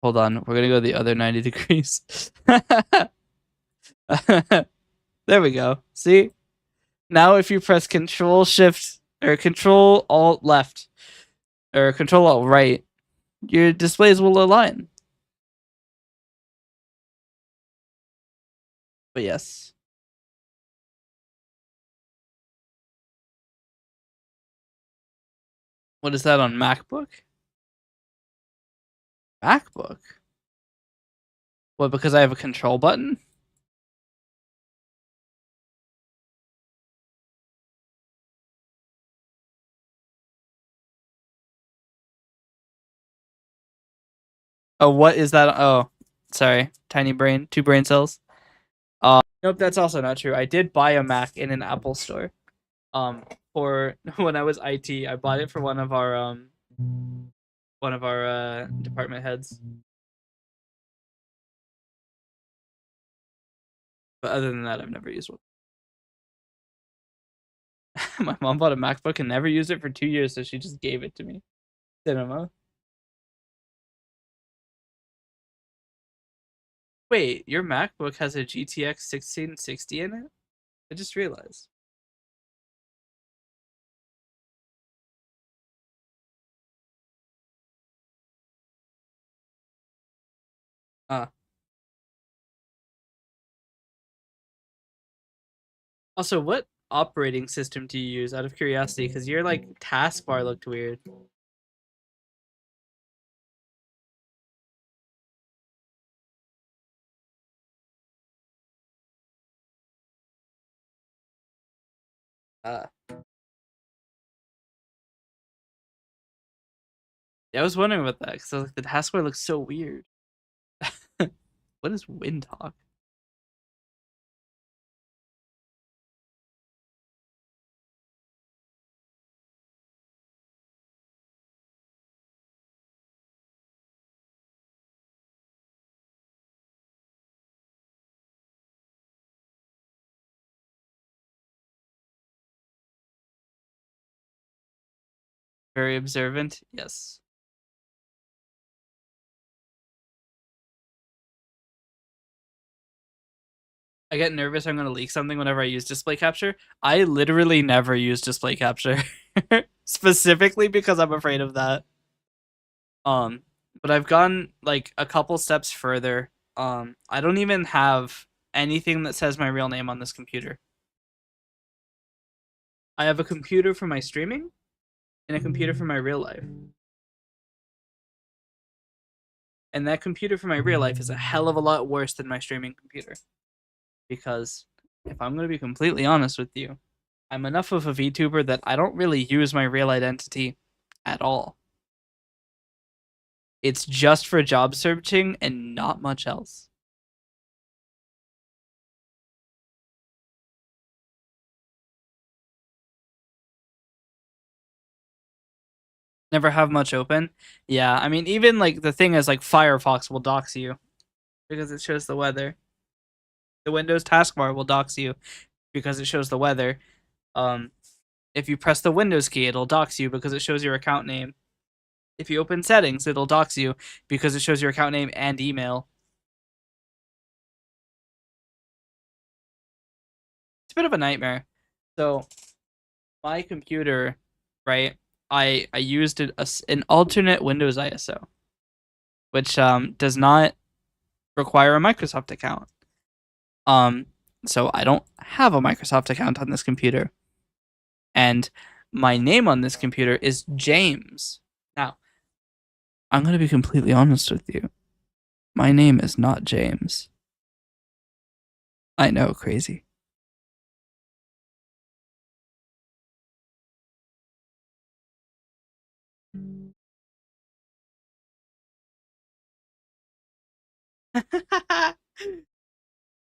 Hold on, we're gonna go the other 90 degrees. There we go. See? Now if you press Control Shift or Control Alt Left or Control Alt Right, your displays will align. But yes. What is that on MacBook? MacBook? What, because I have a control button? Oh, what is that? Oh, sorry. Tiny brain. 2 brain cells. Nope, that's also not true. I did buy a Mac in an Apple store. For when I was IT, I bought it for one of our department heads. But other than that, I've never used one. My mom bought a MacBook and never used it for 2 years, so she just gave it to me. Cinema. Wait, your MacBook has a GTX 1660 in it? I just realized. Ah. Also, what operating system do you use out of curiosity? Because your like taskbar looked weird. Ah. Yeah, I was wondering about that because like the taskbar looks so weird. What is Windhawk? Very observant. Yes. I get nervous I'm going to leak something whenever I use display capture. I literally never use display capture. Specifically because I'm afraid of that. Um, but I've gone like a couple steps further. I don't even have anything that says my real name on this computer. I have a computer for my streaming and a computer for my real life. And that computer for my real life is a hell of a lot worse than my streaming computer. Because if I'm going to be completely honest with you, I'm enough of a VTuber that I don't really use my real identity at all. It's just for job searching and not much else. Never have much open. Yeah, I mean, even like the thing is, like Firefox will dox you because it shows the weather. The Windows taskbar will dox you because it shows the weather. If you press the Windows key, it'll dox you because it shows your account name. If you open settings, it'll dox you because it shows your account name and email. It's a bit of a nightmare. So my computer, right? I used an alternate Windows ISO, which does not require a Microsoft account. Um, so I don't have a Microsoft account on this computer, and my name on this computer is James. Now, I'm gonna be completely honest with you. My name is not James. I know, crazy. I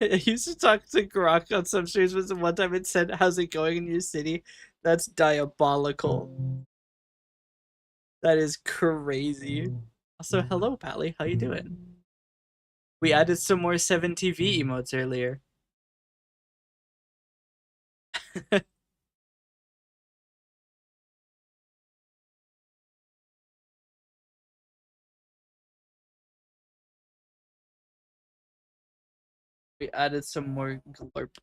used to talk to Grok on some streams, but one time it said, "How's it going in your city?" That's diabolical. That is crazy. Also, hello, Pally. How you doing? We added some more 7TV emotes earlier. We added some more glorp.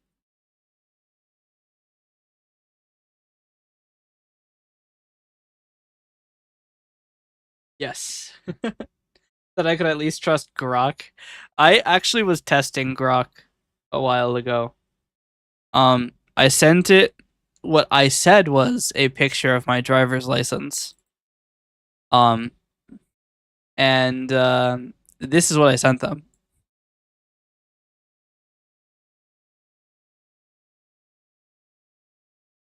Yes. That I could at least trust Grok. I actually was testing Grok a while ago. I sent it. What I said was a picture of my driver's license. Um, and this is what I sent them.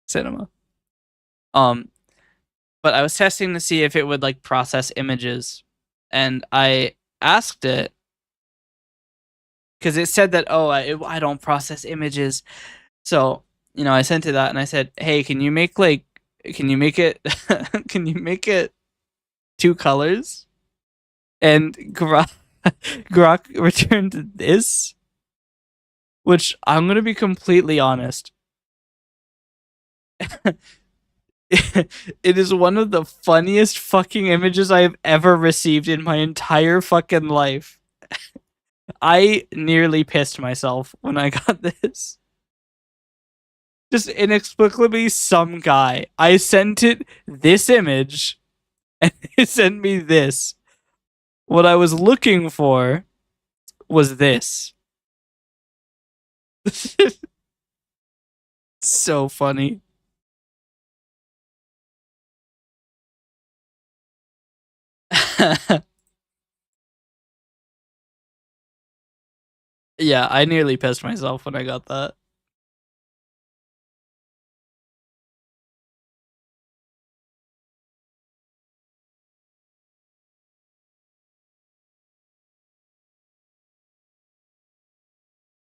Cinema. Um, but I was testing to see if it would like process images, and I asked it because it said that I don't process images. So I sent it that and I said, hey, can you make can you make it can you make it two colors? And Grok returned this, which I'm gonna be completely honest. It is one of the funniest fucking images I have ever received in my entire fucking life. I nearly pissed myself when I got this. Just inexplicably, some guy. I sent it this image, and it sent me this. What I was looking for was this. So funny. Yeah, I nearly pissed myself when I got that.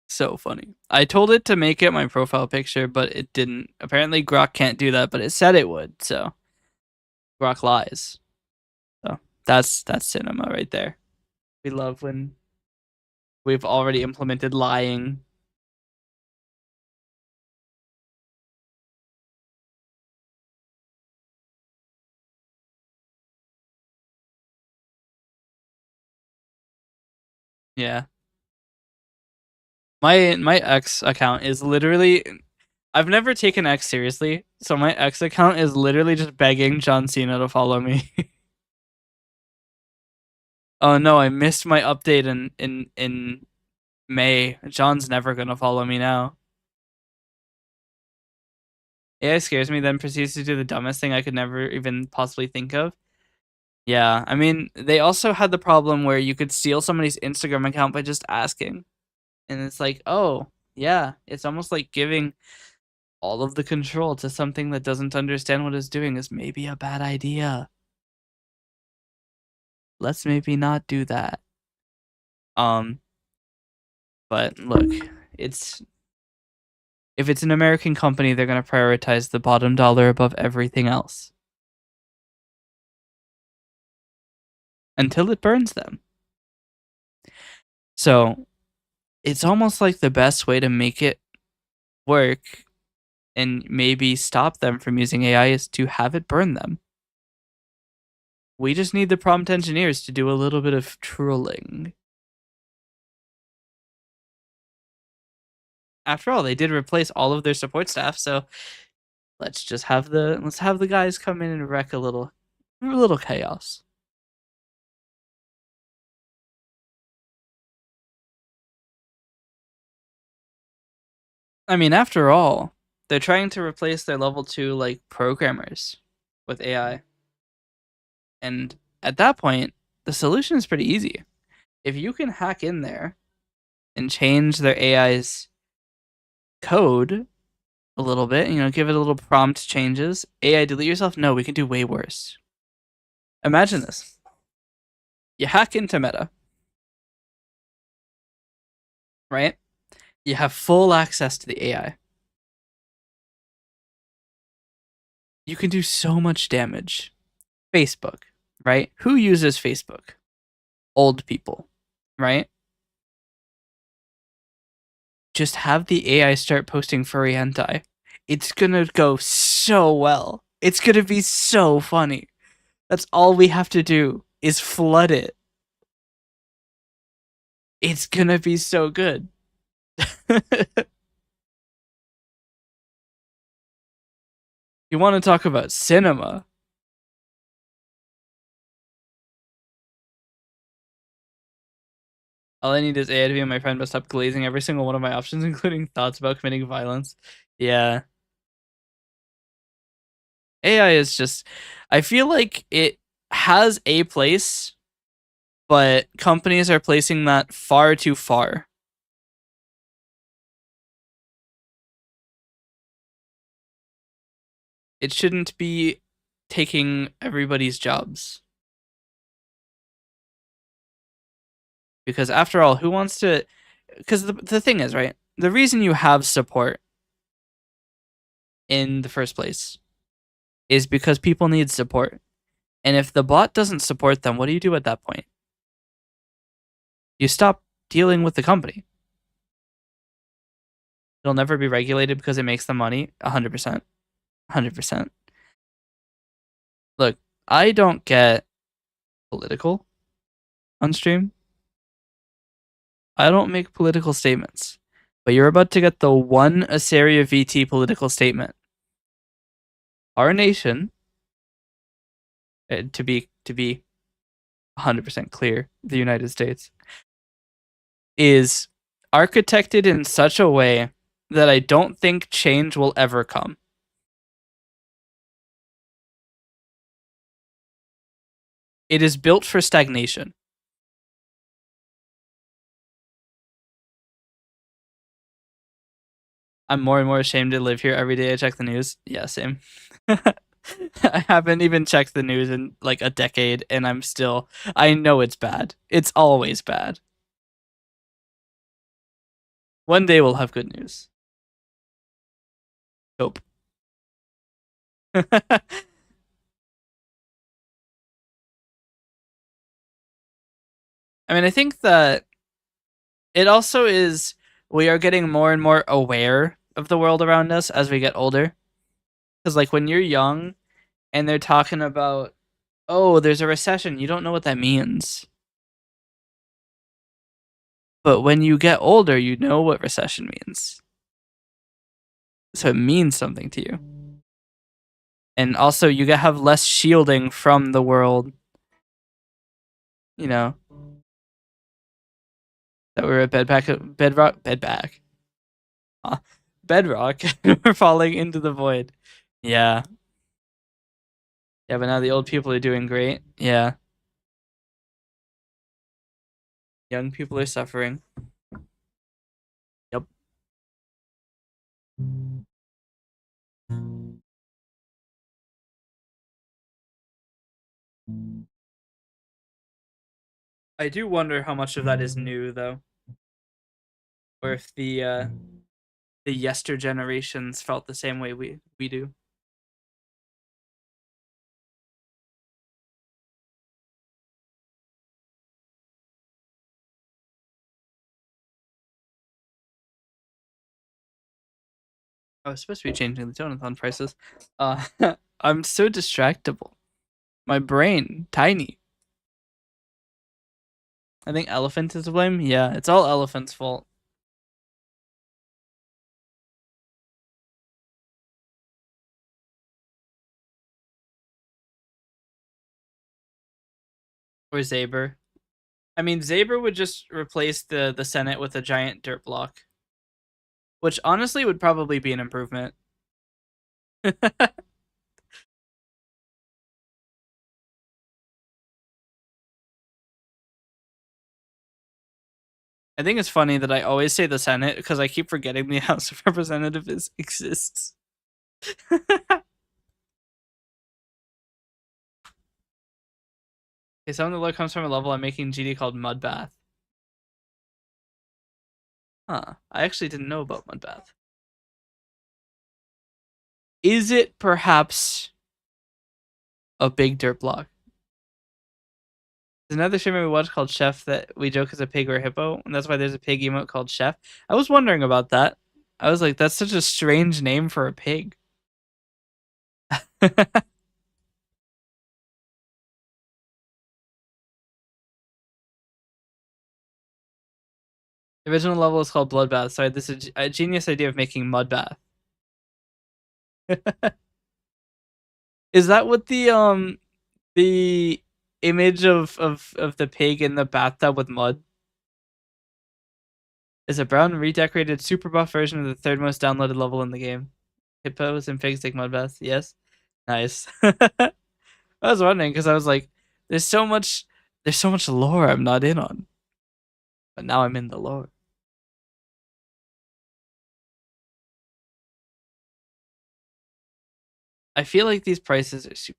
So funny. I told it to make it my profile picture, but it didn't. Apparently, Grok can't do that, but it said it would. So Grok lies. So that's cinema right there. We love when we've already implemented lying. Yeah. My X account is literally I've never taken X seriously, so my X account is literally just begging John Cena to follow me. Oh no, I missed my update in May. John's never gonna follow me now. AI scares me, then proceeds to do the dumbest thing I could never even possibly think of. Yeah, I mean, they also had the problem where you could steal somebody's Instagram account by just asking. And it's like, oh, yeah, it's almost like giving all of the control to something that doesn't understand what it's doing is maybe a bad idea. Let's maybe not do that. Um, but look, it's if it's an American company, they're going to prioritize the bottom dollar above everything else until it burns them. So, it's almost like the best way to make it work and maybe stop them from using AI is to have it burn them. We just need the prompt engineers to do a little bit of trolling. After all, they did replace all of their support staff, so let's have the guys come in and wreck a little chaos. I mean, after all, they're trying to replace their level 2 like programmers with AI. And at that point, the solution is pretty easy. If you can hack in there and change their AI's code a little bit, give it a little prompt changes, AI delete yourself. No, we can do way worse. Imagine this. You hack into Meta, right? You have full access to the AI. You can do so much damage. Facebook, right? Who uses Facebook? Old people, right? Just have the AI start posting furry hentai. It's gonna go so well. It's gonna be so funny. That's all we have to do is flood it. It's gonna be so good. You want to talk about cinema? All I need is AI to be my friend, but stop glazing every single one of my options, including thoughts about committing violence. Yeah. AI is just, I feel like it has a place, but companies are placing that far too far. It shouldn't be taking everybody's jobs. Because after all, who wants to? Because the thing is, right? The reason you have support in the first place is because people need support. And if the bot doesn't support them, what do you do at that point? You stop dealing with the company. It'll never be regulated because it makes them money. 100%. 100%. Look, I don't get political on stream. I don't make political statements. But you're about to get the one Asaria VT political statement. Our nation, to be 100% clear, the United States, is architected in such a way that I don't think change will ever come. It is built for stagnation. I'm more and more ashamed to live here. Every day I check the news. Yeah, same. I haven't even checked the news in like a decade, and I know it's bad. It's always bad. One day we'll have good news. Hope. I mean, I think that it also is, we are getting more and more aware of the world around us as we get older. Because, like, when you're young and they're talking about, oh, there's a recession, you don't know what that means. But when you get older, you know what recession means. So it means something to you. And also, you have less shielding from the world. You know, that we're at bedrock. We're falling into the void. Yeah. Yeah, but now the old people are doing great. Yeah. Young people are suffering. Yep. I do wonder how much of that is new, though, or if the yester generations felt the same way we do. I was supposed to be changing the tone on prices. I'm so distractible. My brain, tiny. I think elephant is to blame. Yeah, it's all elephant's fault. Or Zaber. I mean, Zaber would just replace the Senate with a giant dirt block, which honestly would probably be an improvement. I think it's funny that I always say the Senate because I keep forgetting the House of Representatives exists. Okay, some of the look comes from a level I'm making GD called Mudbath. Huh. I actually didn't know about Mudbath. Is it perhaps a big dirt block? There's another streamer we watch called Chef that we joke is a pig or a hippo, and that's why there's a pig emote called Chef. I was wondering about that. I was like, that's such a strange name for a pig. The original level is called Bloodbath, so I had this a genius idea of making Mudbath. Is that what the image of the pig in the bathtub with mud is? A brown redecorated super buff version of the third most downloaded level in the game. Hippos and pigs take mud baths. Yes, nice. I was wondering because I was like, there's so much lore I'm not in on, but now I'm in the lore. I feel like these prices are super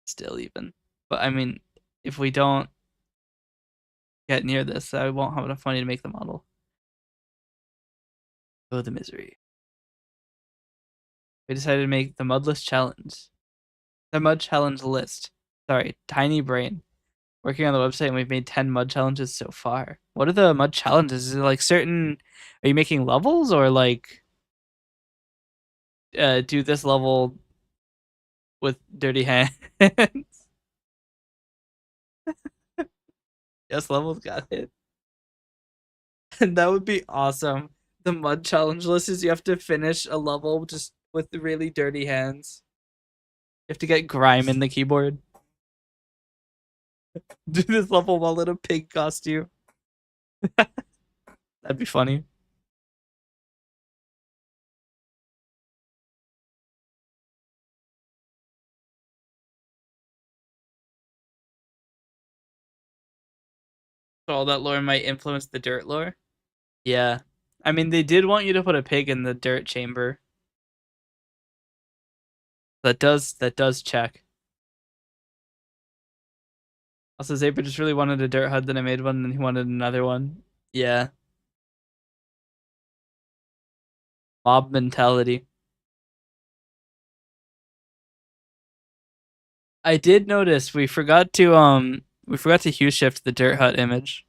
still even, but I mean, if we don't get near this, I won't have enough money to make the model. Oh, the misery. We decided to make the mudless challenge. The mud challenge list. Sorry, tiny brain. Working on the website and we've made 10 mud challenges so far. What are the mud challenges? Is it like certain are you making levels or like do this level with dirty hands? Yes, levels got it. And that would be awesome. The mud challenge list is you have to finish a level just with really dirty hands. You have to get grime in the keyboard. Do this level while in a pig costume. That'd be funny. So all that lore might influence the dirt lore. Yeah. I mean, they did want you to put a pig in the dirt chamber. That does check. Also, Zaper just really wanted a dirt hut, then I made one, and he wanted another one. Yeah. Mob mentality. I did notice we forgot to hue shift the dirt hut image.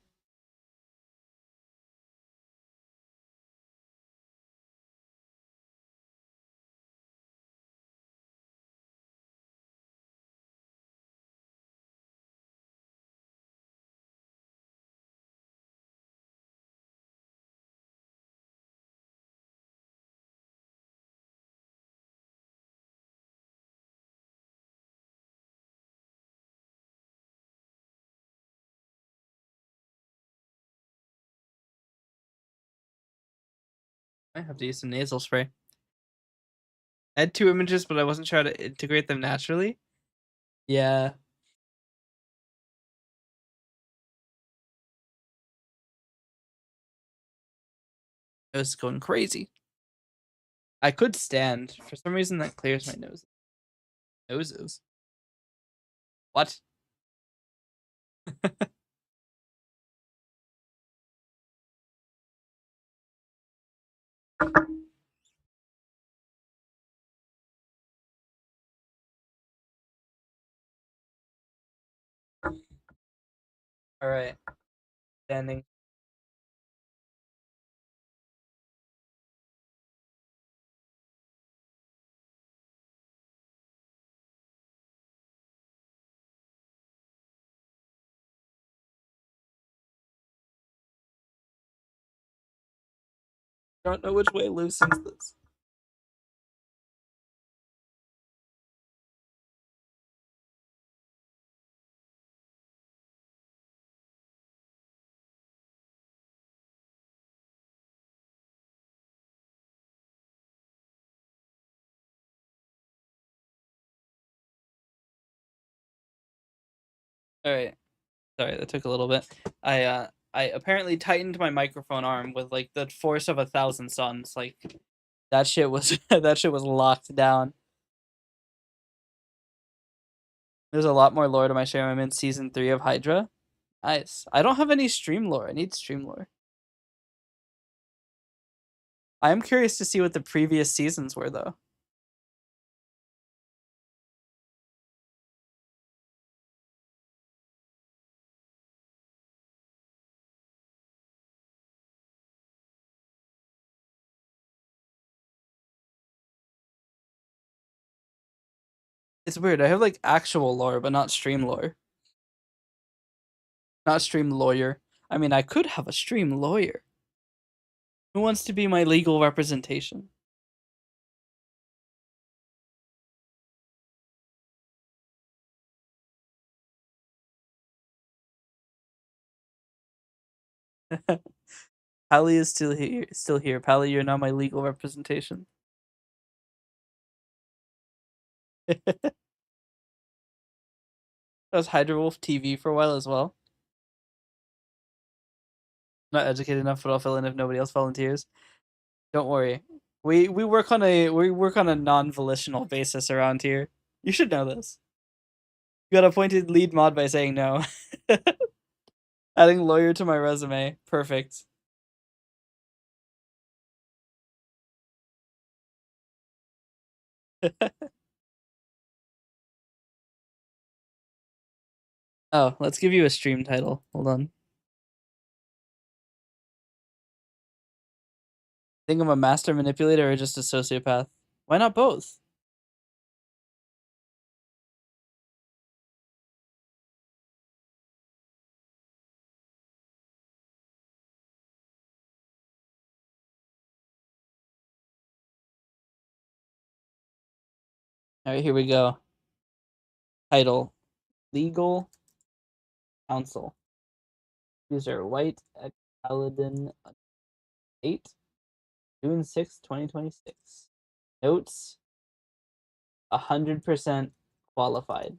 I have to use some nasal spray. I had two images, but I wasn't sure how to integrate them naturally. Yeah. I was going crazy. I could stand. For some reason that clears my nose. Noses. What? Alright. Standing. Don't know which way loosens this. All right. Sorry, that took a little bit. I apparently tightened my microphone arm with like the force of 1,000 suns. Like that shit was that shit was locked down. There's a lot more lore to my share. I'm in season 3 of Hydra. Nice. I don't have any stream lore. I need stream lore. I am curious to see what the previous seasons were though. It's weird. I have like actual lore, but not stream lore. Not stream lawyer. I mean, I could have a stream lawyer. Who wants to be my legal representation? Pally is still here. Still here. Pally, you're now my legal representation. That was Hydra Wolf TV for a while as well. Not educated enough, but I'll fill in if nobody else volunteers. Don't worry. We work on a non-volitional basis around here. You should know this. You got appointed lead mod by saying no. Adding lawyer to my resume. Perfect. Oh, let's give you a stream title. Hold on. Think I'm a master manipulator or just a sociopath? Why not both? All right, here we go. Title: Legal Counsel. User: White X Paladin 8, June 6, 2026. Notes: 100% qualified.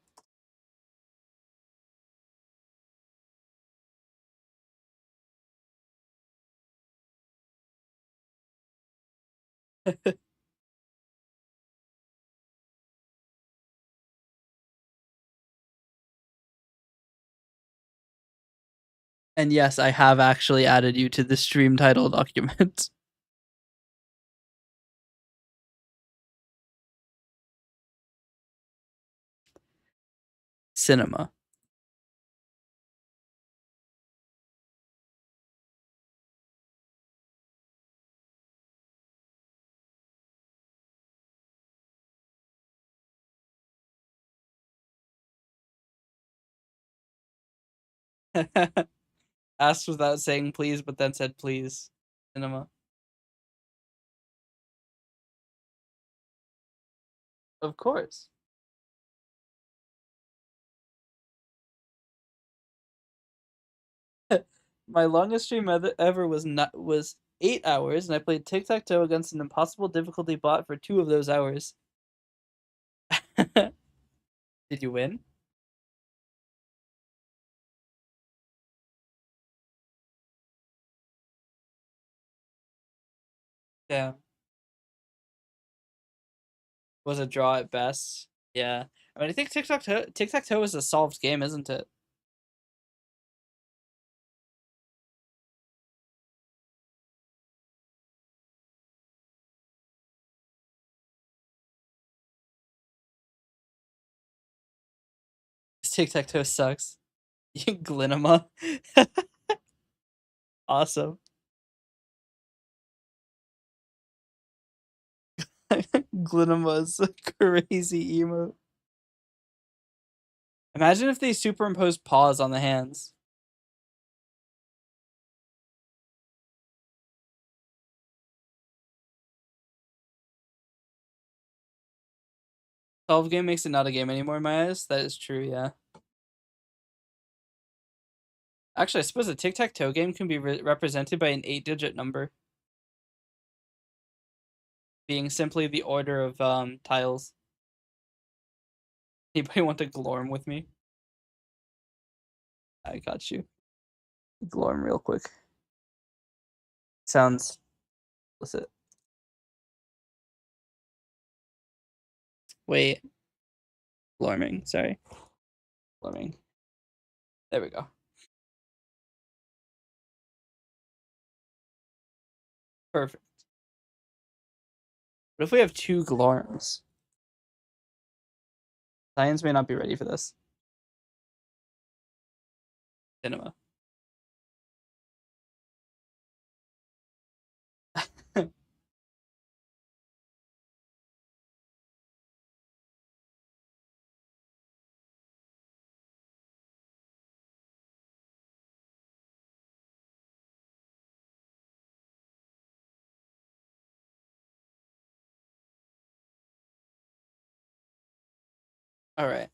And yes, I have actually added you to the stream title document. Cinema. Asked without saying please, but then said please. Cinema. Of course. My longest stream ever was 8 hours, and I played tic tac toe against an impossible difficulty bot for 2 of those hours. Did you win? Yeah. Was a draw at best. Yeah. I mean, I think tic tac toe is a solved game, isn't it? Tic tac toe sucks. Glinema. Awesome. Glinema's a crazy emo. Imagine if they superimposed paws on the hands. Solve game makes it not a game anymore in my eyes. That is true, yeah. Actually, I suppose a tic tac toe game can be represented by an 8-digit number, being simply the order of tiles. Anybody want to glorm with me? I got you. Glorm real quick. Sounds. What's it? Wait. Glorming. Sorry. Glorming. There we go. Perfect. What if we have 2 Glorms? Science may not be ready for this. Cinema. All right.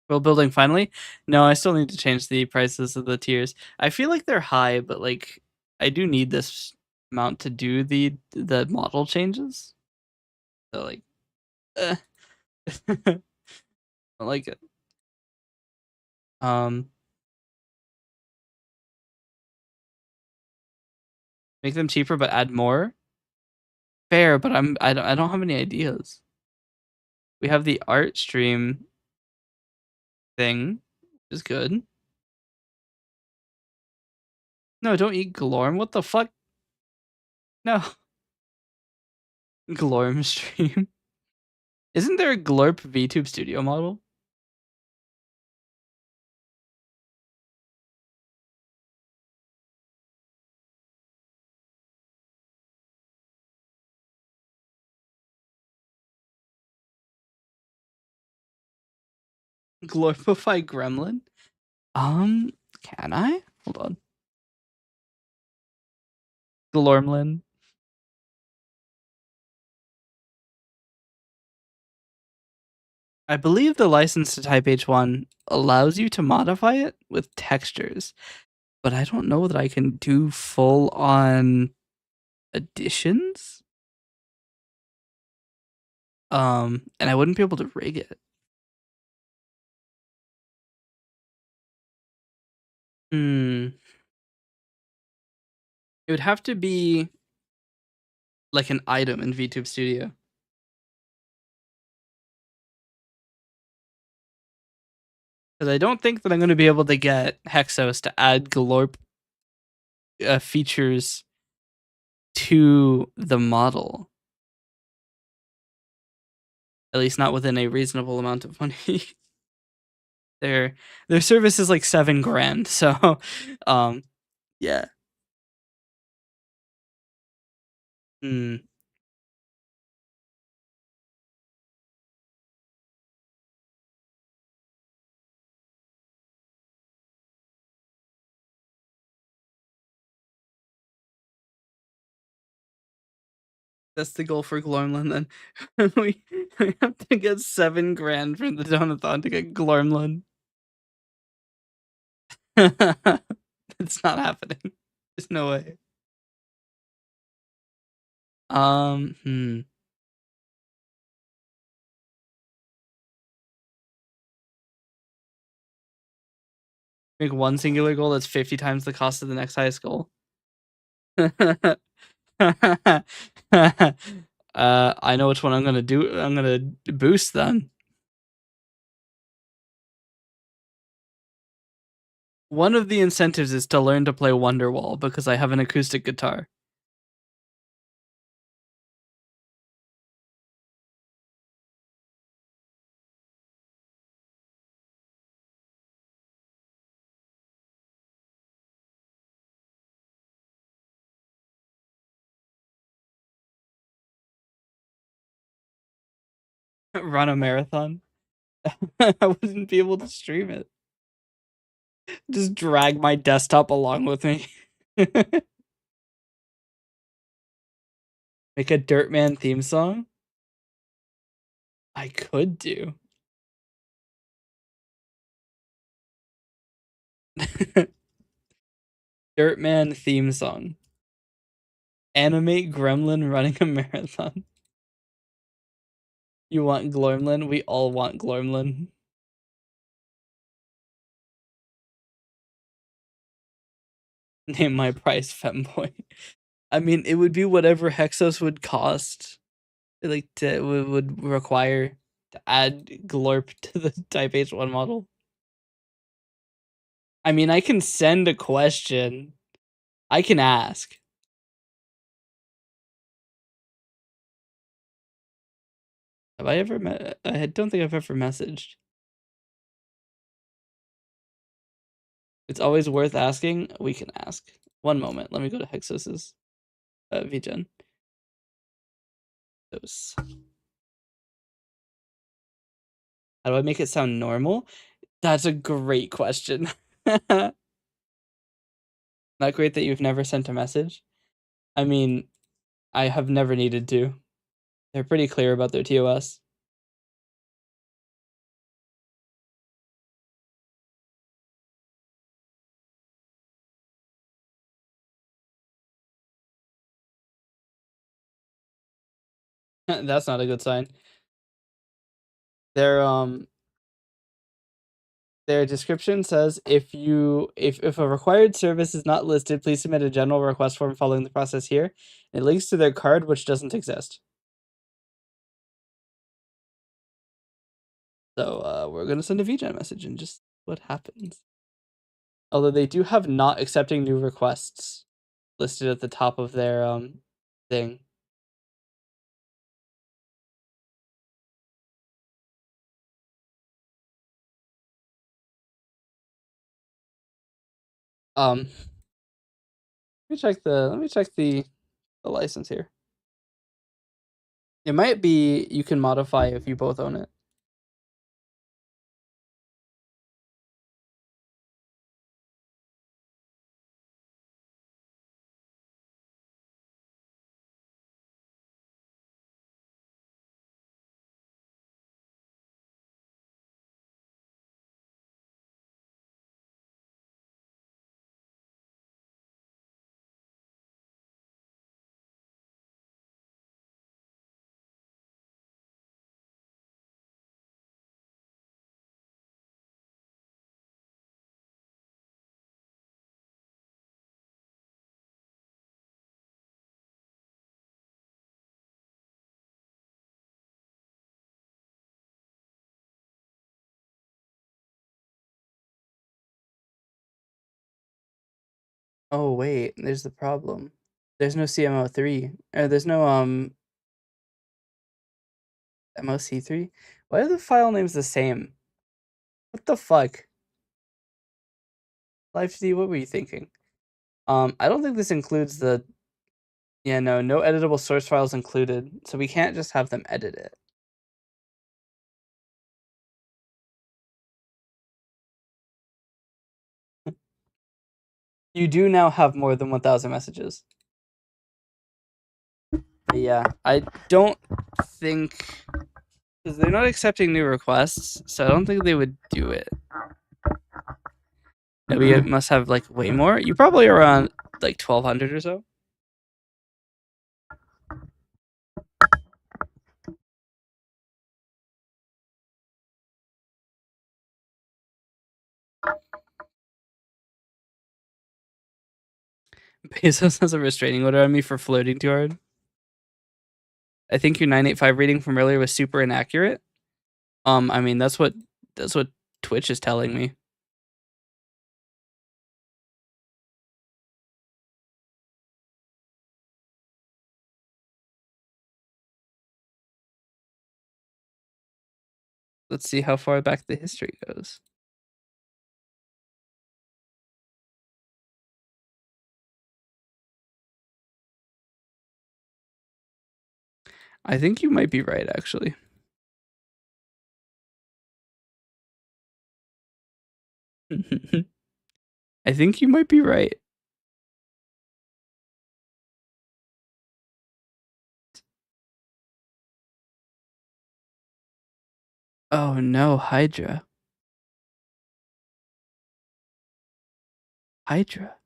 World building finally? No, I still need to change the prices of the tiers. I feel like they're high, but like I do need this amount to do the model changes. So like, eh. I like it. Um, make them cheaper, but add more. Fair, but I don't have any ideas. We have the art stream thing, which is good. No, don't eat Glorm. What the fuck? No. Glorm stream. Isn't there a Glorp VTube Studio model? Glorpify Gremlin? Can I? Hold on. Glormlin. I believe the license to Type H1 allows you to modify it with textures, but I don't know that I can do full on additions. And I wouldn't be able to rig it. It would have to be like an item in VTube Studio. Because I don't think that I'm going to be able to get Hexos to add Glorp features to the model. At least not within a reasonable amount of money. their service is like $7,000. So yeah. That's the goal for Glormlin then. we have to get $7,000 from the donathon to get Glormlin. It's not happening. There's no way. Make one singular goal that's 50 times the cost of the next highest goal. I know which one I'm gonna do. I'm gonna boost then. One of the incentives is to learn to play Wonderwall because I have an acoustic guitar. Run a marathon. I wouldn't be able to stream it. Just drag my desktop along with me. Make a Dirtman theme song? I could do. Dirtman theme song. Animate gremlin running a marathon. You want Glormlin? We all want Glormlin. Name my price, femboy. I mean, it would be whatever Hexos would cost. Like to would require to add Glorp to the Type H1 model. I mean, I can send a question. I can ask. Have I ever met? I don't think I've ever messaged. It's always worth asking. We can ask. One moment. Let me go to Hexos's VGen. Those. How do I make it sound normal? That's a great question. Not great that you've never sent a message. I mean, I have never needed to. They're pretty clear about their TOS. That's not a good sign. Their description says if a required service is not listed, please submit a general request form following the process here. It links to their card, which doesn't exist. So we're gonna send a VGen message and just what happens. Although they do have not accepting new requests listed at the top of their thing. Let me check the license here. It might be you can modify if you both own it. Oh wait, there's the problem. There's no CMO3. Or there's no MOC3. Why are the file names the same? What the fuck? LiveD, what were you thinking? I don't think this includes the yeah, no editable source files included, so we can't just have them edit it. You do now have more than 1,000 messages. But yeah, I don't think because they're not accepting new requests, so I don't think they would do it. Maybe it must have like way more. You probably are around like 1,200 or so. Bezos has a restraining order on me for floating too hard. I think your 985 reading from earlier was super inaccurate. I mean that's what Twitch is telling me. Let's see how far back the history goes. I think you might be right, actually. I think you might be right. Oh no, Hydra. Hydra.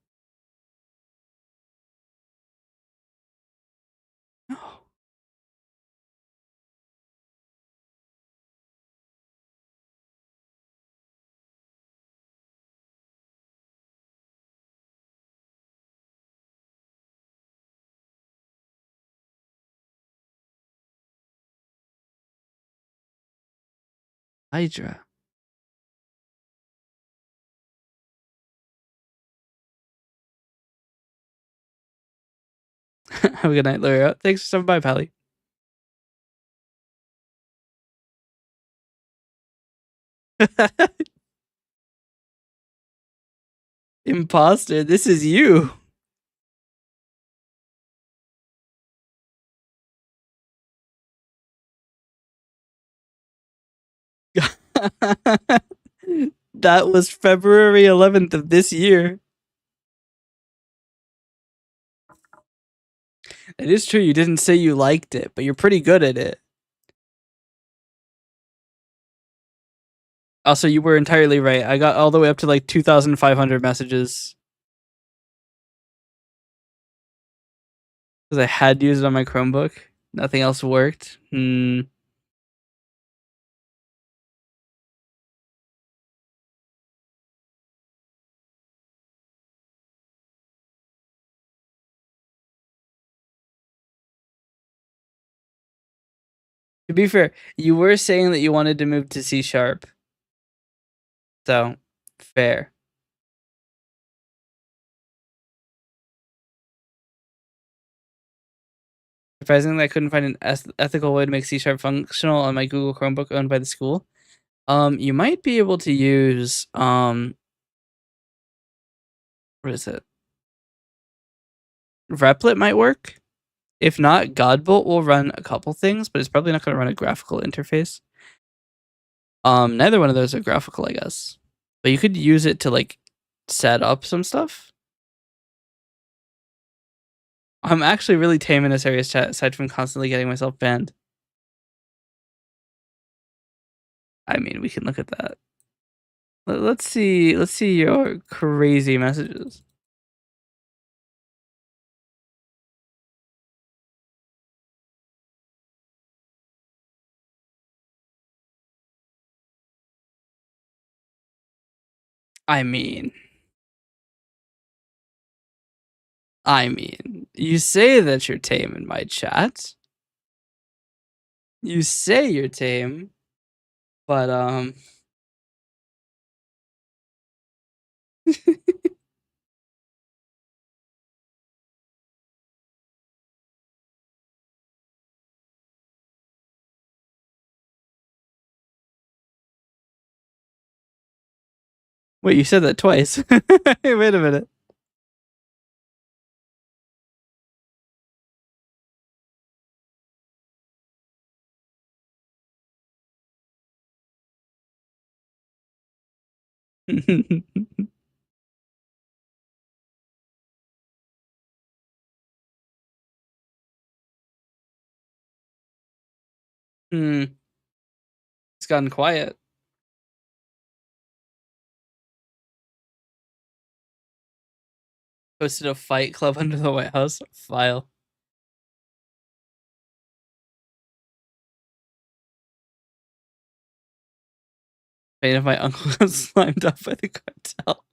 No. Hydra. Have a good night, Laura. Thanks for stopping by, Pally. Imposter, this is you. That was February 11th of this year. It is true you didn't say you liked it, but you're pretty good at it. Also, you were entirely right. I got all the way up to like 2,500 messages because I had to use it on my Chromebook. Nothing else worked. To be fair, you were saying that you wanted to move to C sharp. So, fair. Surprisingly, I couldn't find an ethical way to make C sharp functional on my Google Chromebook owned by the school. You might be able to use what is it? Replit might work. If not, Godbolt will run a couple things, but it's probably not going to run a graphical interface. Neither one of those are graphical, I guess. But you could use it to like set up some stuff. I'm actually really tame in a serious chat, aside from constantly getting myself banned. I mean, we can look at that. Let's see your crazy messages. I mean, you say that you're tame in my chat. You say you're tame, but wait, you said that twice. Wait a minute. It's gotten quiet. Posted a fight club under the White House file. Pain if my uncle got slimed up by the cartel.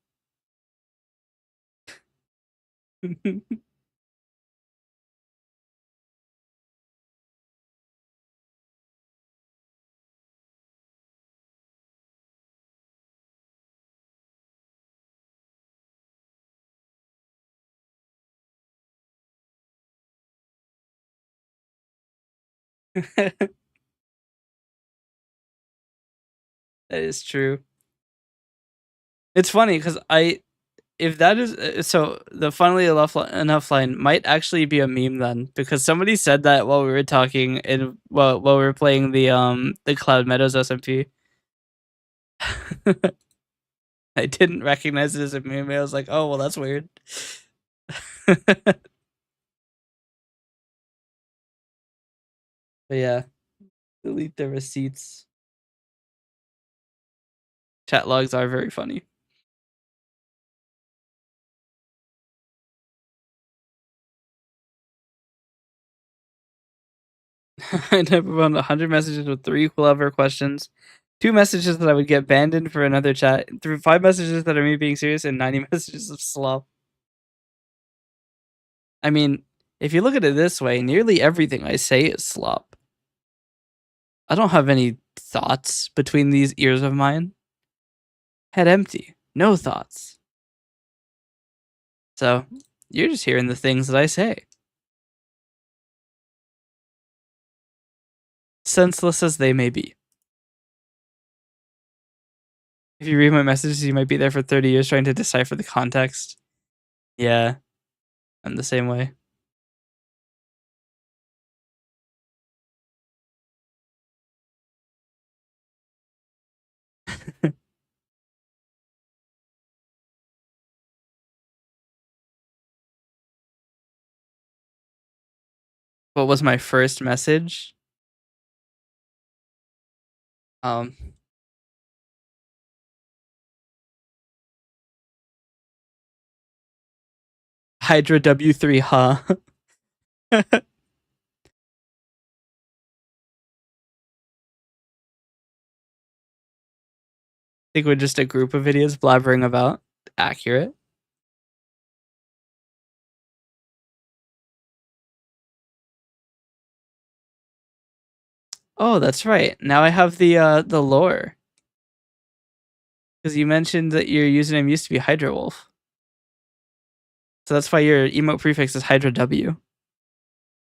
That is true. It's funny because if that is so, the funnily enough line might actually be a meme then, because somebody said that while we were talking and while we were playing the Cloud Meadows SMP. I didn't recognize it as a meme. I was like, oh well, that's weird. But yeah, delete the receipts. Chat logs are very funny. I'd have around 100 messages with 3 clever questions, 2 messages that I would get banned in for another chat, through 5 messages that are me being serious, and 90 messages of slop. I mean, if you look at it this way, nearly everything I say is slop. I don't have any thoughts between these ears of mine. Head empty. No thoughts. So, you're just hearing the things that I say. Senseless as they may be. If you read my messages, you might be there for 30 years trying to decipher the context. Yeah, I'm the same way. What was my first message? Um, Hydra W3, huh? I think we're just a group of idiots blabbering about. Accurate. Oh, that's right. Now I have the lore. Because you mentioned that your username used to be Hydra Wolf. So that's why your emote prefix is Hydra W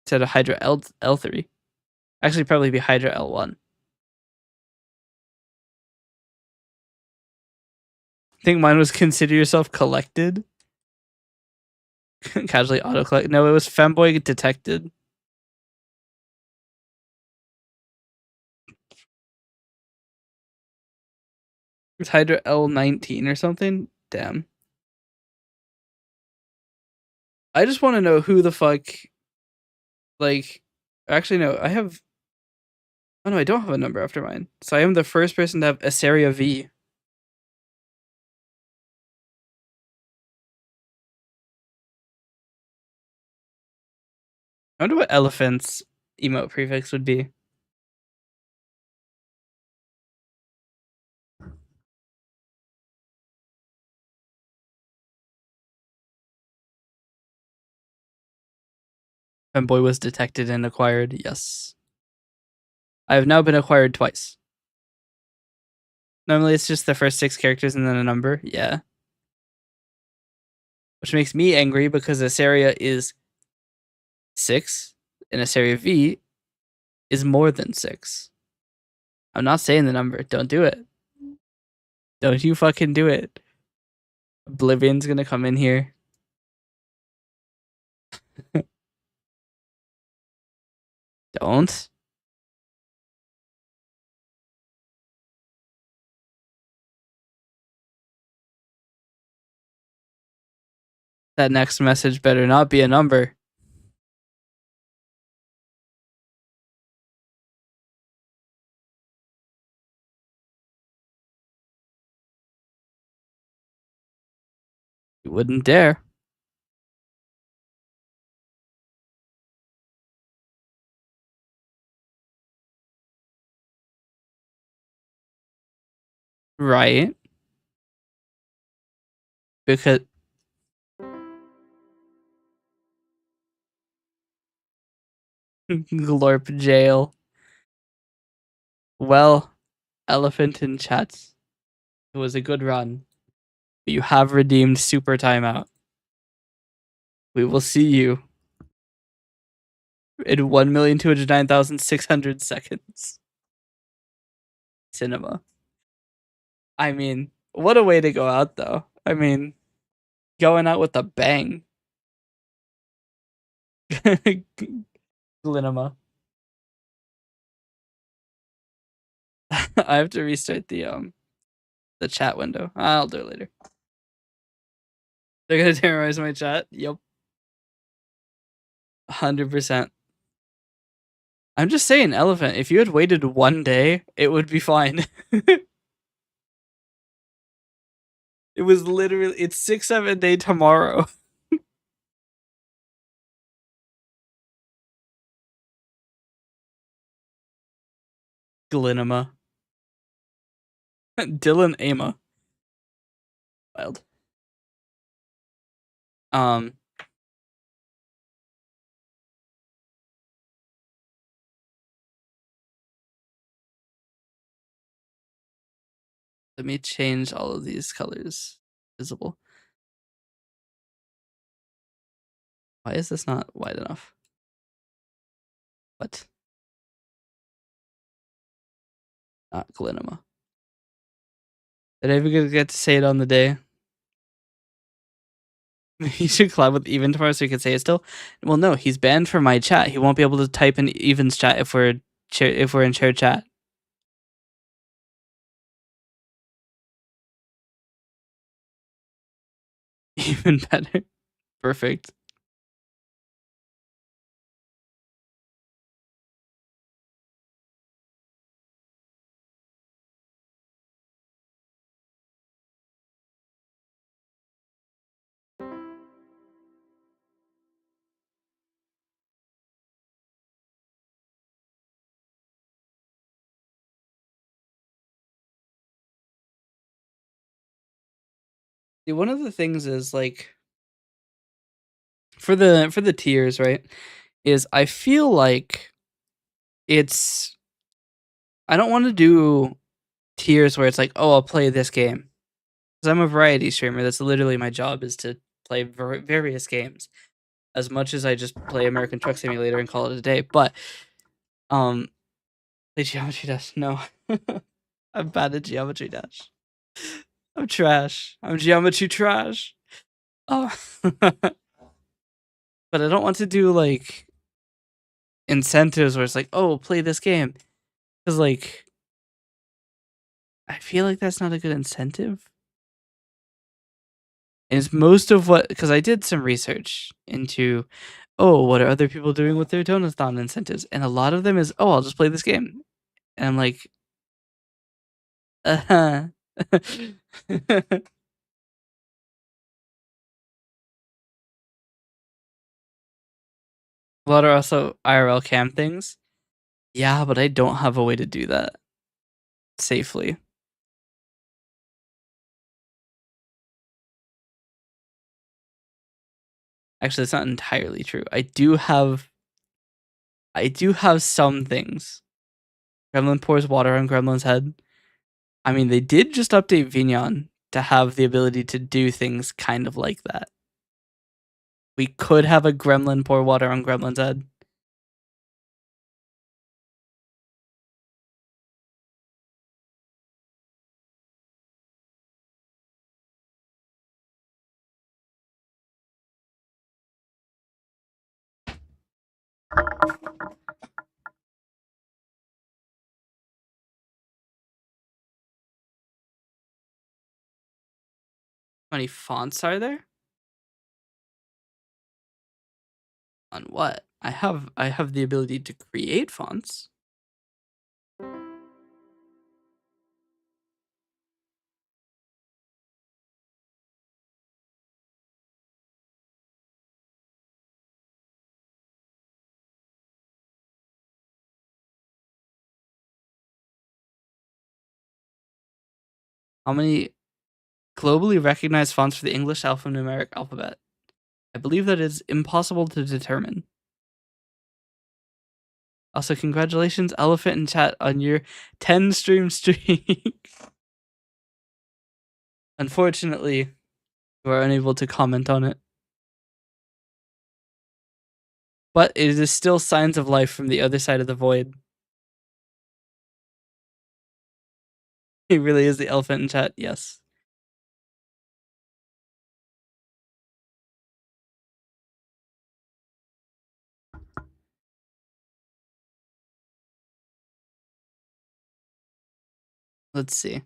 instead of Hydra L3. Actually, probably be Hydra L1. I think mine was consider yourself collected. Casually auto collect. No, it was femboy detected. It's Hydra L19 or something. Damn. I just want to know who the fuck. Like, actually, no. I have. Oh no, I don't have a number after mine. So I am the first person to have Asaria V. I wonder what elephant's emote prefix would be. Femboy was detected and acquired. Yes. I have now been acquired twice. Normally it's just the first 6 characters and then a number. Yeah. Which makes me angry because Asaria is 6 and Asaria V is more than 6. I'm not saying the number. Don't do it. Don't you fucking do it. Oblivion's gonna come in here. Don't. That next message better not be a number. You wouldn't dare. Right. Because Glorp jail. Well, elephant in chats. It was a good run. You have redeemed super timeout. We will see you in 1,209,600 seconds. Cinema. I mean, what a way to go out, though. I mean, going out with a bang. Glinema. I have to restart the chat window. I'll do it later. They're gonna terrorize my chat. Yep. 100%. I'm just saying, elephant. If you had waited 1 day, it would be fine. It was literally. It's 6-7 day tomorrow. Glinema. Dylan Ama. Wild. Um, let me change all of these colors visible. Why is this not wide enough? What? Not Glinema. Did I ever get to say it on the day? He should collab with Even tomorrow so he can say it still. Well, no, he's banned from my chat. He won't be able to type in Even's chat if we're in shared chat. Even better. Perfect. See, one of the things is like for the tiers, right? Is I feel like it's I don't want to do tiers where it's like, oh, I'll play this game because I'm a variety streamer. That's literally my job is to play various games. As much as I just play American Truck Simulator and call it a day, but play Geometry Dash. No, I'm bad at Geometry Dash. I'm trash. I'm geometry trash. Oh, but I don't want to do like incentives where it's like, oh, play this game, because like I feel like that's not a good incentive. And it's most of what because I did some research into, oh, what are other people doing with their donathon incentives, and a lot of them is, oh, I'll just play this game, and I'm like, uh-huh. A lot are also IRL cam things. Yeah, but I don't have a way to do that safely. Actually, it's not entirely true. I do have some things. Gremlin pours water on Gremlin's head. I mean, they did just update Vignon to have the ability to do things kind of like that. We could have a Gremlin pour water on Gremlin's head. How many fonts are there? On what? I have the ability to create fonts. How many globally recognized fonts for the English alphanumeric alphabet? I believe that is impossible to determine. Also, congratulations, Elephant in chat, on your 10 stream streak. Unfortunately, you are unable to comment on it. But it is still signs of life from the other side of the void. He really is the elephant in chat, yes. Let's see.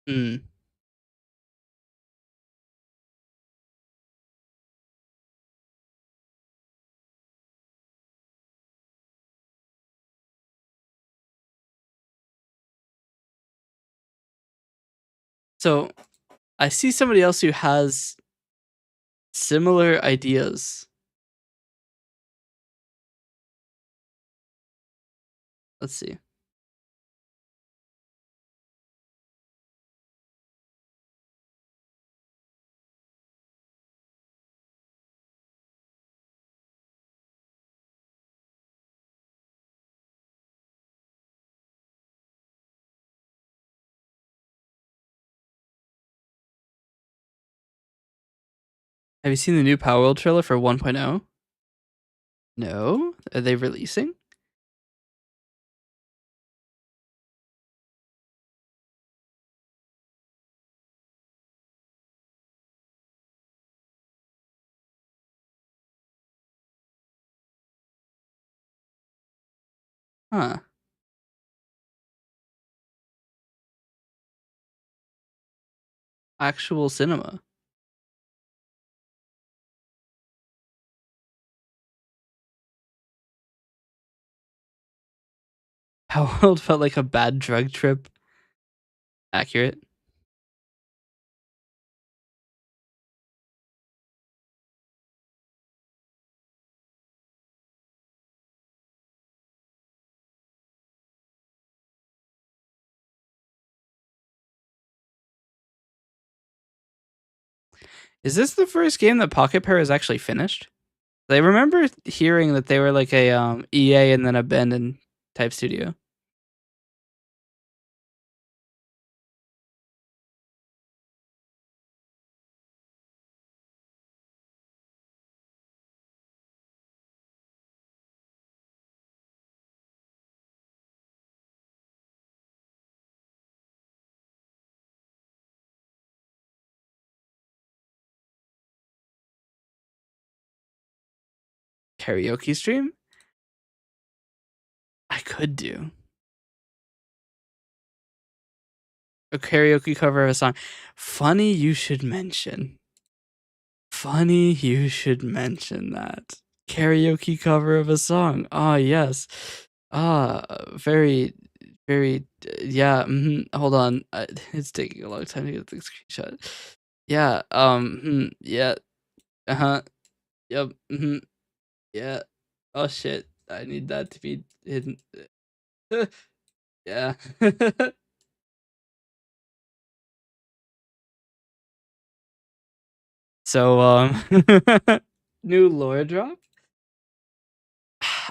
Mm. So I see somebody else who has similar ideas. Let's see. Have you seen the new Power World trailer for 1.0? No? Are they releasing? Huh. Actual cinema. Power World felt like a bad drug trip. Accurate. Is this the first game that Pocket Pair is actually finished? I remember hearing that they were like a EA and then abandoned type studio. Karaoke stream? I could do a karaoke cover of a song. Funny you should mention. Funny you should mention that. Karaoke cover of a song. Ah, yes. Ah, very, very, yeah. Hold on. It's taking a long time to get the screenshot. Yeah. Yeah. Uh huh. Yep. Yeah. Oh shit. I need that to be hidden. Yeah. So, new lore drop?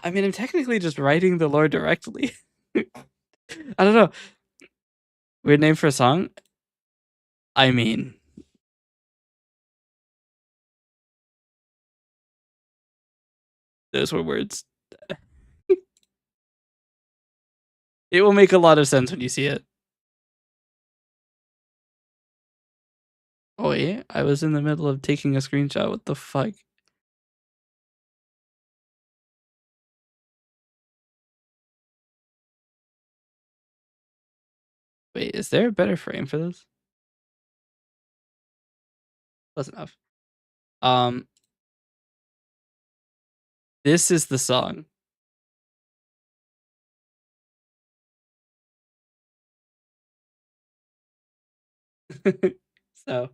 I mean, I'm technically just writing the lore directly. I don't know. Weird name for a song? I mean, those were words. It will make a lot of sense when you see it. Oh, yeah? I was in the middle of taking a screenshot. What the fuck? Wait, is there a better frame for this? Close enough. Um, this is the song. So,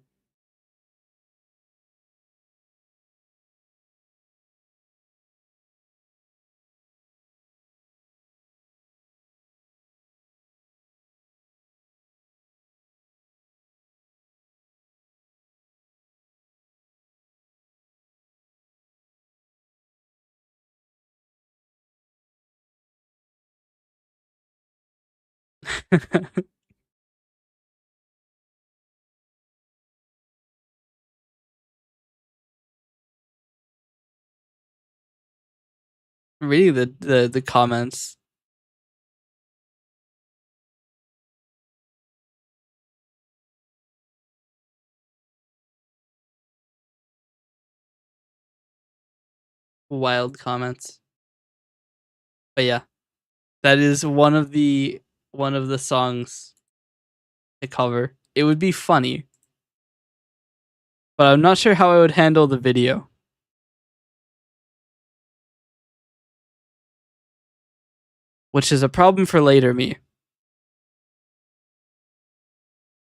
reading the comments. Wild comments. But yeah, that is one of the songs to cover. it would be funny, but I'm not sure how I would handle the video. Which is a problem for later me.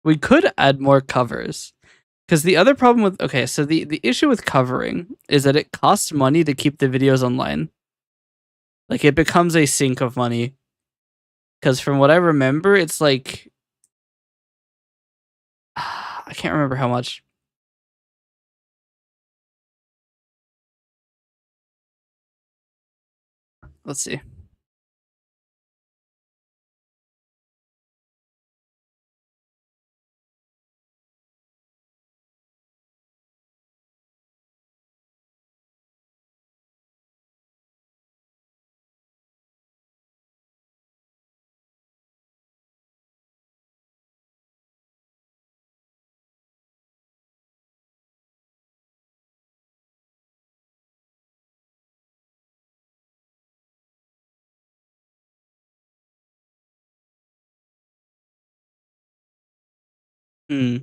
We could add more covers. Because the other problem with the issue with covering is that it costs money to keep the videos online. Like it becomes a sink of money. Because from what I remember, it's like I can't remember how much. Let's see. Hmm.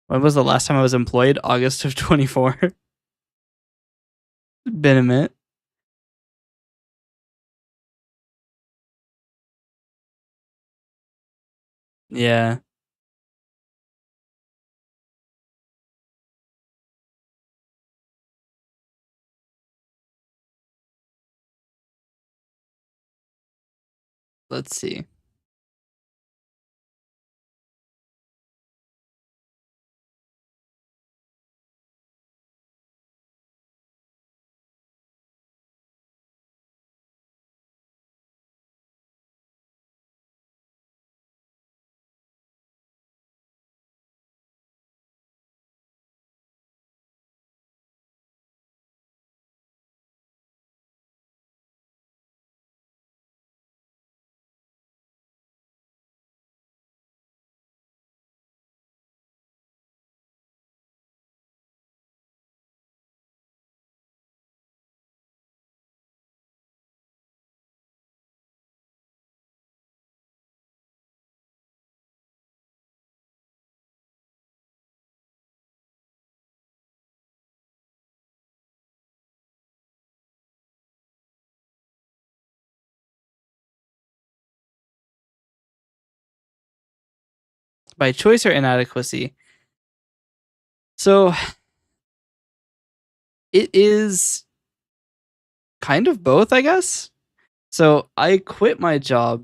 When was the last time I was employed? August of 24. Been a minute. Yeah. Let's see. By choice or inadequacy? So it is kind of both, I guess. So I quit my job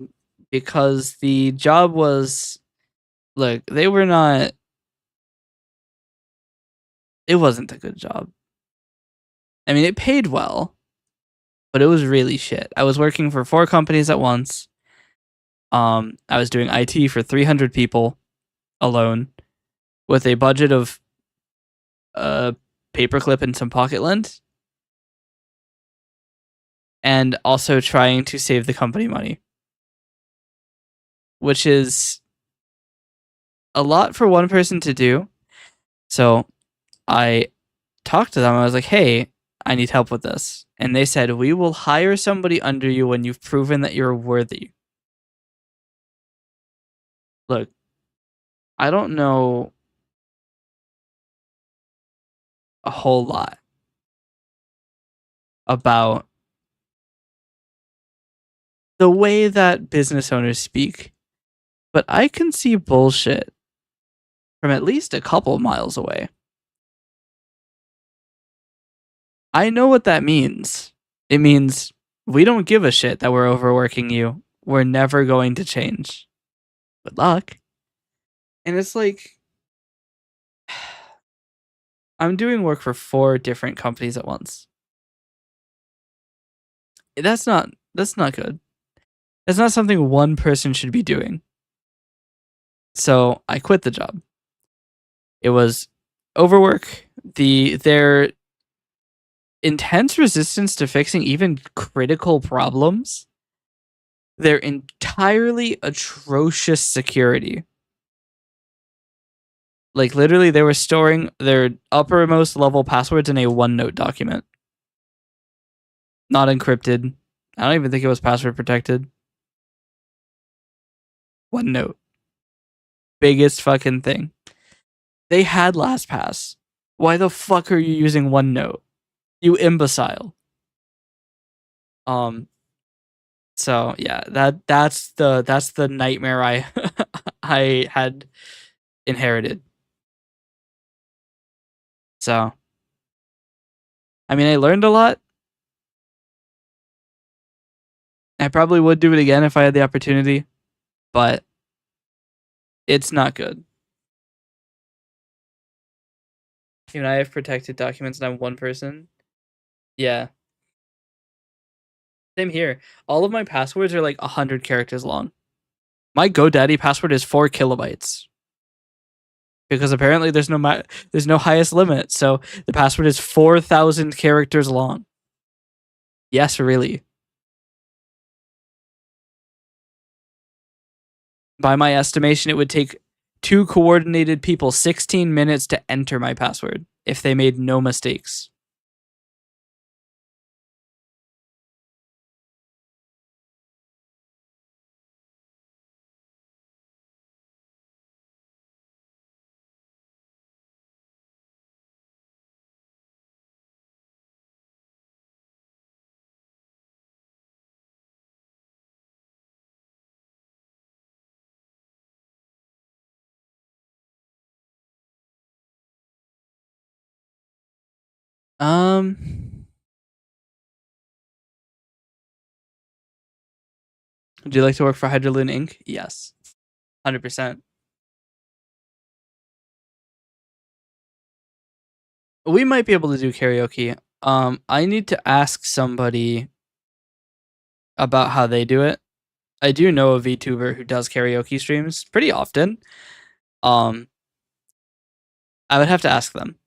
because the job was look, they were not it wasn't a good job. I mean, it paid well, but it was really shit. I was working for 4 companies at once. I was doing IT for 300 people alone with a budget of a paperclip and some pocket lint, and also trying to save the company money, which is a lot for one person to do. So I talked to them. I was like, hey, I need help with this. And they said, we will hire somebody under you when you've proven that you're worthy. Look, I don't know a whole lot about the way that business owners speak, but I can see bullshit from at least a couple miles away. I know what that means. It means we don't give a shit that we're overworking you. We're never going to change. Good luck. And it's like, I'm doing work for 4 different companies at once. That's not good. That's not something one person should be doing. So I quit the job. It was overwork, their intense resistance to fixing even critical problems, their entirely atrocious security. Like literally they were storing their uppermost level passwords in a OneNote document. Not encrypted. I don't even think it was password protected. OneNote. biggest fucking thing. They had LastPass. Why the fuck are you using OneNote? You imbecile. Um. So yeah, that's the nightmare I I had inherited. So I mean, I learned a lot. I probably would do it again if I had the opportunity, but it's not good. Even I have protected documents and I'm one person. Yeah. Same here. All of my passwords are like 100 characters long. My GoDaddy password is 4 kilobytes because apparently there's no highest limit. So the password is 4,000 characters long. Yes, really. By my estimation, it would take 2 coordinated people 16 minutes to enter my password if they made no mistakes. Um, Would you like to work for Hydroloon Inc? Yes, 100%. We might be able to do karaoke. I need to ask somebody about how they do it. I do know a VTuber who does karaoke streams pretty often. Um, I would have to ask them.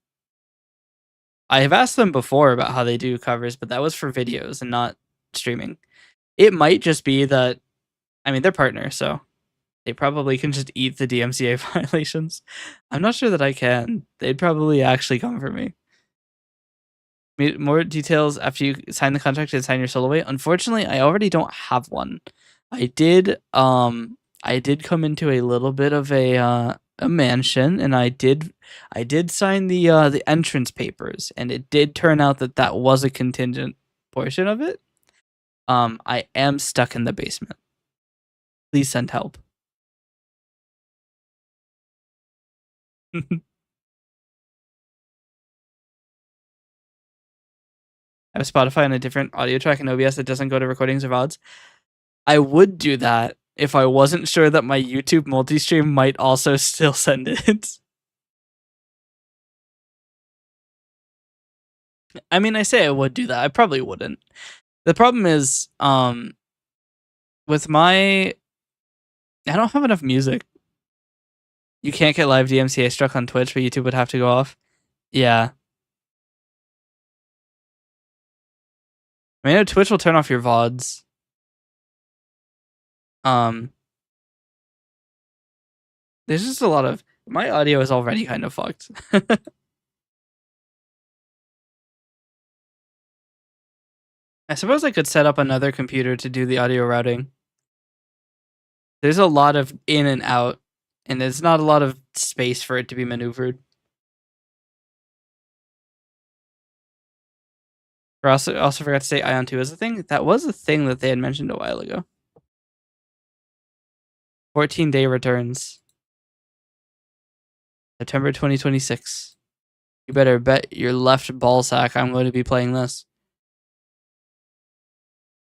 I have asked them before about how they do covers, but that was for videos and not streaming. It might just be that, I mean, they're partners, so they probably can just eat the DMCA violations. I'm not sure that I can. They'd probably actually come for me. More details after you sign the contract and sign your solo away. Unfortunately, I already don't have one. I did come into a little bit of a mansion, and I did sign the entrance papers, and it did turn out that that was a contingent portion of it. I am stuck in the basement. Please send help. I have Spotify on a different audio track in OBS that doesn't go to recordings or VODs. I would do that if I wasn't sure that my YouTube multi-stream might also still send it. I mean, I say I would do that. I probably wouldn't. The problem is, with my, I don't have enough music. You can't get live DMCA struck on Twitch, but YouTube would have to go off. Yeah. I mean, Twitch will turn off your VODs. Um, there's just a lot of, my audio is already kind of fucked. I suppose I could set up another computer to do the audio routing. There's a lot of in and out, and there's not a lot of space for it to be maneuvered. I also forgot to say Ion 2 is a thing. That was a thing that they had mentioned a while ago. 14-day returns. September 2026. You better bet your left ball sack I'm going to be playing this.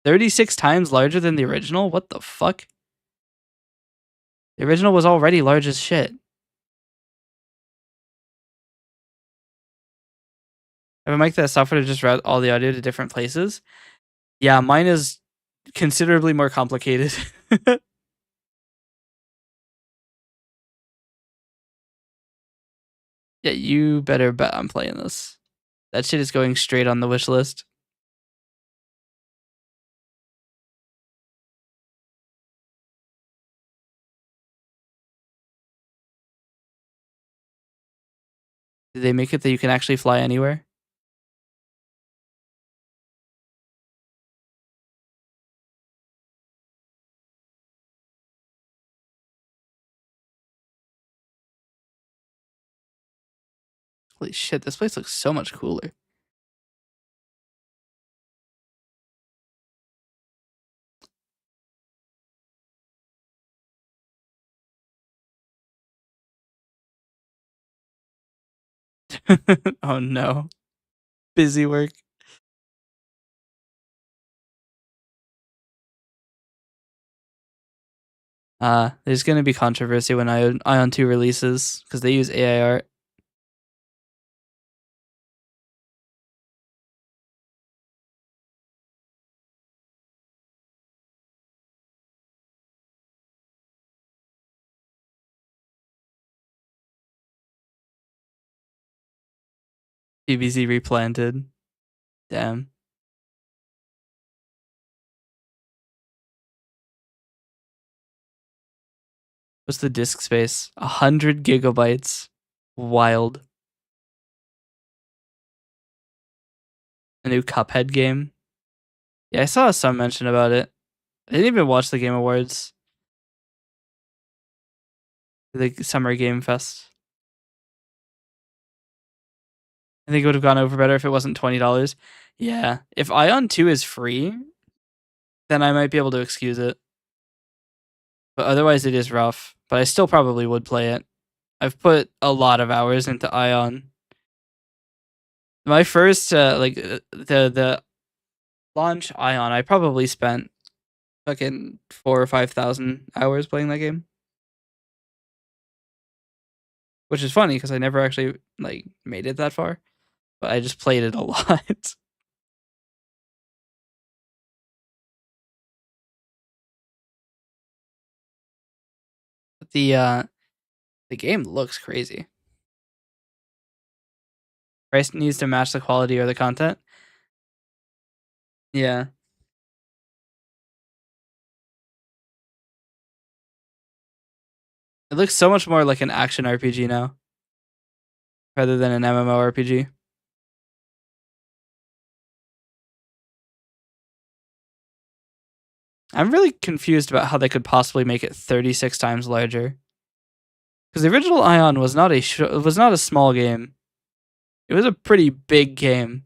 36 times larger than the original? What the fuck? The original was already large as shit. I have a mic that has software to just route all the audio to different places. Yeah, mine is considerably more complicated. Yeah, you better bet I'm playing this. That shit is going straight on the wish list. Did they make it that you can actually fly anywhere? Holy shit, this place looks so much cooler. Oh no. Busy work. There's gonna be controversy when Ion 2 releases because they use AI art. BBC replanted. Damn. What's the disk space? 100 gigabytes. Wild. A new Cuphead game. Yeah, I saw some mention about it. I didn't even watch the Game Awards. The Summer Game Fest. I think it would have gone over better if it wasn't $20. Yeah. If Ion 2 is free, then I might be able to excuse it. But otherwise it is rough. But I still probably would play it. I've put a lot of hours into Ion. My first the launch Ion, I probably spent fucking 4,000 or 5,000 hours playing that game. Which is funny because I never actually like made it that far. But I just played it a lot. The game looks crazy. Price needs to match the quality or the content. Yeah. It looks so much more like an action RPG now rather than an MMORPG. I'm really confused about how they could possibly make it 36 times larger. Because the original Ion was not a small game. It was a pretty big game.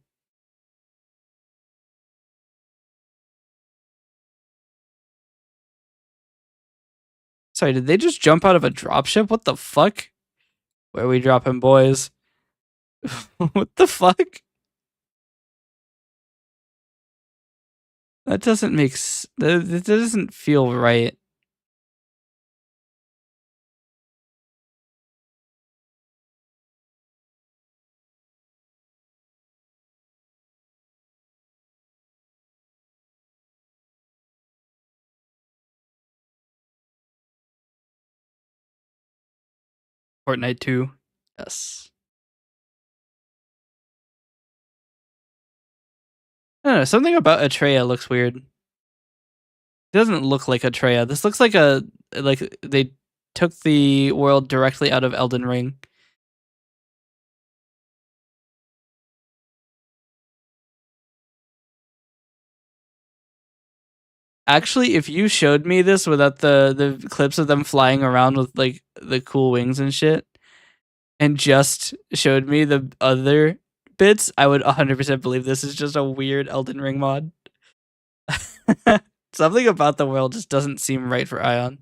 Sorry, did they just jump out of a dropship? What the fuck? Where are we dropping, boys? What the fuck? That doesn't make that doesn't feel right. Fortnite 2. Yes. I don't know, something about Atreya looks weird. It doesn't look like Atreya. This looks like they took the world directly out of Elden Ring. Actually, if you showed me this without the clips of them flying around with like the cool wings and shit, and just showed me the other bits, I would 100% believe this is just a weird Elden Ring mod. Something about the world just doesn't seem right for Ion.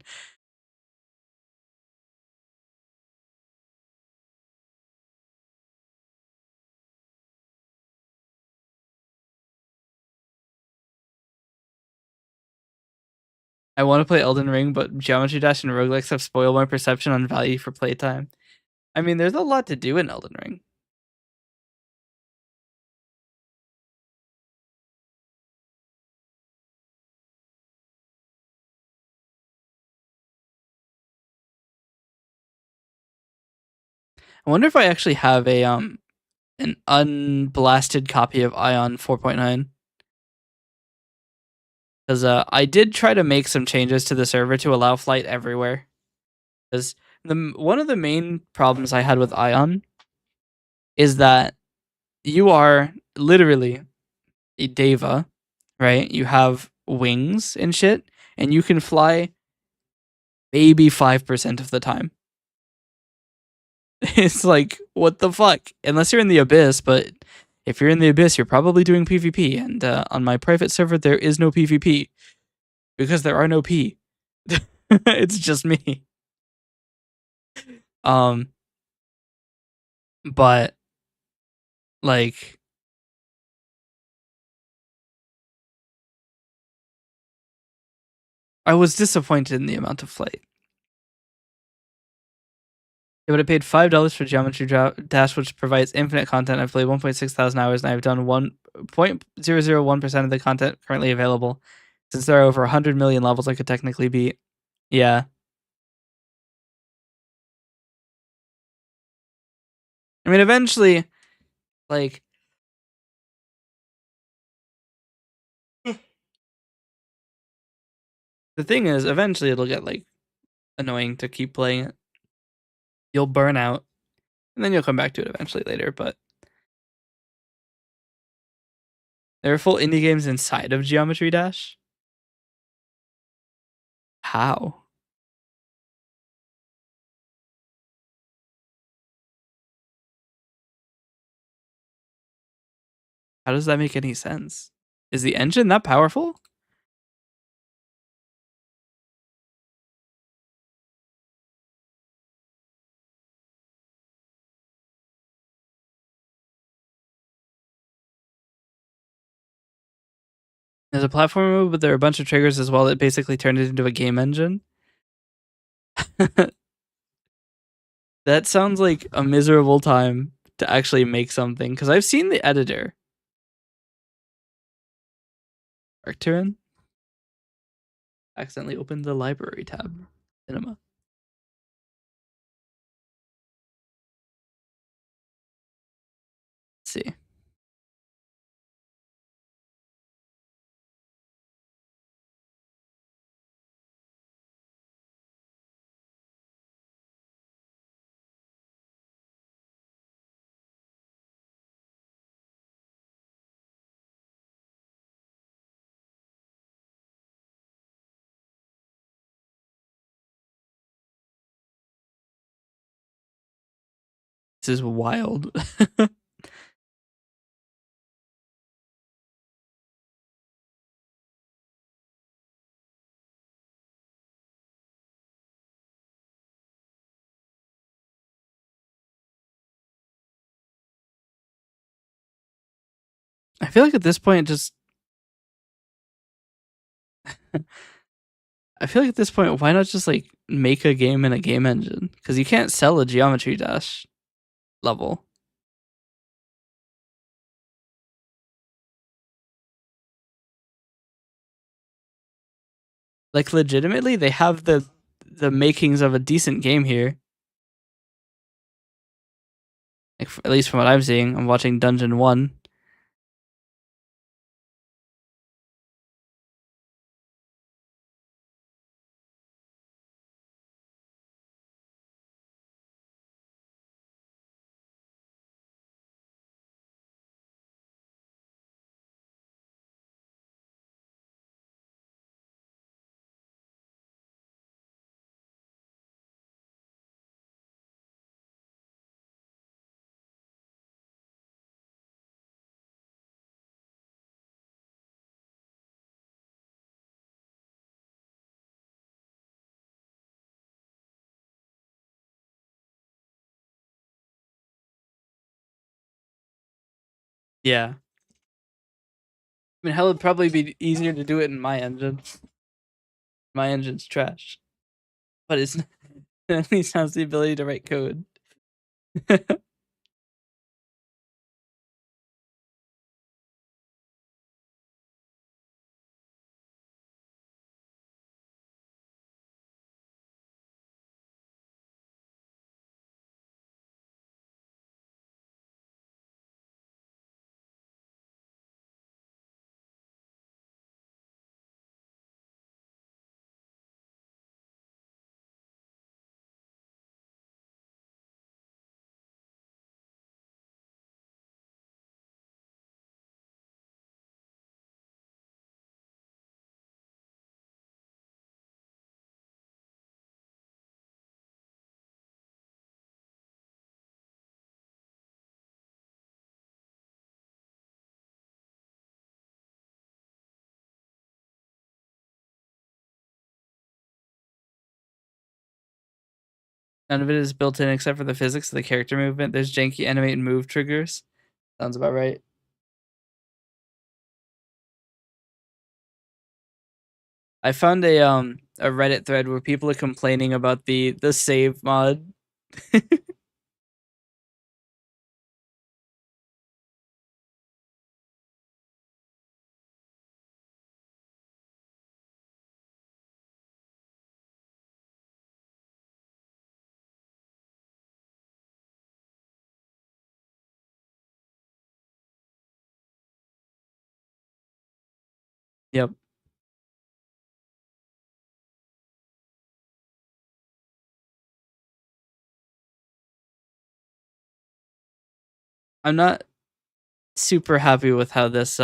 I want to play Elden Ring, but Geometry Dash and roguelikes have spoiled my perception on value for playtime. I mean, there's a lot to do in Elden Ring. I wonder if I actually have an unblasted copy of Ion 4.9. Because I did try to make some changes to the server to allow flight everywhere. Because one of the main problems I had with Ion is that you are literally a Deva, right? You have wings and shit, and you can fly maybe 5% of the time. It's like, what the fuck? Unless you're in the Abyss, but if you're in the Abyss, you're probably doing PvP. And on my private server, there is no PvP because there are no P. It's just me. Um, but like, I was disappointed in the amount of flight. It would have paid $5 for Geometry Dash, which provides infinite content. I've played 1.6 thousand hours, and I've done 1.001% of the content currently available. Since there are over 100 million levels I could technically beat. Yeah. I mean, eventually, like, the thing is, eventually it'll get, like, annoying to keep playing it. You'll burn out, and then you'll come back to it eventually later, but there are full indie games inside of Geometry Dash? How? How does that make any sense? Is the engine that powerful? There's a platform mode, but there are a bunch of triggers as well that basically turned it into a game engine. That sounds like a miserable time to actually make something, because I've seen the editor. Arcturin? Accidentally opened the library tab. Cinema. Let's see. This is wild. I feel like at this point, just I feel like at this point, why not just like make a game in a game engine? Because you can't sell a Geometry Dash level. Like legitimately, they have the makings of a decent game here. Like, at least from what I'm seeing, I'm watching Dungeon 1. Yeah. I mean, hell, it'd probably be easier to do it in my engine. My engine's trash. But it's it at least has the ability to write code. None of it is built in except for the physics of the character movement. There's janky animate and move triggers. Sounds about right. I found a Reddit thread where people are complaining about the save mod. Yep. I'm not super happy with how this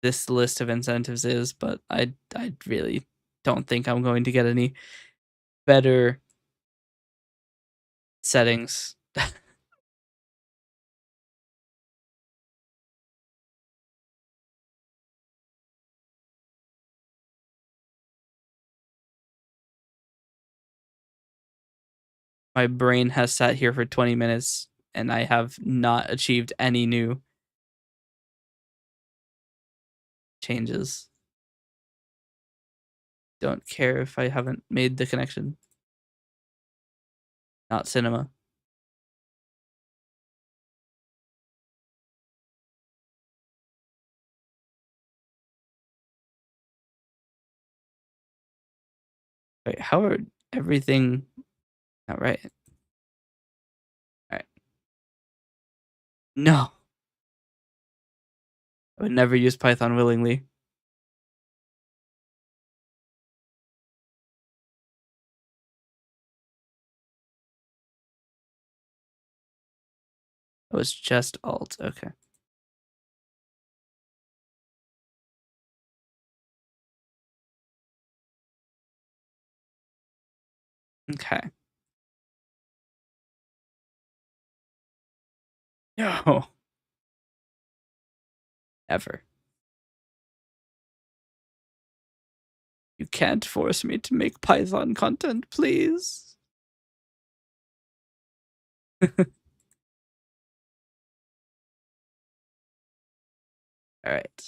this list of incentives is, but I really don't think I'm going to get any better settings. My brain has sat here for 20 minutes and I have not achieved any new changes. Don't care if I haven't made the connection. Not cinema. Wait, how are everything not right? All right. No. I would never use Python willingly. It was just alt. Okay. Okay. No. Ever. You can't force me to make Python content, please. All right.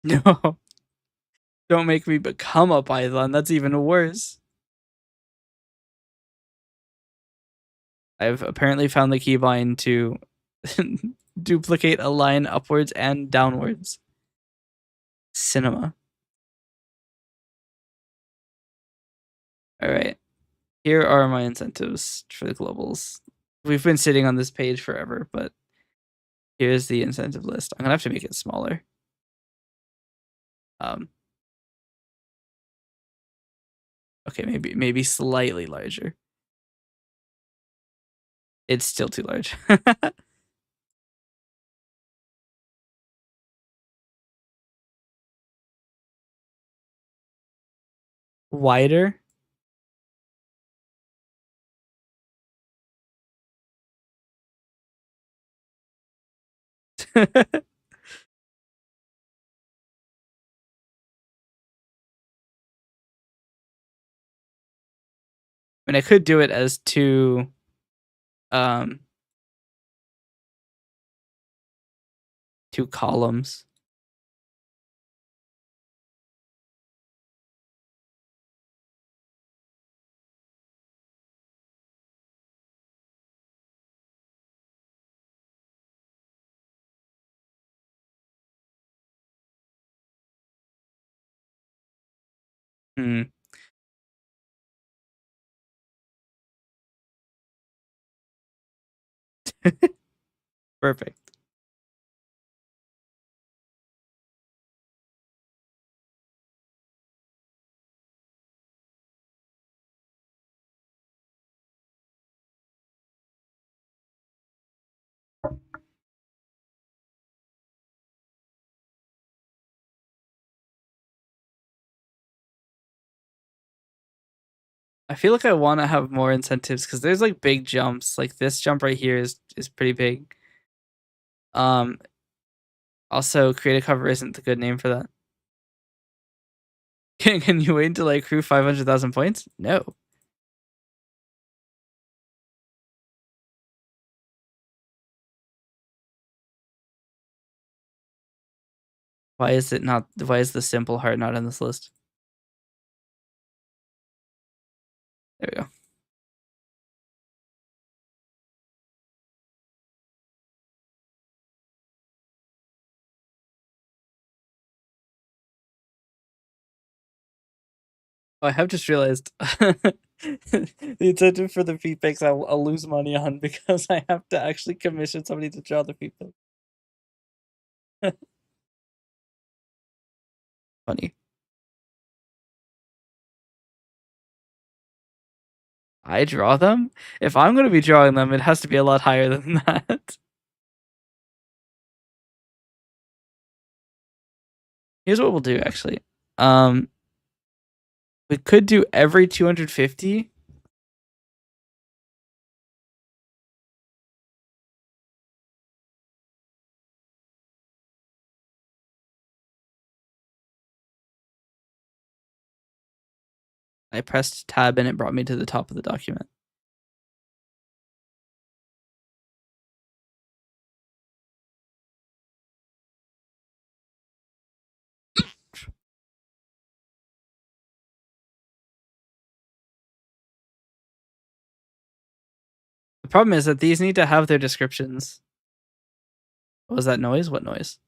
No. Don't make me become a Python. That's even worse. I've apparently found the keybind to duplicate a line upwards and downwards. Cinema. All right. Here are my incentives for the globals. We've been sitting on this page forever, but here's the incentive list. I'm gonna have to make it smaller. Okay, maybe slightly larger. It's still too large. Wider. I mean, I could do it as two columns. Hmm. Perfect. I feel like I want to have more incentives because there's like big jumps. Like this jump right here is pretty big. Also, create a cover isn't the good name for that. Can you wait until I accrue 500,000 points? No. Why is it not? Why is the simple heart not in this list? There we go. Oh, I have just realized the incentive for the feed pics I'll lose money on because I have to actually commission somebody to draw the feed pic. Funny. I draw them? If I'm going to be drawing them, it has to be a lot higher than that. Here's what we'll do, actually. We could do every 250. I pressed tab and it brought me to the top of the document. The problem is that these need to have their descriptions. What was that noise? What noise?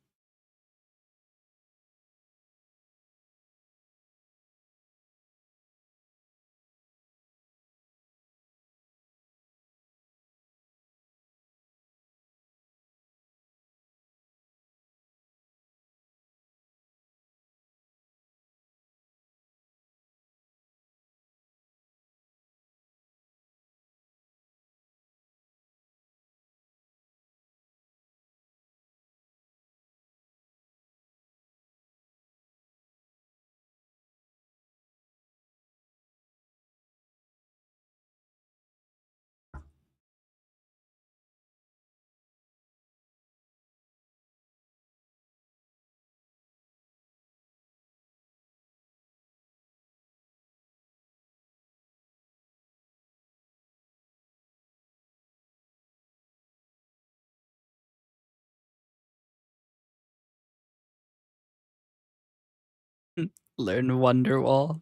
Learn Wonderwall.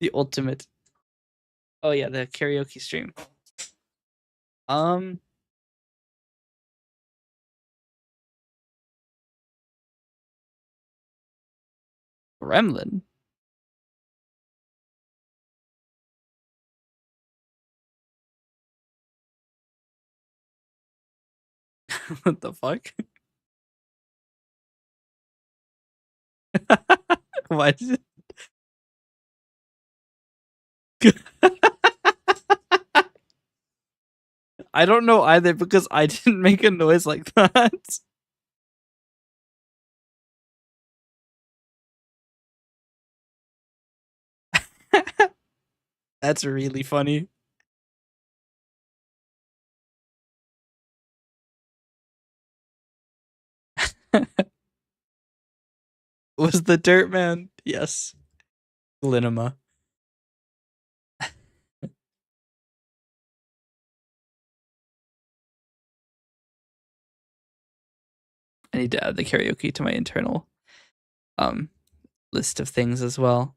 The ultimate. Oh yeah, the karaoke stream. Gremlin. What the fuck? Why did it... I don't know either because I didn't make a noise like that. That's really funny. Was the dirt man? Yes. Glinema. I need to add the karaoke to my internal list of things as well.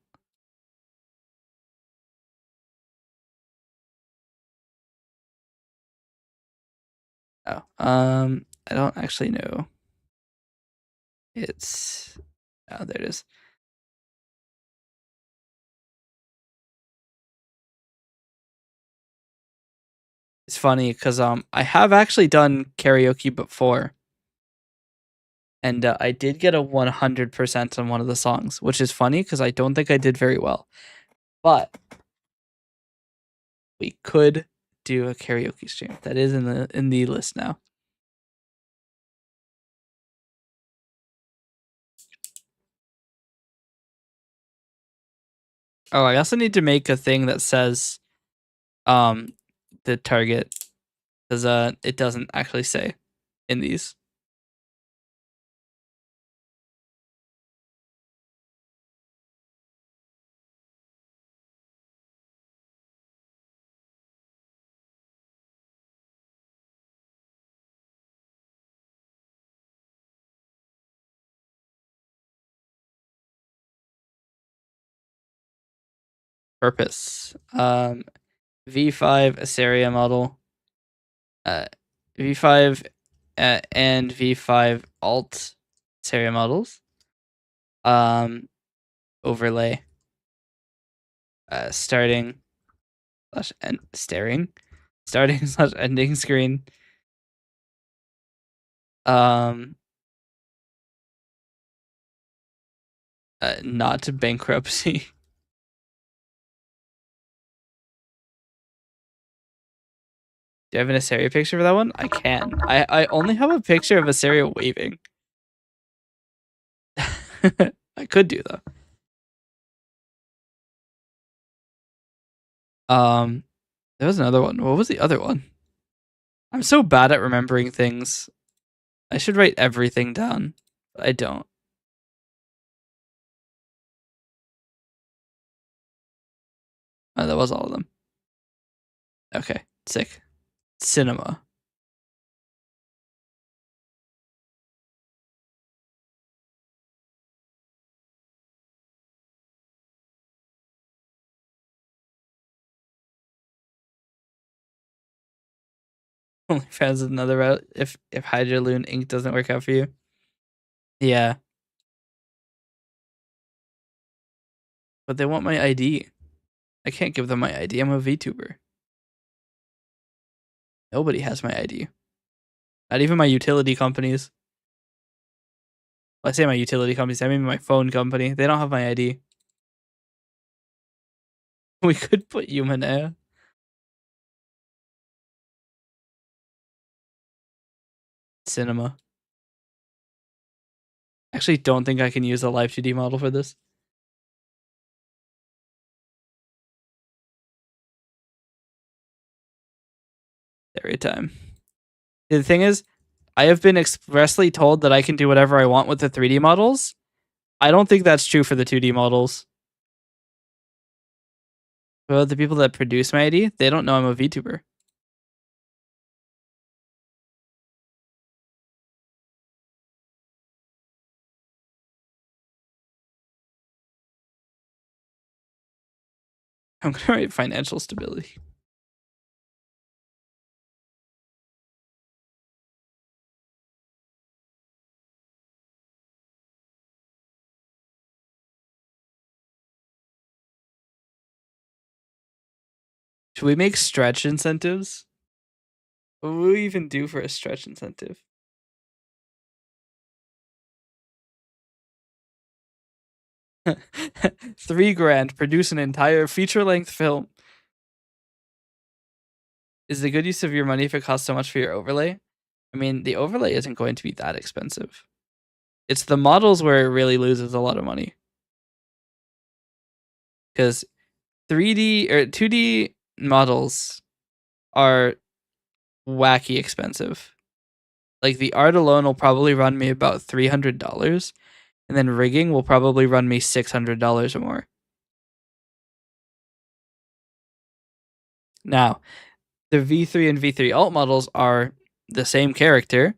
Oh, I don't actually know. It's there it is. It's funny because I have actually done karaoke before, and I did get a 100% on one of the songs, which is funny because I don't think I did very well, but we could do a karaoke stream. That is in the list now. Oh, I also need to make a thing that says the target, because it doesn't actually say in these. purpose. V5 Asteria model. V5 and V5 alt Asteria models. Overlay. Starting slash end staring. Starting slash ending screen. Not bankruptcy. Do I have an Asteria picture for that one? I can. I only have a picture of Asteria waving. I could do though. There was another one. What was the other one? I'm so bad at remembering things. I should write everything down. But I don't. Oh, that was all of them. Okay, sick. Cinema. OnlyFans is another route if Hydroloon Ink doesn't work out for you. Yeah. But they want my ID. I can't give them my ID. I'm a VTuber. Nobody has my ID. Not even my utility companies. Well, I say my utility companies, I mean my phone company. They don't have my ID. We could put Humanea. Cinema. Actually, don't think I can use a live 2D model for this. Every time. The thing is, I have been expressly told that I can do whatever I want with the 3D models. I don't think that's true for the 2D models. Well, the people that produce my ID, they don't know I'm a VTuber. I'm gonna write financial stability. Should we make stretch incentives? What would we even do for a stretch incentive? $3,000. Produce an entire feature-length film. Is it a good use of your money if it costs so much for your overlay? I mean, the overlay isn't going to be that expensive. It's the models where it really loses a lot of money. Because 3D or 2D models are wacky expensive. Like the art alone will probably run me about $300, and then rigging will probably run me $600 or more. Now, the V3 and V3 alt models are the same character,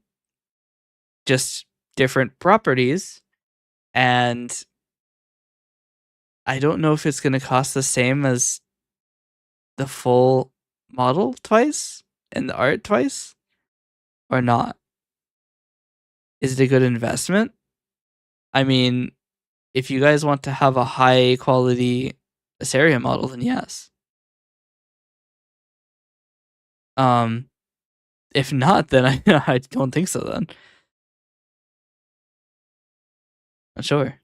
just different properties, and I don't know if it's going to cost the same as the full model twice and the art twice or not. Is it a good investment? I mean, if you guys want to have a high quality Asteria model, then yes. If not, then I don't think so then. Not sure.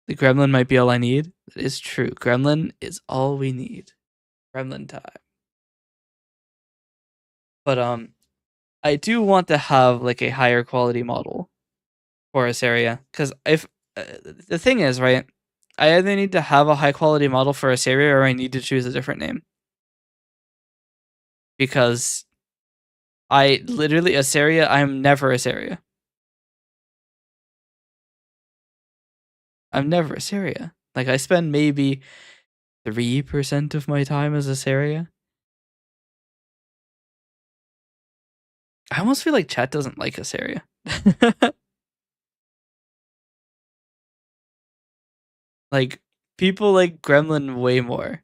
The gremlin might be all I need. That is true. Gremlin is all we need. Gremlin time. But I do want to have like a higher quality model for Asteria, because if the thing is, right, I either need to have a high quality model for Asteria or I need to choose a different name, because I literally Asteria, I'm never Asteria. I'm never Asteria. Like I spend maybe 3% of my time as Asteria. I almost feel like chat doesn't like Asteria. Like, people like Gremlin way more.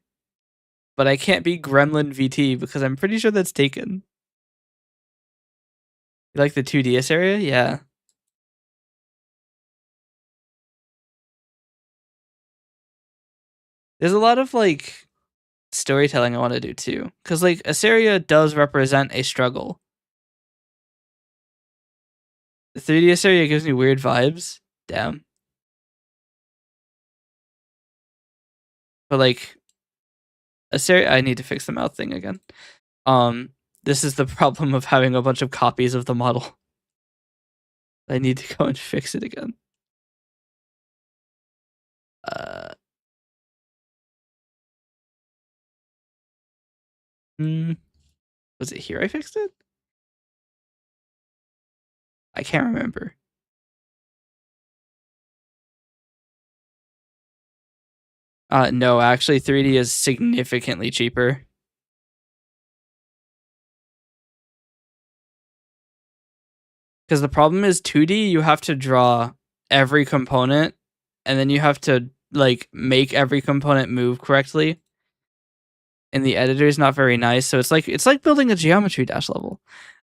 But I can't beat Gremlin VT because I'm pretty sure that's taken. You like the 2DS area? Yeah. There's a lot of like storytelling I want to do too. Because like Asaria does represent a struggle. The 3DS area gives me weird vibes. Damn. But like Asaria, I need to fix the mouth thing again. This is the problem of having a bunch of copies of the model. I need to go and fix it again. Uh, was it here I fixed it? I can't remember. No, actually 3D is significantly cheaper. Because the problem is 2D, you have to draw every component, and then you have to like make every component move correctly. And the editor is not very nice, so it's like building a geometry dash level.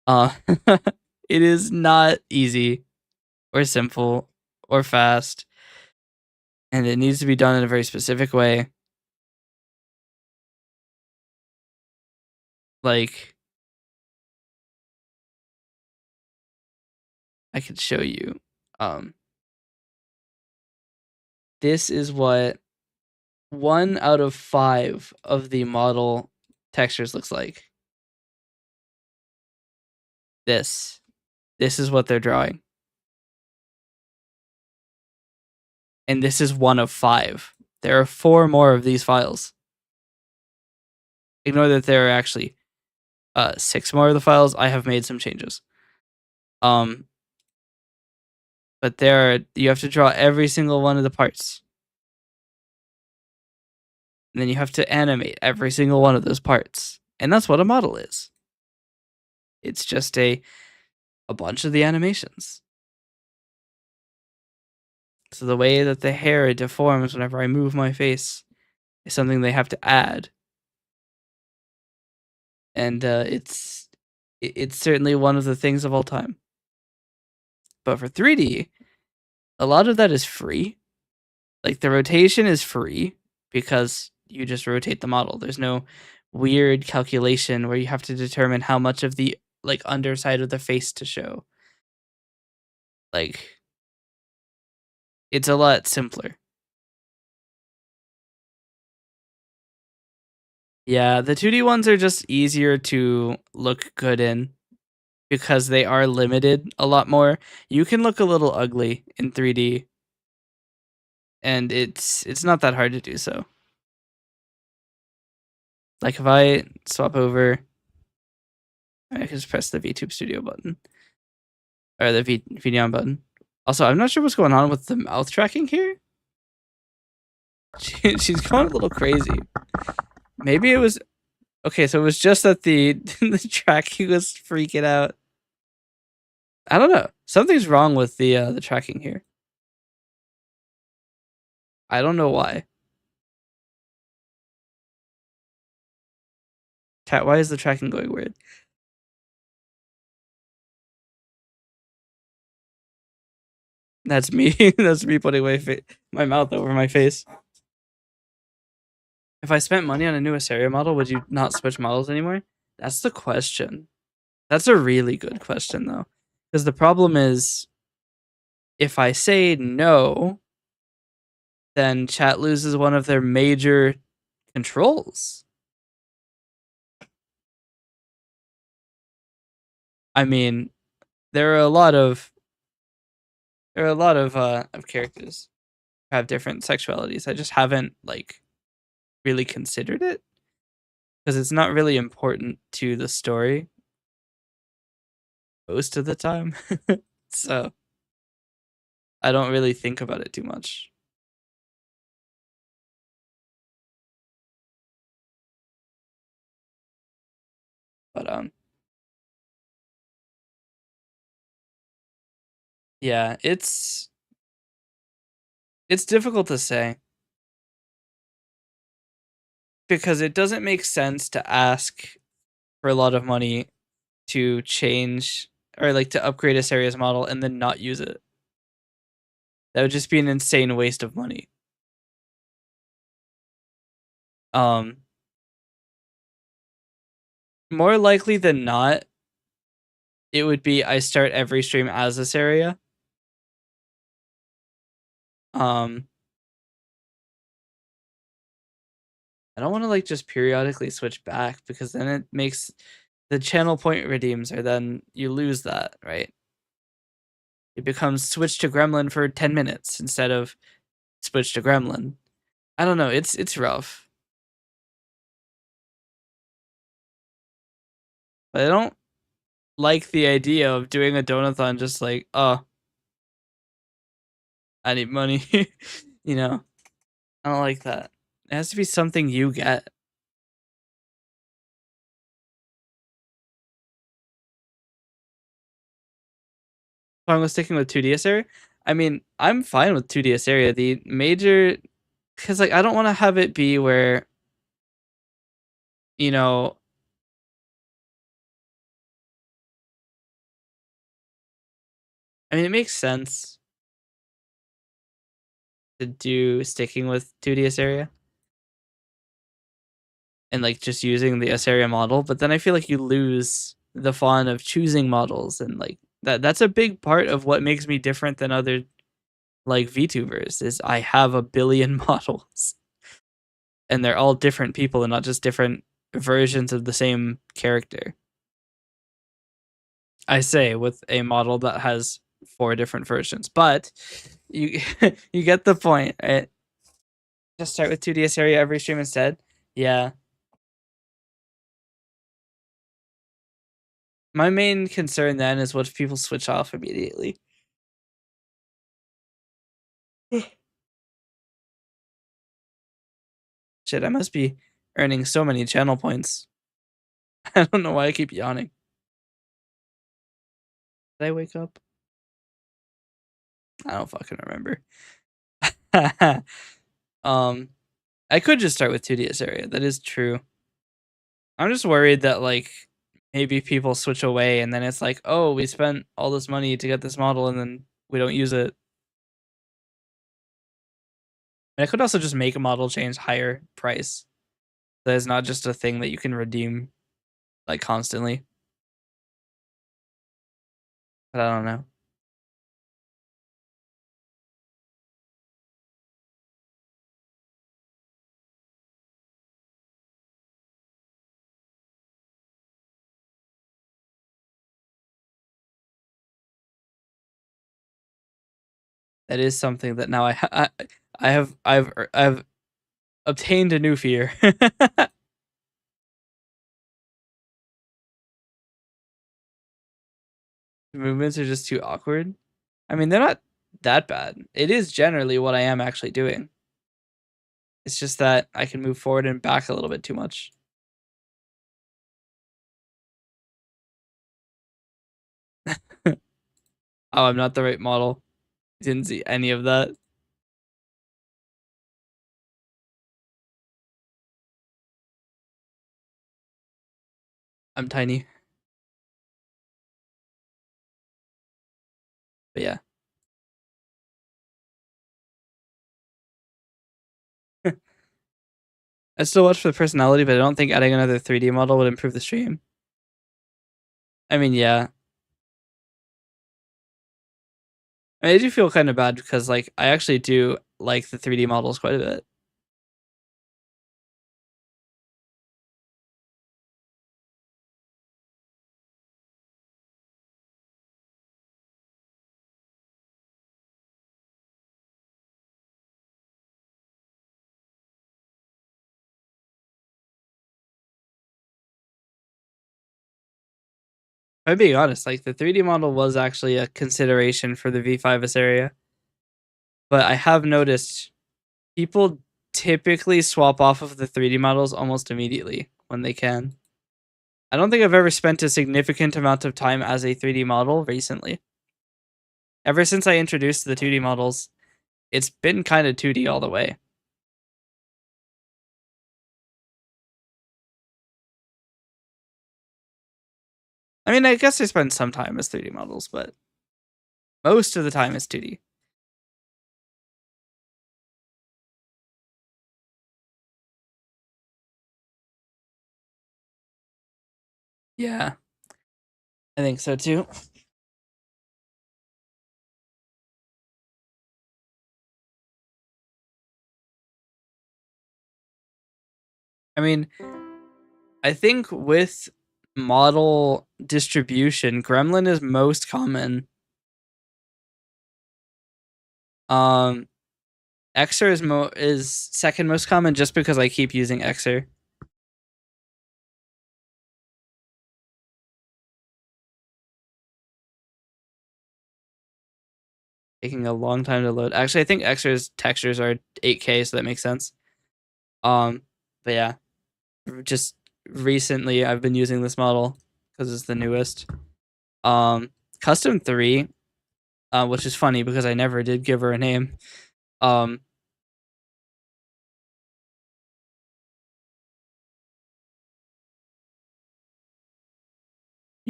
Uh, it is not easy or simple or fast, and it needs to be done in a very specific way. Like, I could show you. This is what 1 out of 5 of the model textures looks like. This is what they're drawing. And this is 1 of 5. There are 4 more of these files. Ignore that there are actually 6 more of the files. I have made some changes. But you have to draw every single one of the parts. And then you have to animate every single one of those parts. And that's what a model is. It's just a bunch of the animations. So the way that the hair deforms whenever I move my face is something they have to add. And it's certainly one of the things of all time. But for 3D, a lot of that is free. Like the rotation is free because you just rotate the model. There's no weird calculation where you have to determine how much of the like underside of the face to show. Like it's a lot simpler. Yeah, the 2D ones are just easier to look good in because they are limited a lot more. You can look a little ugly in 3D and it's not that hard to do so. Like if I swap over, I can just press the VTube Studio button or the VNeon button. Also, I'm not sure what's going on with the mouth tracking here. She's going a little crazy. Maybe it was okay. So it was just that the the tracking was freaking out. I don't know. Something's wrong with the tracking here. I don't know why. Cat, why is the tracking going weird? That's me. That's me putting my mouth over my face. If I spent money on a new Asaria model, would you not switch models anymore? That's the question. That's a really good question, though. Because the problem is, if I say no, then chat loses one of their major controls. I mean, there are a lot of characters who have different sexualities. I just haven't like really considered it because it's not really important to the story most of the time. So I don't really think about it too much. But yeah, it's difficult to say. because it doesn't make sense to ask for a lot of money to change or like to upgrade a series model and then not use it. That would just be an insane waste of money. Um, more likely than not, it would be I start every stream as this area. Um, I don't want to like just periodically switch back because then it makes the channel point redeems or then you lose that, right? It becomes switch to Gremlin for 10 minutes instead of switch to Gremlin. I don't know, it's rough. But I don't like the idea of doing a donathon just like, oh, I need money. You know, I don't like that. It has to be something you get. If I'm sticking with 2DS area, I mean, I'm fine with 2DS area. The major, because like I don't want to have it be where, you know, I mean, it makes sense to do sticking with 2DS area and like just using the S area model, but then I feel like you lose the fun of choosing models and like that's a big part of what makes me different than other like VTubers is I have a billion models and they're all different people and not just different versions of the same character. I say with a model that has 4 different versions, but you you get the point, right? Just start with 2DS area every stream instead. Yeah. My main concern then is what if people switch off immediately? Shit, I must be earning so many channel points. I don't know why I keep yawning. Did I wake up? I don't fucking remember. I could just start with 2DS area. That is true. I'm just worried that like maybe people switch away and then it's like, oh, we spent all this money to get this model and then we don't use it. And I could also just make a model change higher price. That is not just a thing that you can redeem like constantly. But I don't know. That is something that now I've obtained a new fear. The movements are just too awkward. I mean, they're not that bad. It is generally what I am actually doing. It's just that I can move forward and back a little bit too much. Oh, I'm not the right model. Didn't see any of that. I'm tiny. But yeah. I still watch for the personality, but I don't think adding another 3D model would improve the stream. I mean, yeah. I do feel kind of bad because like I actually do like the 3D models quite a bit. I'm being honest, like the 3D model was actually a consideration for the V5S area. But I have noticed people typically swap off of the 3D models almost immediately when they can. I don't think I've ever spent a significant amount of time as a 3D model recently. Ever since I introduced the 2D models, it's been kind of 2D all the way. I mean, I guess I spend some time as 3D models, but most of the time it's 2D. Yeah, I think so too. I mean, I think with model distribution, Gremlin is most common. Xer is second most common just because I keep using Xer. Taking a long time to load. Actually, I think Xer's textures are 8K, so that makes sense. But yeah, just recently I've been using this model because it's the newest. Custom 3, which is funny because I never did give her a name. You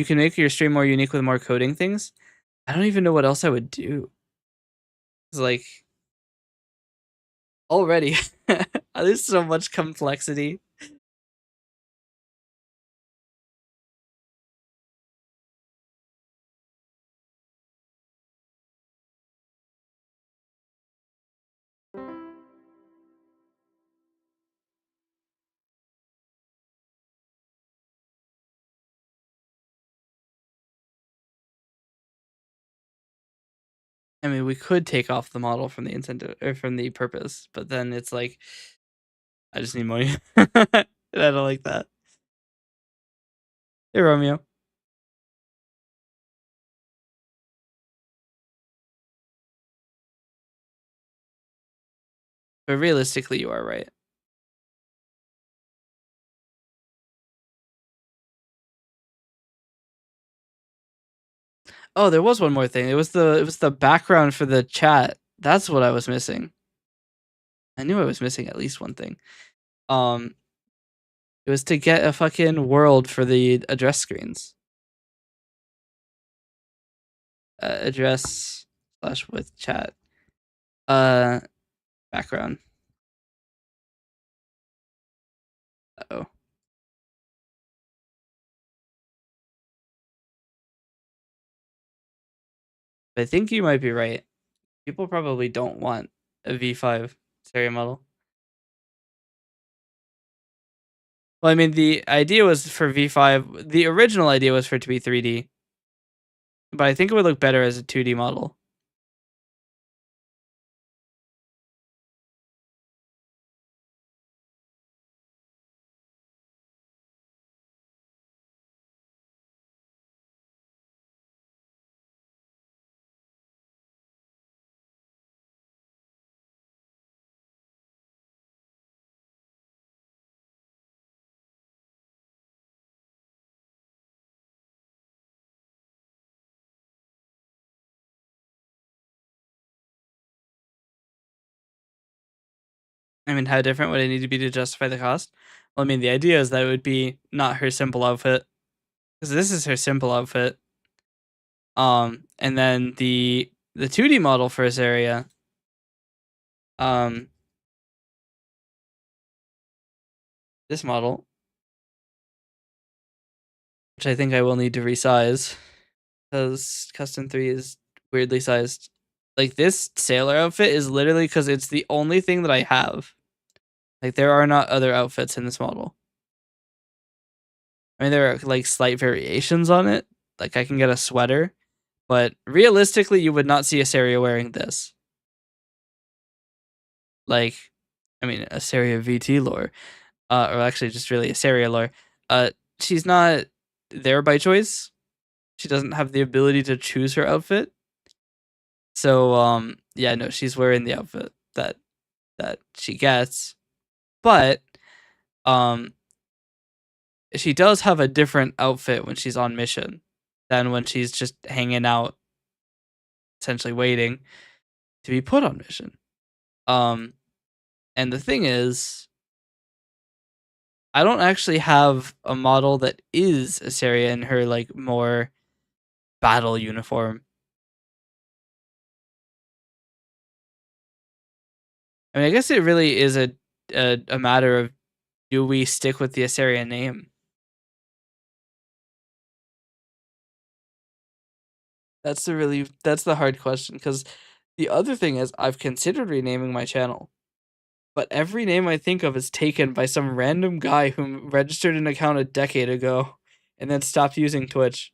can make your stream more unique with more coding things. I don't even know what else I would do. It's like already there's so much complexity. I mean, we could take off the model from the incentive or from the purpose, but then it's like I just need money. And I don't like that. Hey, Romeo. But realistically, you are right. Oh, there was one more thing. It was the background for the chat. That's what I was missing. I knew I was missing at least one thing. It was to get a fucking world for the address screens. Address / with chat. Background. Oh. I think you might be right. People probably don't want a V5 stereo model. Well, I mean, the idea was for V5. The original idea was for it to be 3D, but I think it would look better as a 2D model. I mean, how different would it need to be to justify the cost? Well, I mean, the idea is that it would be not her simple outfit, because this is her simple outfit. And then the 2D model for this area, this model, which I think I will need to resize, because custom 3 is weirdly sized. Like, this sailor outfit is literally because it's the only thing that I have. Like, there are not other outfits in this model. I mean, there are like slight variations on it. Like, I can get a sweater, but realistically, you would not see Asaria wearing this. Like, I mean, Asaria VT lore, or actually just really Asaria lore. She's not there by choice. She doesn't have the ability to choose her outfit. So, yeah, no, she's wearing the outfit that she gets, but she does have a different outfit when she's on mission than when she's just hanging out, essentially waiting to be put on mission. And the thing is, I don't actually have a model that is Asaria in her like more battle uniform. I mean, I guess it really is a matter of, do we stick with the Asaria name? That's the hard question, because the other thing is I've considered renaming my channel, but every name I think of is taken by some random guy who registered an account a decade ago and then stopped using Twitch.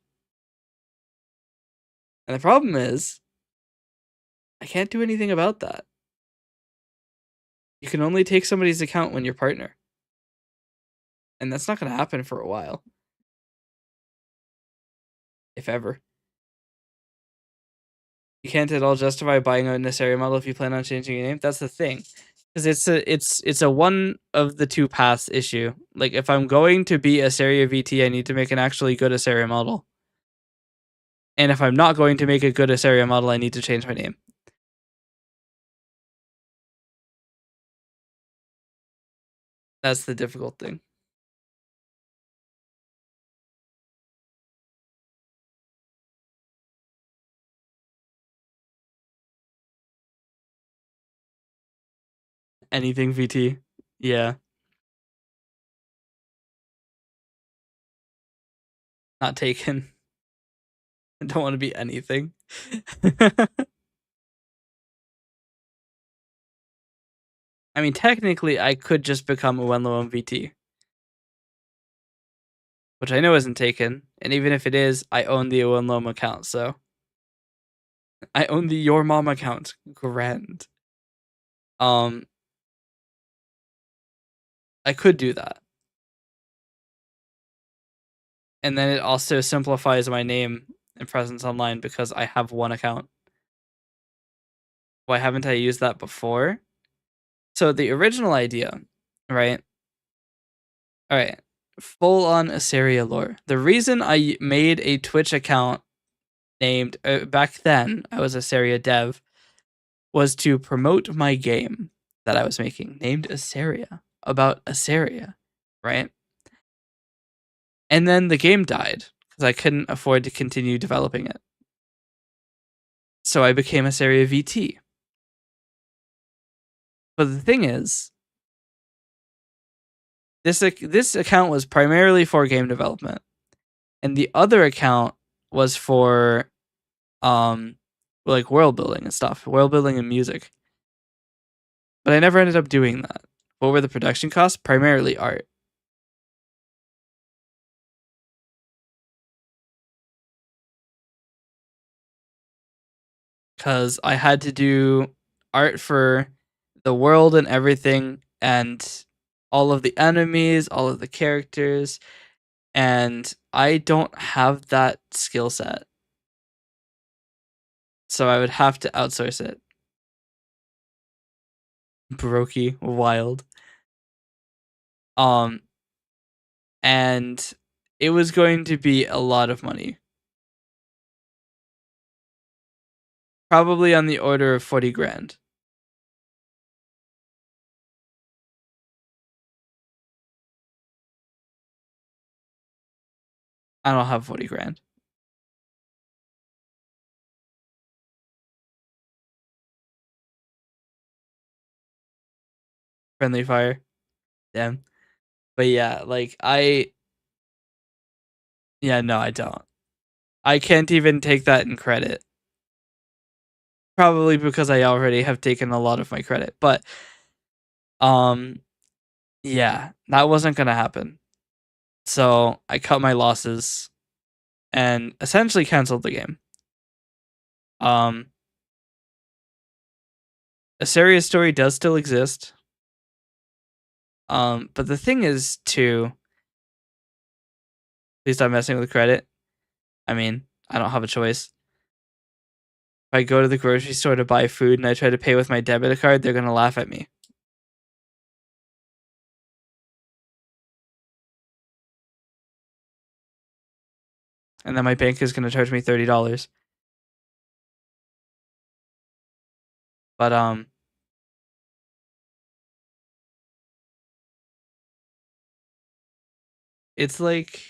And the problem is I can't do anything about that. You can only take somebody's account when you're partner. And that's not going to happen for a while. If ever. You can't at all justify buying a Nasaria model if you plan on changing your name. That's the thing. Because it's a one of the two paths issue. Like, if I'm going to be Asaria VT, I need to make an actually good Asaria model. And if I'm not going to make a good Asaria model, I need to change my name. That's the difficult thing. Anything VT. Yeah. Not taken. I don't want to be anything. I mean, technically, I could just become a Wenlo VT, which I know isn't taken. And even if it is, I own the Wenlo account, so I own the Your Mom account. Grand. I could do that. And then it also simplifies my name and presence online because I have one account. Why haven't I used that before? So the original idea, right? All right. Full on Asaria lore. The reason I made a Twitch account named back then, I was Asaria dev, was to promote my game that I was making named Asaria, about Asaria, right? And then the game died because I couldn't afford to continue developing it. So I became Asaria VT. But the thing is, this account was primarily for game development, and the other account was for like world building and stuff, world building and music. But I never ended up doing that. What were the production costs? Primarily art. Because I had to do art for the world and everything, and all of the enemies, all of the characters, and I don't have that skill set. So I would have to outsource it. Brokey, wild. Um, and it was going to be a lot of money. Probably on the order of 40 grand. I don't have 40 grand. Friendly fire. Damn. But yeah, like yeah, no, I don't. I can't even take that in credit. Probably because I already have taken a lot of my credit. But yeah, that wasn't gonna happen. So I cut my losses and essentially canceled the game. A serious story does still exist. But the thing is to please stop messing with the credit. I mean, I don't have a choice. If I go to the grocery store to buy food and I try to pay with my debit card, they're gonna laugh at me. And then my bank is gonna charge me $30. But It's like,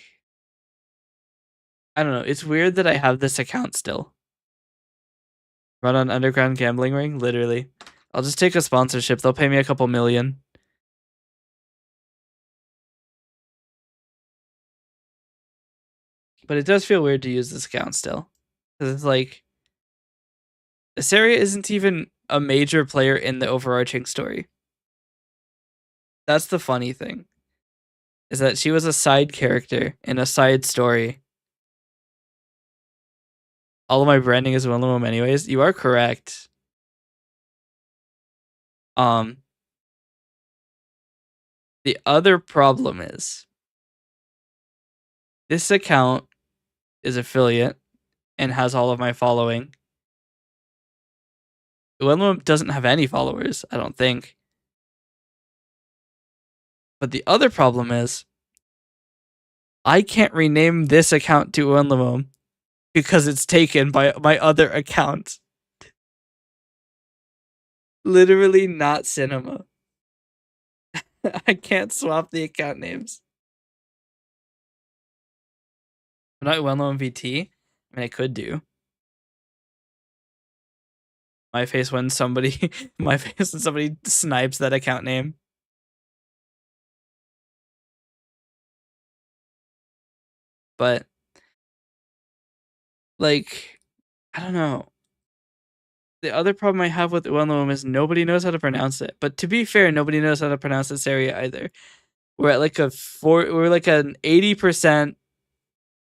I don't know. It's weird that I have this account still. Run on underground gambling ring, literally. I'll just take a sponsorship. They'll pay me a couple million. But it does feel weird to use this account still. Because it's like, Asaria isn't even a major player in the overarching story. That's the funny thing. Is that she was a side character in a side story. All of my branding is one of them anyways. You are correct. The other problem is this account is affiliate and has all of my following. One of them doesn't have any followers, I don't think. But the other problem is I can't rename this account to Unlimum because it's taken by my other account. Literally not cinema. I can't swap the account names. I'm not Unlimum VT. I mean, I could do. My face when somebody snipes that account name. But like, I don't know. The other problem I have with Uenlum is nobody knows how to pronounce it. But to be fair, nobody knows how to pronounce this area either. We're at like we're like an 80%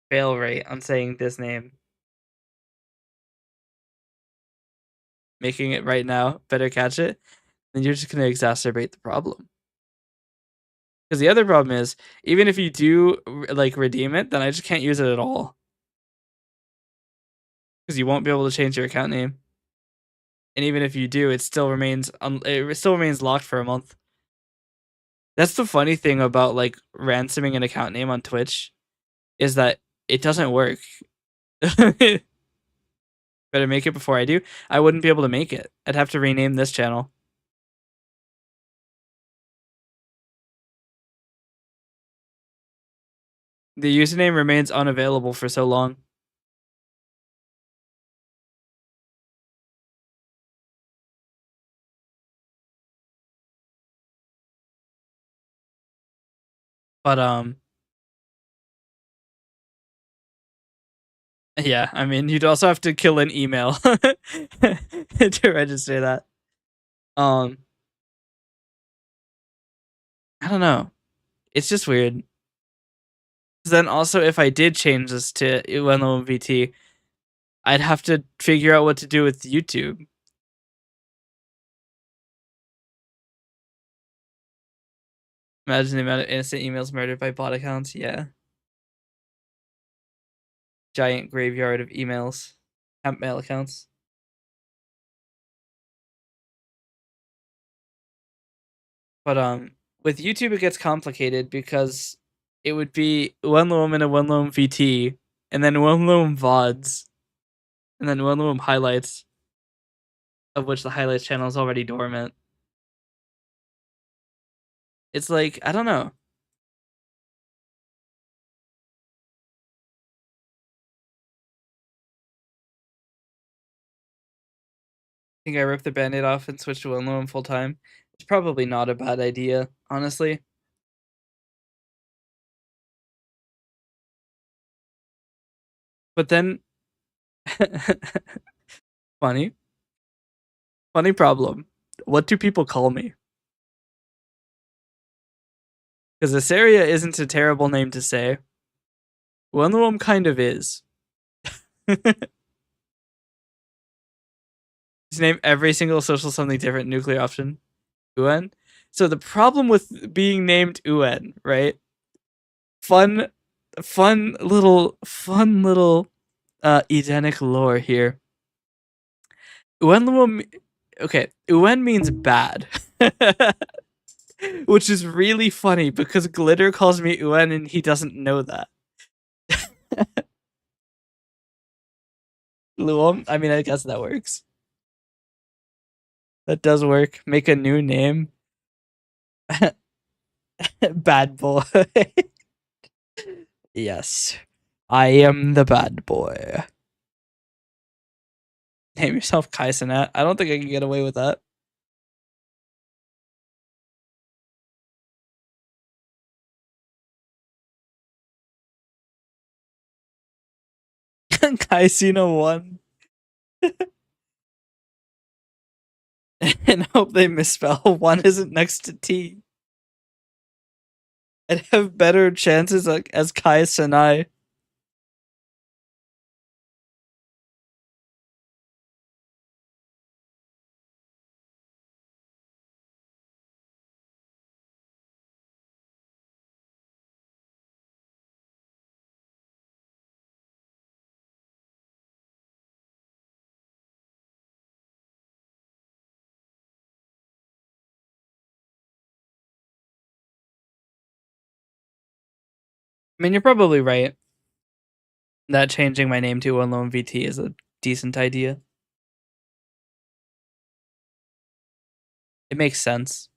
fail rate on saying this name. Making it right now, better catch it. Then you're just gonna exacerbate the problem. Because the other problem is, even if you do like redeem it, then I just can't use it at all. Because you won't be able to change your account name. And even if you do, it still remains locked for a month. That's the funny thing about like ransoming an account name on Twitch, is that it doesn't work. Better make it before I do. I wouldn't be able to make it. I'd have to rename this channel. The username remains unavailable for so long. But yeah, I mean, you'd also have to kill an email to register that. I don't know. It's just weird. Then also, if I did change this to Uenlo VT, I'd have to figure out what to do with YouTube. Imagine the amount of innocent emails murdered by bot accounts. Yeah. Giant graveyard of emails. Hemp mail accounts. But with YouTube it gets complicated because it would be one loam and a one loam VT, and then one loam VODs, and then one loam highlights, of which the highlights channel is already dormant. It's like, I don't know. I think I ripped the band-aid off and switched to one loam full time. It's probably not a bad idea, honestly. But then funny problem. What do people call me? Because Asaria isn't a terrible name to say. One of them kind of is. Just name every single social something different nuclear option. UN. So the problem with being named UN, right? Fun little Edenic lore here. Okay, UN means bad. Which is really funny because Glitter calls me UN and he doesn't know that. Luom, I mean, I guess that works. That does work. Make a new name. Bad boy. Yes. I am the bad boy. Name yourself Kai Cenat. I don't think I can get away with that. Kai Cena 1. And hope they misspell. 1 isn't next to T. I'd have better chances as Kai Cenat. I mean, you're probably right that changing my name to Unknown VT is a decent idea. It makes sense.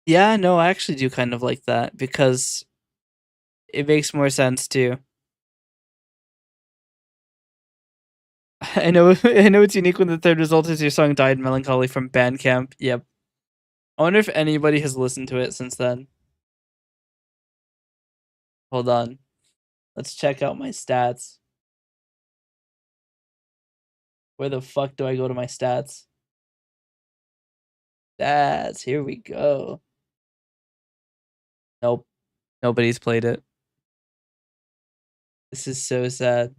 Yeah, no, I actually do kind of like that because it makes more sense too. I know it's unique when the third result is your song Died Melancholy from Bandcamp. Yep. I wonder if anybody has listened to it since then. Hold on. Let's check out my stats. Where the fuck do I go to my stats? Stats. Here we go. Nope. Nobody's played it. This is so sad.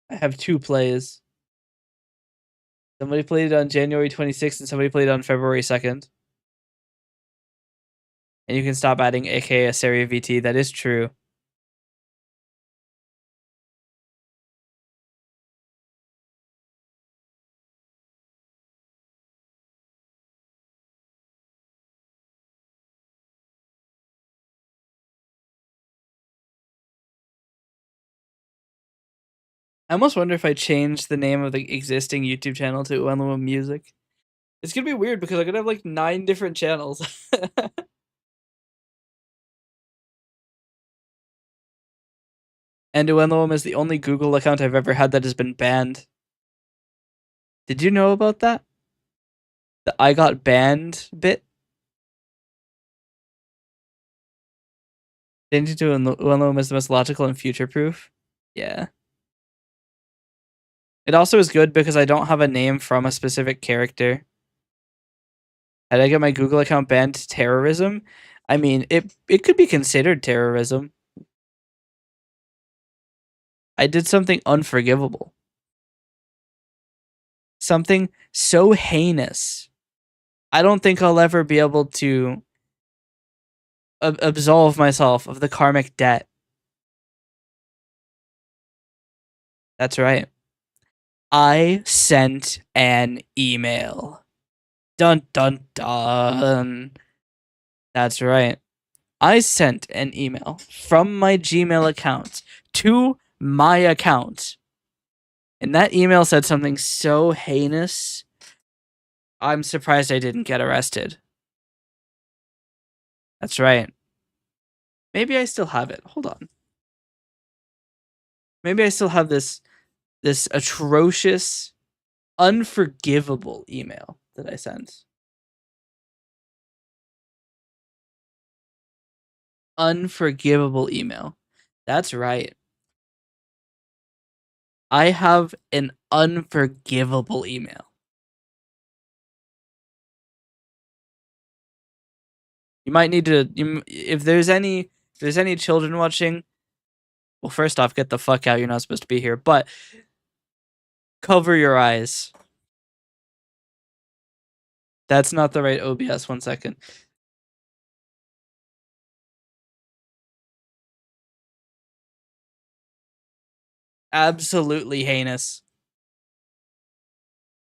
I have 2 plays. Somebody played it on January 26th and somebody played it on February 2nd. And you can stop adding aka Seria VT. That is true. I almost wonder if I change the name of the existing YouTube channel to Uenlua Music. It's gonna be weird because I'm gonna have like 9 different channels. And Uenlua is the only Google account I've ever had that has been banned. Did you know about that? The I got banned bit? Changing to Uenlua is the most logical and future proof. Yeah. It also is good because I don't have a name from a specific character. Had I get my Google account banned to terrorism, I mean, it could be considered terrorism. I did something unforgivable. Something so heinous. I don't think I'll ever be able to absolve myself of the karmic debt. That's right. I sent an email. Dun dun dun. That's right. I sent an email from my Gmail account to my account. And that email said something so heinous, I'm surprised I didn't get arrested. That's right. Maybe I still have it. Hold on. Maybe I still have this atrocious, unforgivable email that I sent. Unforgivable email. That's right. I have an unforgivable email. You might need to if there's any children watching, well, first off, get the fuck out. You're not supposed to be here. But cover your eyes. That's not the right OBS. 1 second. Absolutely heinous.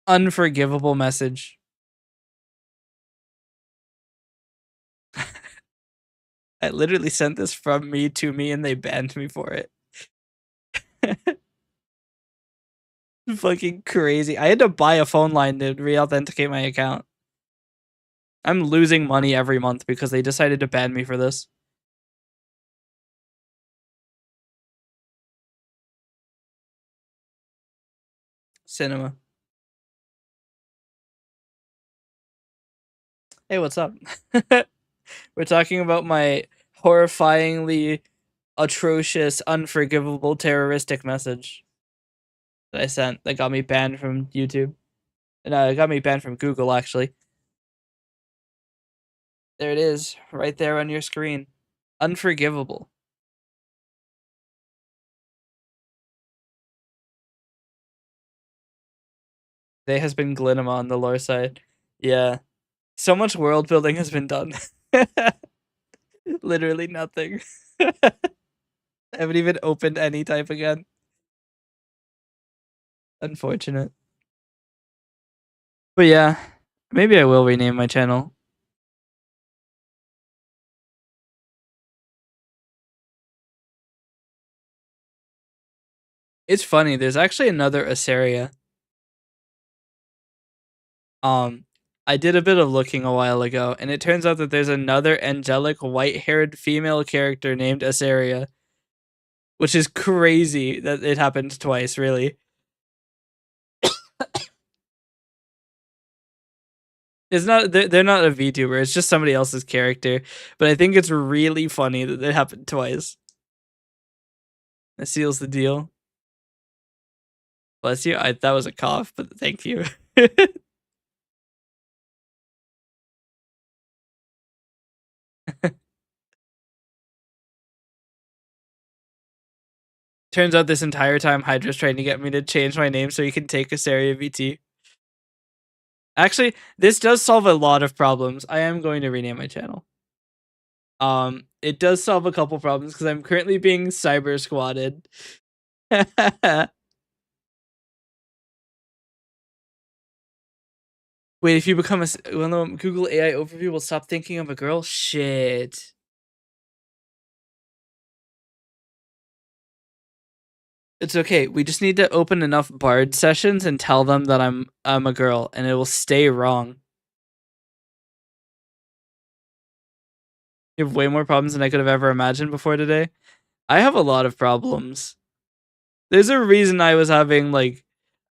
Unforgivable message. I literally sent this from me to me and they banned me for it. Fucking crazy. I had to buy a phone line to re-authenticate my account. I'm losing money every month because they decided to ban me for this. Cinema. Hey, what's up? We're talking about my horrifyingly atrocious, unforgivable, terroristic message that I sent that got me banned from YouTube. No, it got me banned from Google, actually. There it is, right there on your screen. Unforgivable. There has been Glinema on the lore side. Yeah. So much world building has been done. Literally nothing. I haven't even opened any type again. Unfortunate. But yeah, maybe I will rename my channel. It's funny, there's actually another Asaria. I did a bit of looking a while ago, and it turns out that there's another angelic white-haired female character named Asaria. Which is crazy that it happened twice, really. It's not they're not a VTuber, it's just somebody else's character. But I think it's really funny that it happened twice. That seals the deal. Bless you. That was a cough, but thank you. Turns out this entire time Hydra's trying to get me to change my name so he can take Asaria VT. Actually, this does solve a lot of problems. I am going to rename my channel. It does solve a couple problems because I'm currently being cyber squatted. Wait, if you become a when the Google AI overview will stop thinking of a girl? Shit. It's okay. We just need to open enough Bard sessions and tell them that I'm a girl, and it will stay wrong. You have way more problems than I could have ever imagined before today. I have a lot of problems. There's a reason I was having like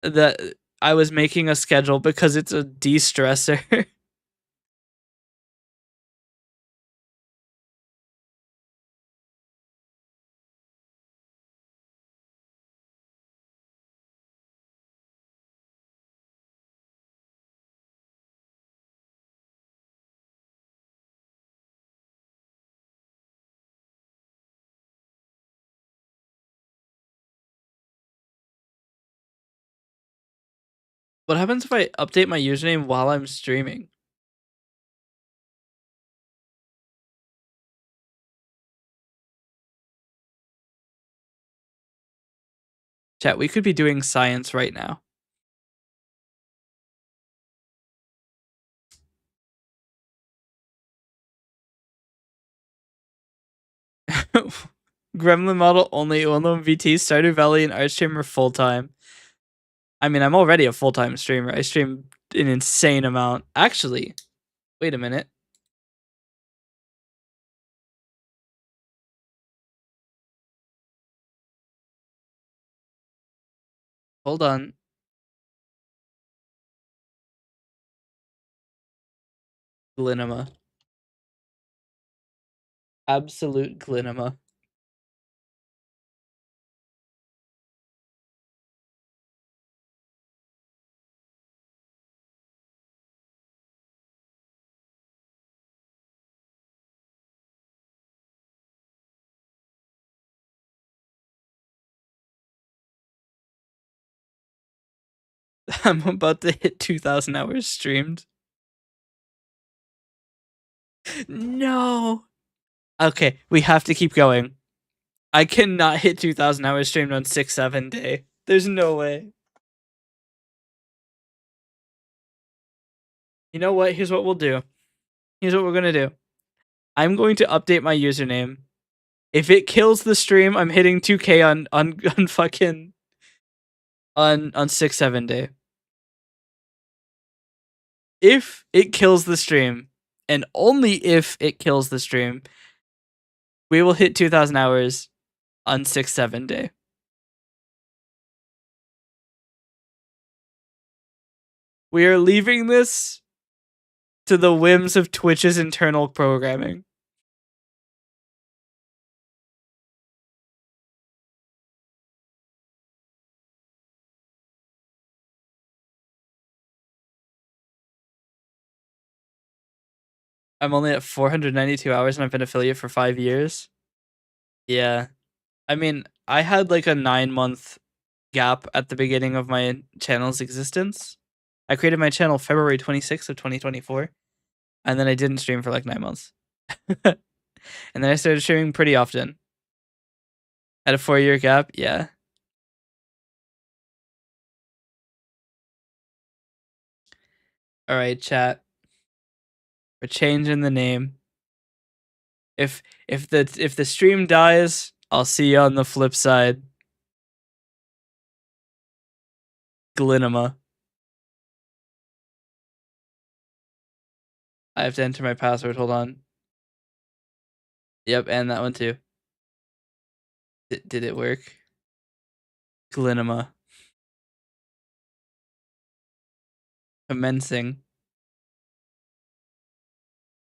that. I was making a schedule because it's a de-stressor. What happens if I update my username while I'm streaming? Chat, we could be doing science right now. Gremlin model only, Unknown VT, Stardew Valley, and Archchamber full time. I mean, I'm already a full time streamer. I stream an insane amount. Actually, wait a minute. Hold on. Glinema. Absolute Glinema. I'm about to hit 2,000 hours streamed. No. Okay, we have to keep going. I cannot hit 2,000 hours streamed on 6/7 day. There's no way. You know what? Here's what we'll do. Here's what we're gonna do. I'm going to update my username. If it kills the stream, I'm hitting 2K on fucking on 6/7 day. If it kills the stream, and only if it kills the stream, we will hit 2,000 hours on 6/7 day. We are leaving this to the whims of Twitch's internal programming. I'm only at 492 hours and I've been affiliate for 5 years. Yeah. I mean, I had like a 9-month gap at the beginning of my channel's existence. I created my channel February 26th of 2024, and then I didn't stream for like 9 months. And then I started streaming pretty often. At a 4-year gap, yeah. All right, chat. We're changing the name. If the stream dies, I'll see you on the flip side. Glinema. I have to enter my password. Hold on. Yep, and that one too. Did it work? Glinema. Commencing.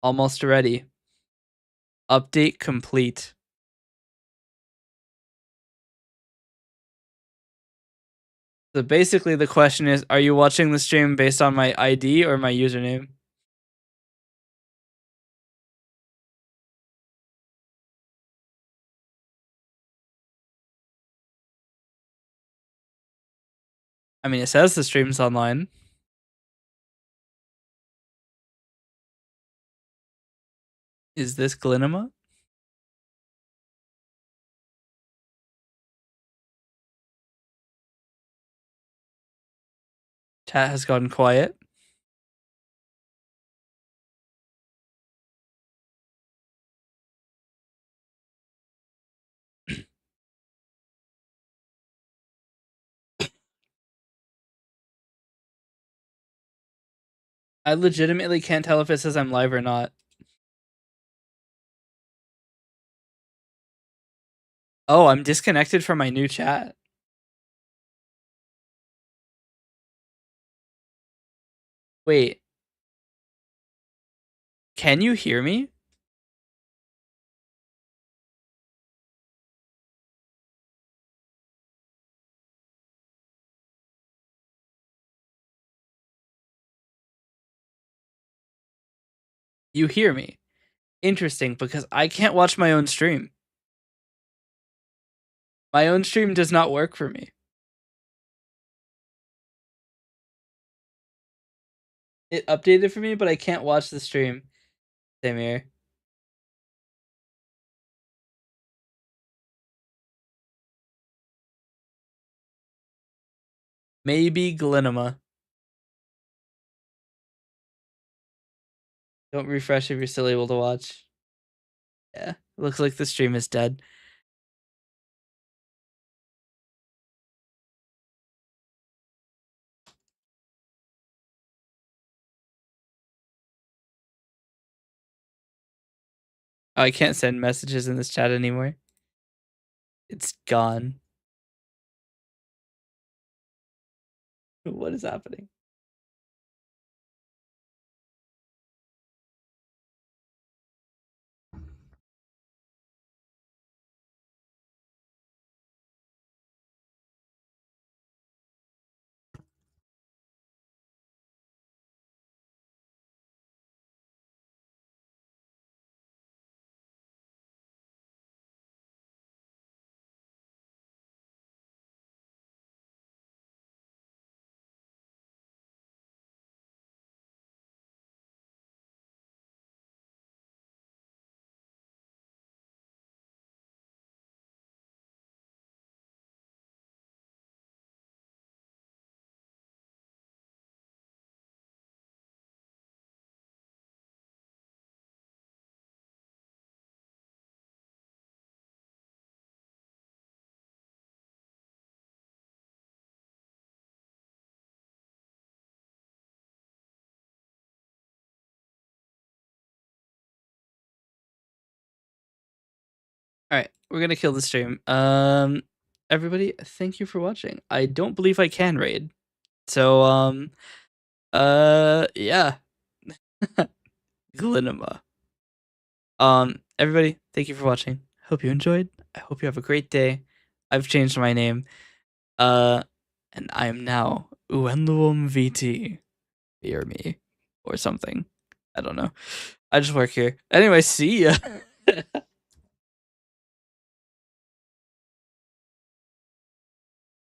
Almost ready. Update complete. So basically the question is, are you watching the stream based on my ID or my username? I mean, it says the stream's online. Is this Glinema? Chat has gotten quiet. I legitimately can't tell if it says I'm live or not. Oh, I'm disconnected from my new chat. Wait. Can you hear me? You hear me. Interesting, because I can't watch my own stream. My own stream does not work for me. It updated for me, but I can't watch the stream. Same here. Maybe Glinema. Don't refresh if you're still able to watch. Yeah, looks like the stream is dead. Oh, I can't send messages in this chat anymore. It's gone. What is happening? All right, we're gonna kill the stream. Everybody, thank you for watching. I don't believe I can raid. So, yeah. Glinema. Everybody, thank you for watching. Hope you enjoyed. I hope you have a great day. I've changed my name. And I am now Uenluum VT. Fear me. Or something. I don't know. I just work here. Anyway, see ya.